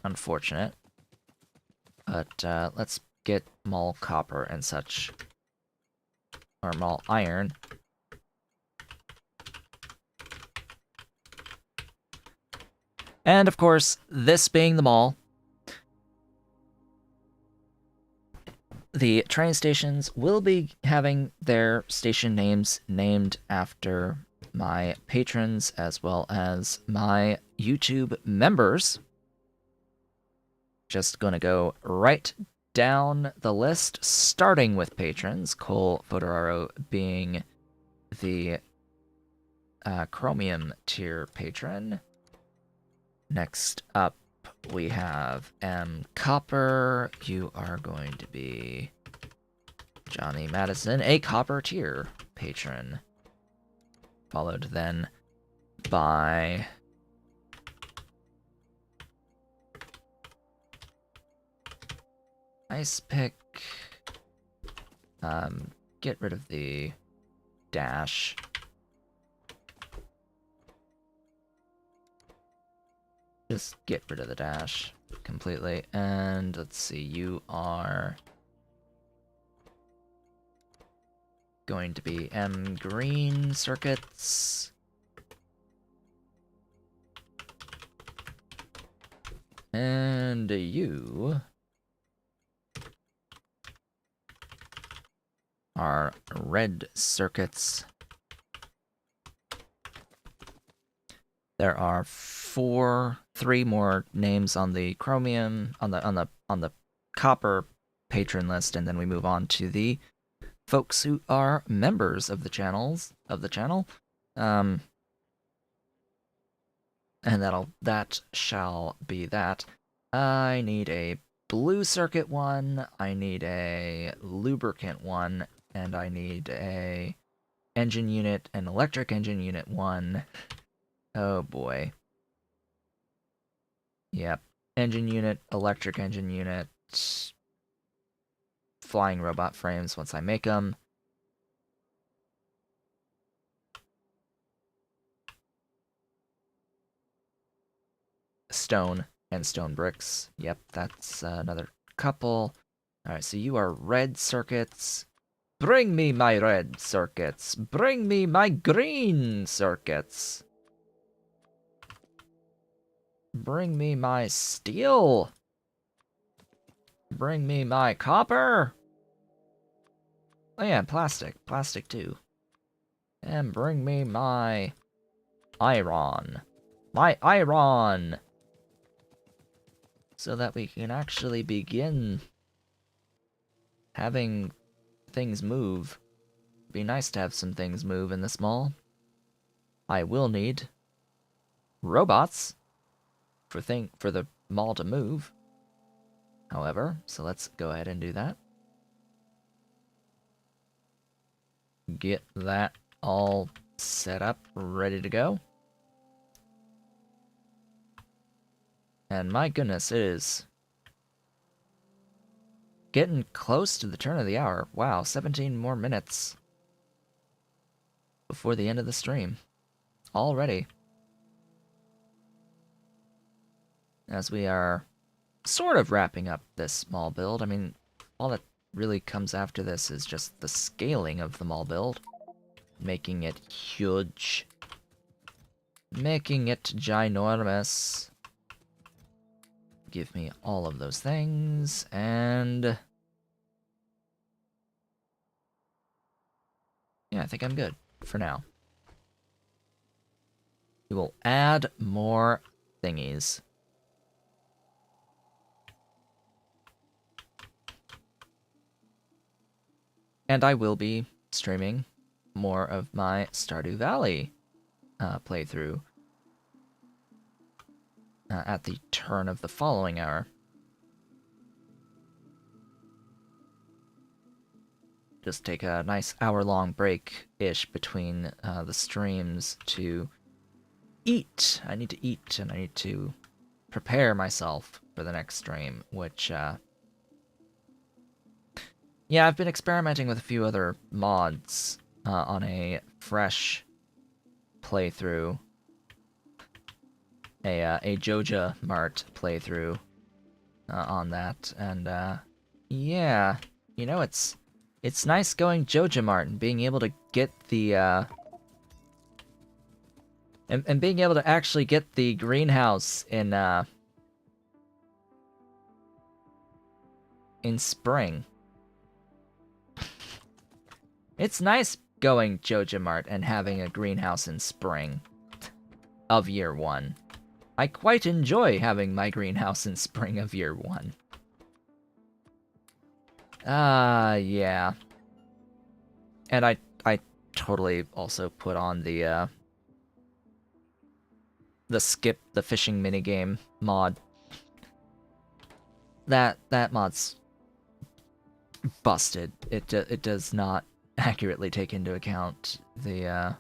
Unfortunate. But let's get Mall Copper and such. Or Mall Iron. And of course, this being the mall, the train stations will be having their station names named after my patrons as well as my YouTube members. Just gonna go right down the list, starting with patrons, Cole Fodoraro being the Chromium tier patron. Next up, we have M. Copper. You are going to be Johnny Madison, a Copper tier patron. Followed then by Ice Pick. Get rid of the dash. Just get rid of the dash completely. And let's see, you are going to be M Green Circuits. And you are Red Circuits. There are three more names on the Chromium, on the Copper patron list, and then we move on to the folks who are members of the channel. And that shall be that. I need a blue circuit one, I need a lubricant one, and I need a engine unit, an electric engine unit one. Oh boy. Yep. Engine unit, electric engine unit, flying robot frames once I make them. Stone and stone bricks. Yep, that's another couple. Alright, so you are red circuits. Bring me my red circuits. Bring me my green circuits. Bring me my steel. Bring me my copper. Oh yeah, plastic. Plastic too. And bring me my iron. My iron! So that we can actually begin having things move. Be nice to have some things move in this mall. I will need robots for the mall to move. However, so let's go ahead and do that. Get that all set up, ready to go. And my goodness, it is getting close to the turn of the hour. Wow, 17 more minutes before the end of the stream. Already. As we are sort of wrapping up this small build. I mean, all that really comes after this is just the scaling of the mall build. Making it huge. Making it ginormous. Give me all of those things, and yeah, I think I'm good for now. We will add more thingies. And I will be streaming more of my Stardew Valley playthrough at the turn of the following hour. Just take a nice hour-long break-ish between the streams to eat. I need to eat, and I need to prepare myself for the next stream, which, yeah, I've been experimenting with a few other mods on a fresh playthrough. A Joja Mart playthrough on that, and yeah, you know, it's nice going Joja Mart and being able to get the and being able to actually get the greenhouse in spring. It's nice going JojaMart and having a greenhouse in spring of year 1. I quite enjoy having my greenhouse in spring of year 1. Yeah. And I totally also put on the skip the fishing minigame mod. That mod's busted. It does not accurately take into account the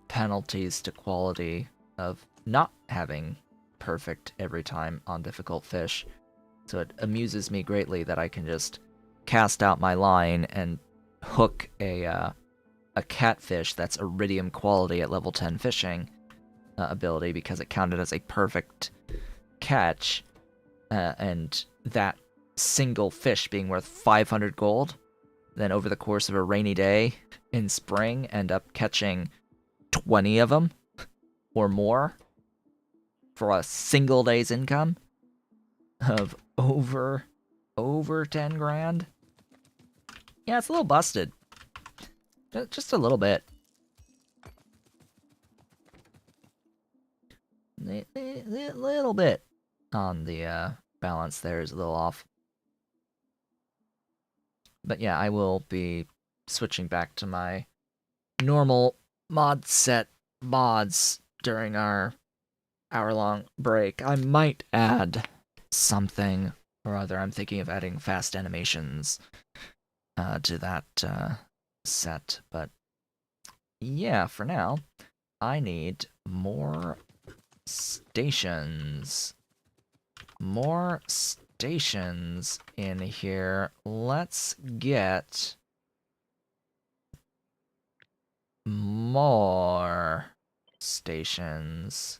penalties to quality of not having perfect every time on difficult fish. So it amuses me greatly that I can just cast out my line and hook a catfish that's iridium quality at level 10 fishing ability because it counted as a perfect catch, and that single fish being worth 500 gold, then over the course of a rainy day in spring end up catching 20 of them or more for a single day's income of over 10 grand. Yeah, it's a little busted. Just a little bit. Little bit on the balance there is a little off. But yeah, I will be switching back to my normal mod set mods during our hour-long break. I might add something or other. I'm thinking of adding fast animations to that set, but yeah, for now, I need more stations. More stations in here. Let's get more stations.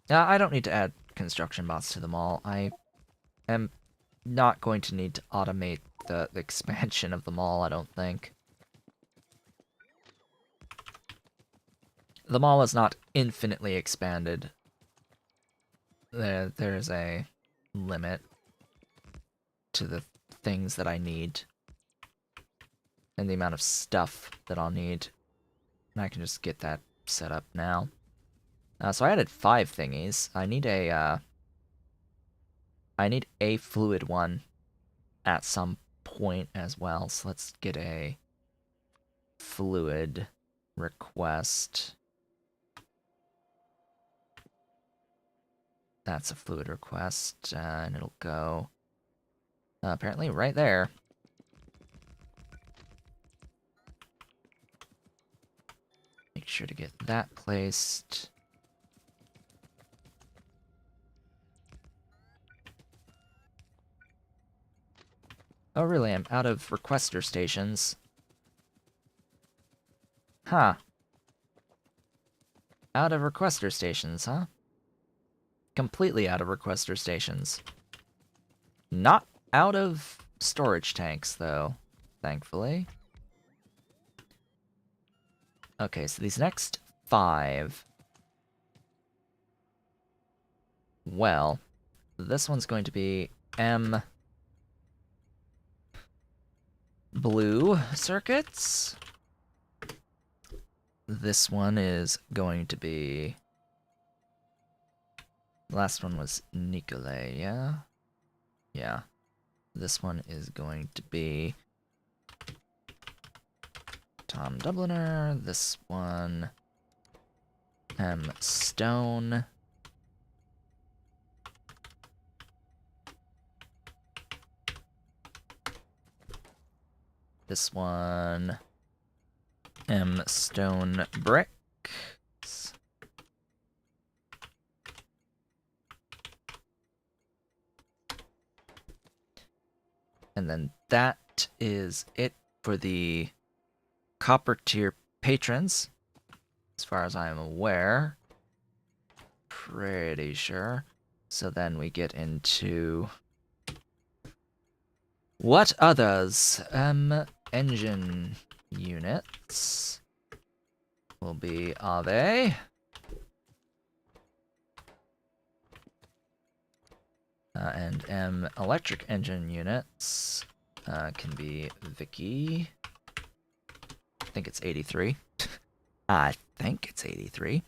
I don't need to add construction bots to the mall. I am not going to need to automate the expansion of the mall, I don't think. The mall is not infinitely expanded. There's a limit to the things that I need and the amount of stuff that I'll need. And I can just get that set up now. So I added 5 thingies. I need a fluid one at some point as well. So let's get a fluid request. That's a fluid request, and it'll go apparently right there. Make sure to get that placed. Oh, really? I'm out of requester stations. Huh. Out of requester stations, huh? Completely out of requester stations. Not out of storage tanks, though, thankfully. Okay, so these next 5... Well, this one's going to be M... blue circuits. This one is going to be... Last one was Nicolay, yeah? Yeah. This one is going to be Tom Dubliner. This one, M. Stone. This one, M. Stone Bricks. And then that is it for the copper tier patrons, as far as I am aware. Pretty sure. So then we get into what others? Engine units will be Ave. And M electric engine units can be Vicky. I think it's 83. I think it's 83.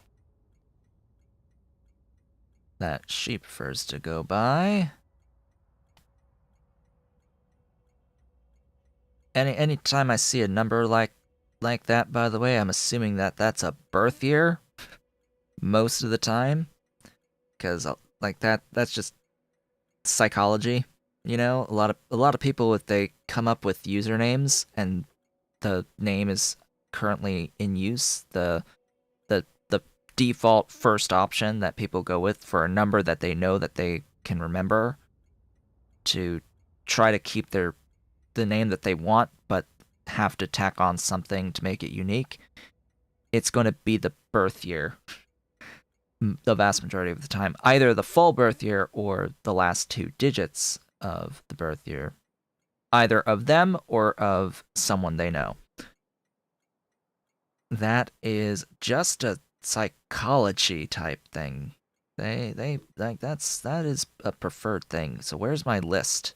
That she prefers to go by. Anytime I see a number like that, by the way, I'm assuming that that's a birth year most of the time, because like that's just psychology. You know, a lot of people, if they come up with usernames and the name is currently in use, the default first option that people go with for a number that they know that they can remember to try to keep the name that they want, but have to tack on something to make it unique, it's going to be the birth year the vast majority of the time. Either the full birth year or the last 2 digits of the birth year. Either of them or of someone they know. That is just a psychology type thing. They like that is a preferred thing. So where's my list?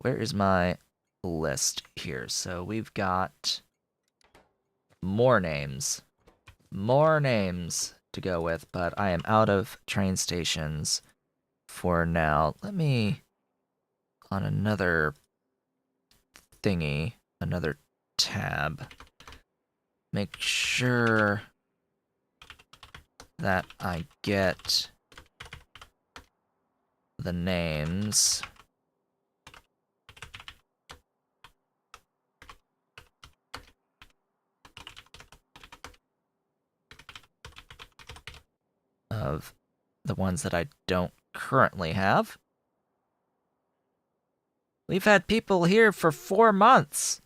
Where is my list here? So we've got more names. More names to go with, but I am out of train stations for now. Let me, on another thingy, another tab, make sure that I get the names of the ones that I don't currently have. We've had people here for 4 months.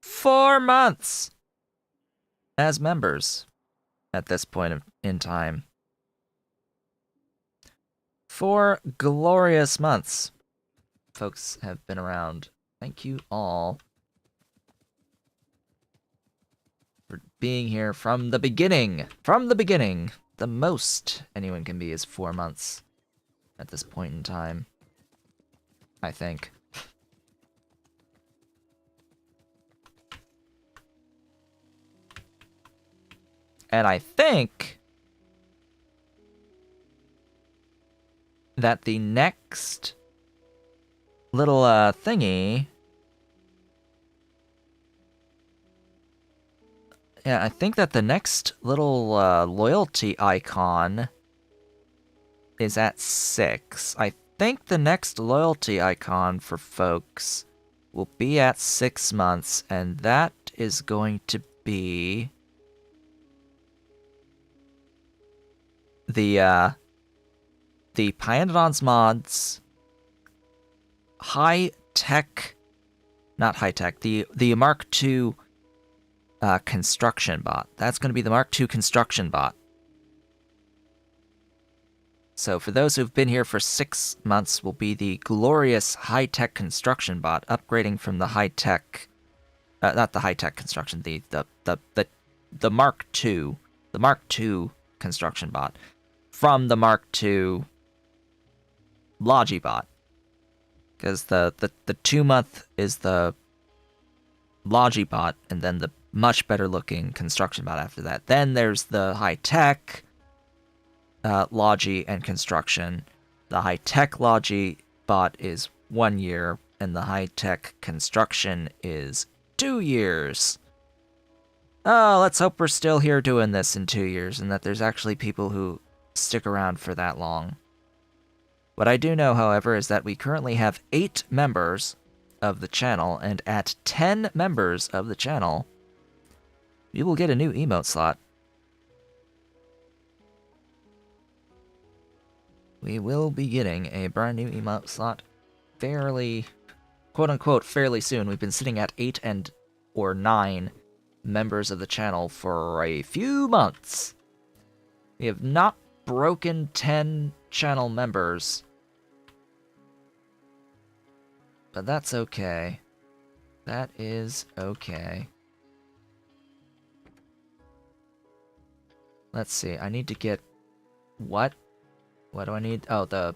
4 months! As members at this point in time. 4 glorious months. Folks have been around. Thank you all for being here from the beginning. From the beginning. The most anyone can be is 4 months at this point in time, I think. And I think that the next little thingy, yeah, I think that the next little loyalty icon is at 6. I think the next loyalty icon for folks will be at 6 months, and that is going to be the Pyanodons mods high-tech, not high-tech, the Mark II construction bot. That's going to be the Mark II construction bot. So for those who've been here for 6 months will be the glorious high-tech construction bot, upgrading from the high-tech, not the high-tech construction, the Mark II, the Mark II construction bot, from the Mark II Logibot. Because the 2-month is the Logibot, and then the much better looking construction bot after that. Then there's the high-tech Logi and construction. The high-tech Logi bot is 1 year, and the high-tech construction is 2 years. Oh, let's hope we're still here doing this in 2 years, and that there's actually people who stick around for that long. What I do know, however, is that we currently have 8 members of the channel, and at 10 members of the channel, we will get a new emote slot. We will be getting a brand new emote slot fairly, quote-unquote, fairly soon. We've been sitting at 8 or 9 members of the channel for a few months. We have not broken 10 channel members, but that's okay. That is okay. Let's see, I need to get... What do I need? Oh, the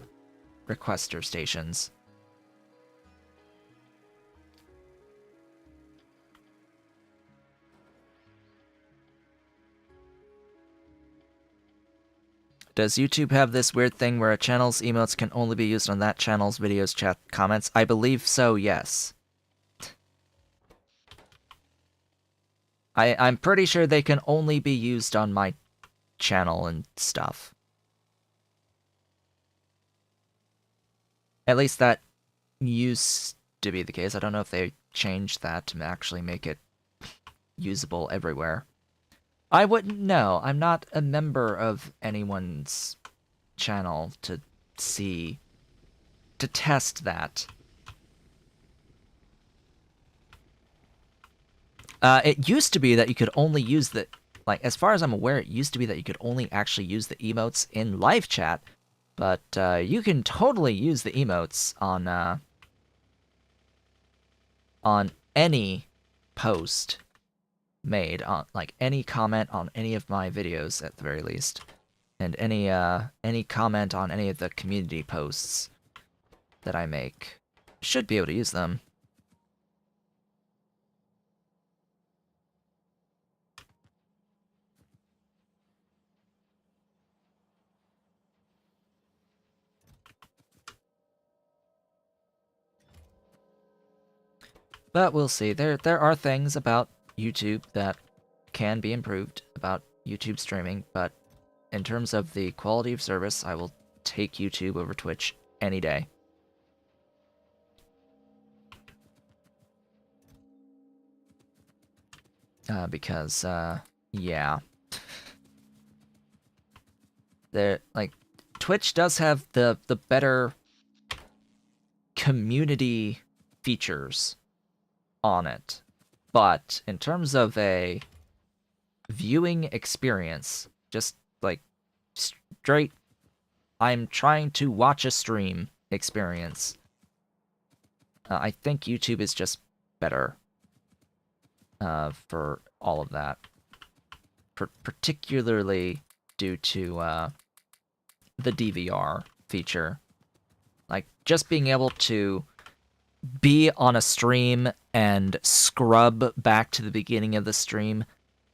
requester stations. Does YouTube have this weird thing where a channel's emotes can only be used on that channel's videos, chat, comments? I believe so, yes. I'm pretty sure they can only be used on my channel and stuff. At least that used to be the case. I don't know if they changed that to actually make it usable everywhere. I wouldn't know. I'm not a member of anyone's channel to test that. It used to be that you could only use the, like, as far as I'm aware, it used to be that you could only actually use the emotes in live chat, but you can totally use the emotes on any post made, on like any comment on any of my videos at the very least, and any comment on any of the community posts that I make. Should be able to use them. But we'll see. There are things about YouTube that can be improved about YouTube streaming, but in terms of the quality of service, I will take YouTube over Twitch any day. Because, yeah. Like, Twitch does have the better community features on it, but in terms of a viewing experience, just like straight, I'm trying to watch a stream experience, I think YouTube is just better for all of that, particularly due to the DVR feature. Like, just being able to be on a stream and scrub back to the beginning of the stream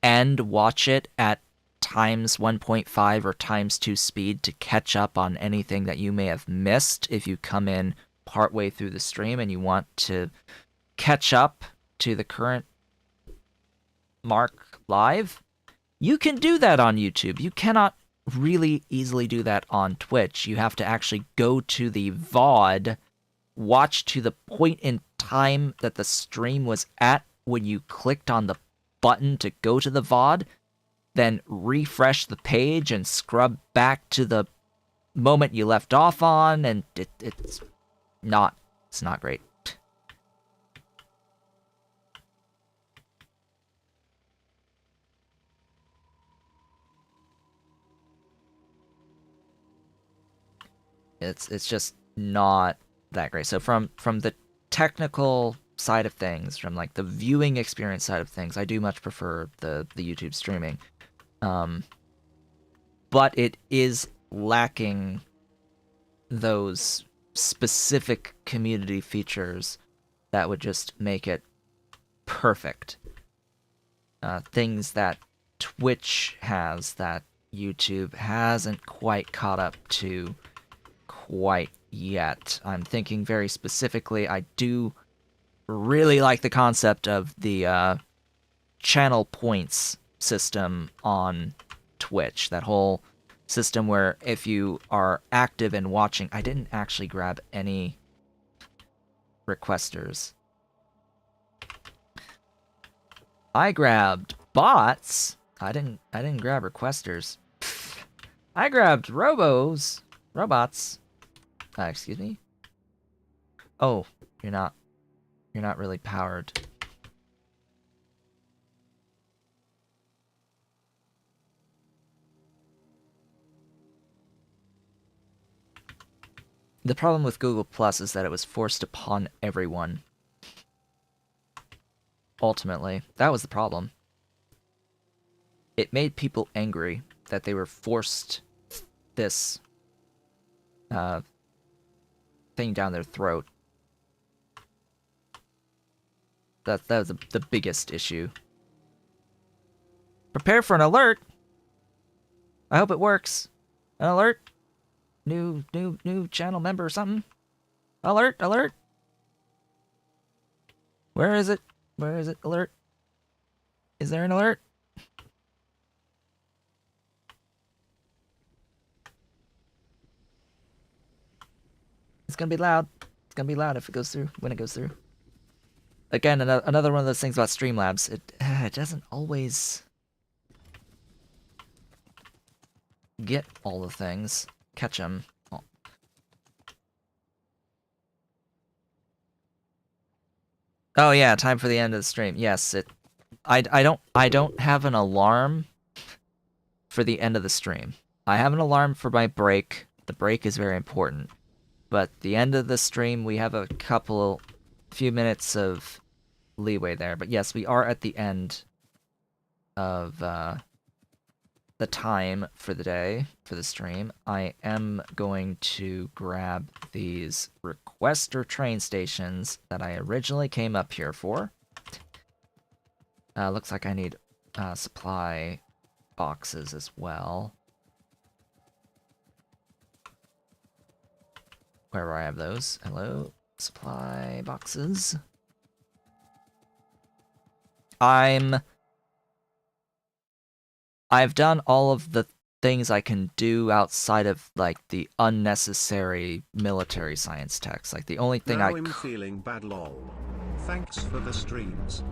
and watch it at times 1.5 or times 2 speed to catch up on anything that you may have missed if you come in partway through the stream and you want to catch up to the current mark live. You can do that on YouTube. You cannot really easily do that on Twitch. You have to actually go to the VOD, watch to the point in time that the stream was at when you clicked on the button to go to the VOD, then refresh the page and scrub back to the moment you left off on, and it's not great. It's just not that great. So from the technical side of things, from like the viewing experience side of things, I do much prefer the YouTube streaming. But it is lacking those specific community features that would just make it perfect. Things that Twitch has that YouTube hasn't quite caught up to quite yet. I'm thinking very specifically, I do really like the concept of the channel points system on Twitch. That whole system where if you are active and watching, I didn't actually grab any requesters. I grabbed bots. I didn't grab requesters. I grabbed robots. Excuse me. Oh, you're not really powered. The problem with Google Plus is that it was forced upon everyone. Ultimately, that was the problem. It made people angry that they were forced this thing down their throat. That was the biggest issue. Prepare for an alert. I hope it works. An alert. New channel member or something. Alert, alert. Where is it? Where is it? Alert. Is there an alert? It's gonna be loud. It's gonna be loud if it goes through, when it goes through. Again, another one of those things about Streamlabs. It doesn't always get all the things. Catch them. Oh. Oh yeah, time for the end of the stream. Yes, I don't have an alarm for the end of the stream. I have an alarm for my break. The break is very important. But the end of the stream, we have a few minutes of leeway there. But yes, we are at the end of the time for the day, for the stream. I am going to grab these requester train stations that I originally came up here for. Looks like I need supply boxes as well. Where do I have those? Hello? Supply boxes. I've done all of the things I can do outside of, like, the unnecessary military science techs. Like, the only thing I'm feeling bad, lol. Thanks for the streams.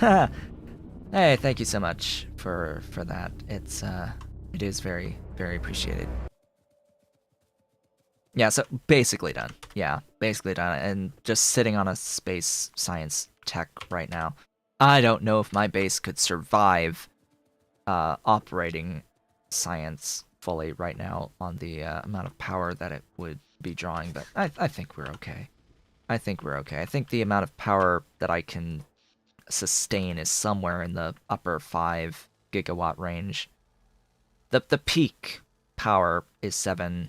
Hey, thank you so much for that. It is very, very appreciated. Yeah, so basically done. Yeah, basically done. And just sitting on a space science tech right now. I don't know if my base could survive operating science fully right now on the amount of power that it would be drawing, but I think we're okay. I think we're okay. I think the amount of power that I can sustain is somewhere in the upper 5 gigawatt range. The peak power is 7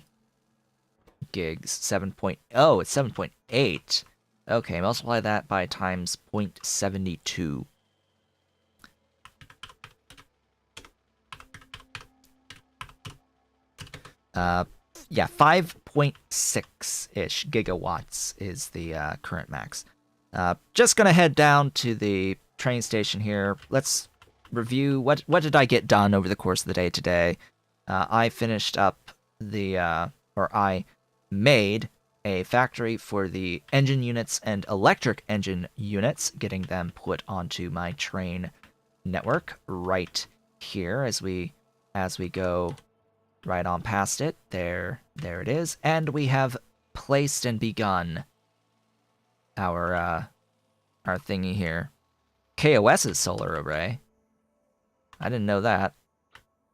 gigs. 7.0, it's 7.8. Okay, multiply that by times 0.72. Yeah, 5.6-ish gigawatts is the current max. Just gonna head down to the train station here. Let's review what did I get done over the course of the day today. I finished up I made a factory for the engine units and electric engine units, getting them put onto my train network right here as we go right on past it. There it is. And we have placed and begun our thingy here. KOS's solar array. I didn't know that.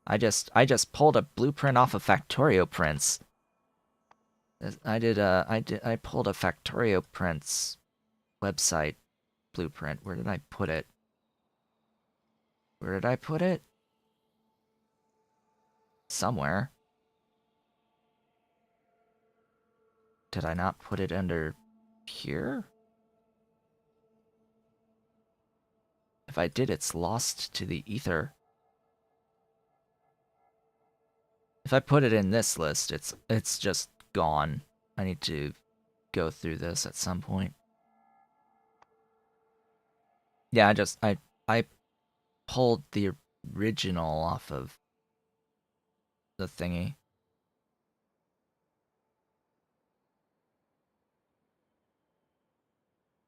I just pulled a blueprint off of Factorio prints. I pulled a Factorio prints website blueprint. Where did I put it? Where did I put it? Somewhere. Did I not put it under here? If I did, it's lost to the ether. If I put it in this list, it's just gone. I need to go through this at some point. Yeah, I pulled the original off of the thingy.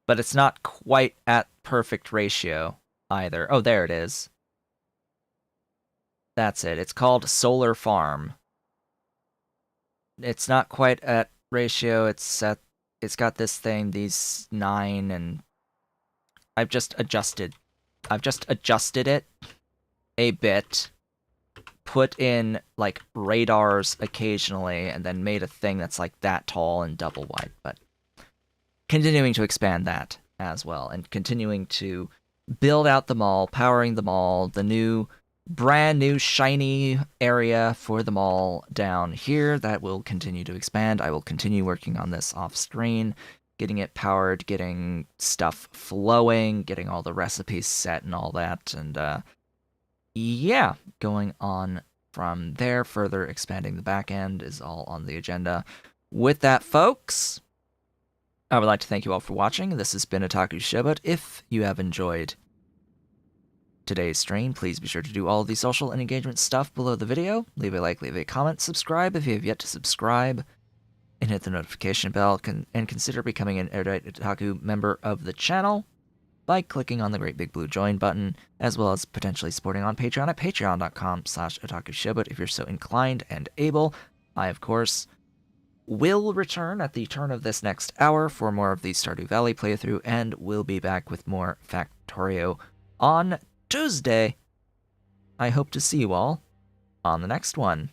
But it's not quite at perfect ratio either. Oh, there it is. That's it. It's called Solar Farm. It's not quite at ratio. It's got this thing, these 9, and I've just adjusted it a bit, put in like radars occasionally, and then made a thing that's like that tall and double wide, but continuing to expand that as well, and continuing to build out the mall, powering the mall, the new brand new shiny area for them all down here that will continue to expand. I will continue working on this off screen, getting it powered, getting stuff flowing, getting all the recipes set and all that. And yeah, going on from there, further expanding the back end is all on the agenda. With that, folks, I would like to thank you all for watching. This has been Otaku Shobot. If you have enjoyed today's stream, please be sure to do all the social and engagement stuff below the video. Leave a like, leave a comment, subscribe if you have yet to subscribe, and hit the notification bell, and consider becoming an Erudite Otaku member of the channel by clicking on the great big blue join button, as well as potentially supporting on Patreon at patreon.com/otakushobot if you're so inclined and able. I, of course, will return at the turn of this next hour for more of the Stardew Valley playthrough, and we'll be back with more Factorio on Tuesday. I hope to see you all on the next one.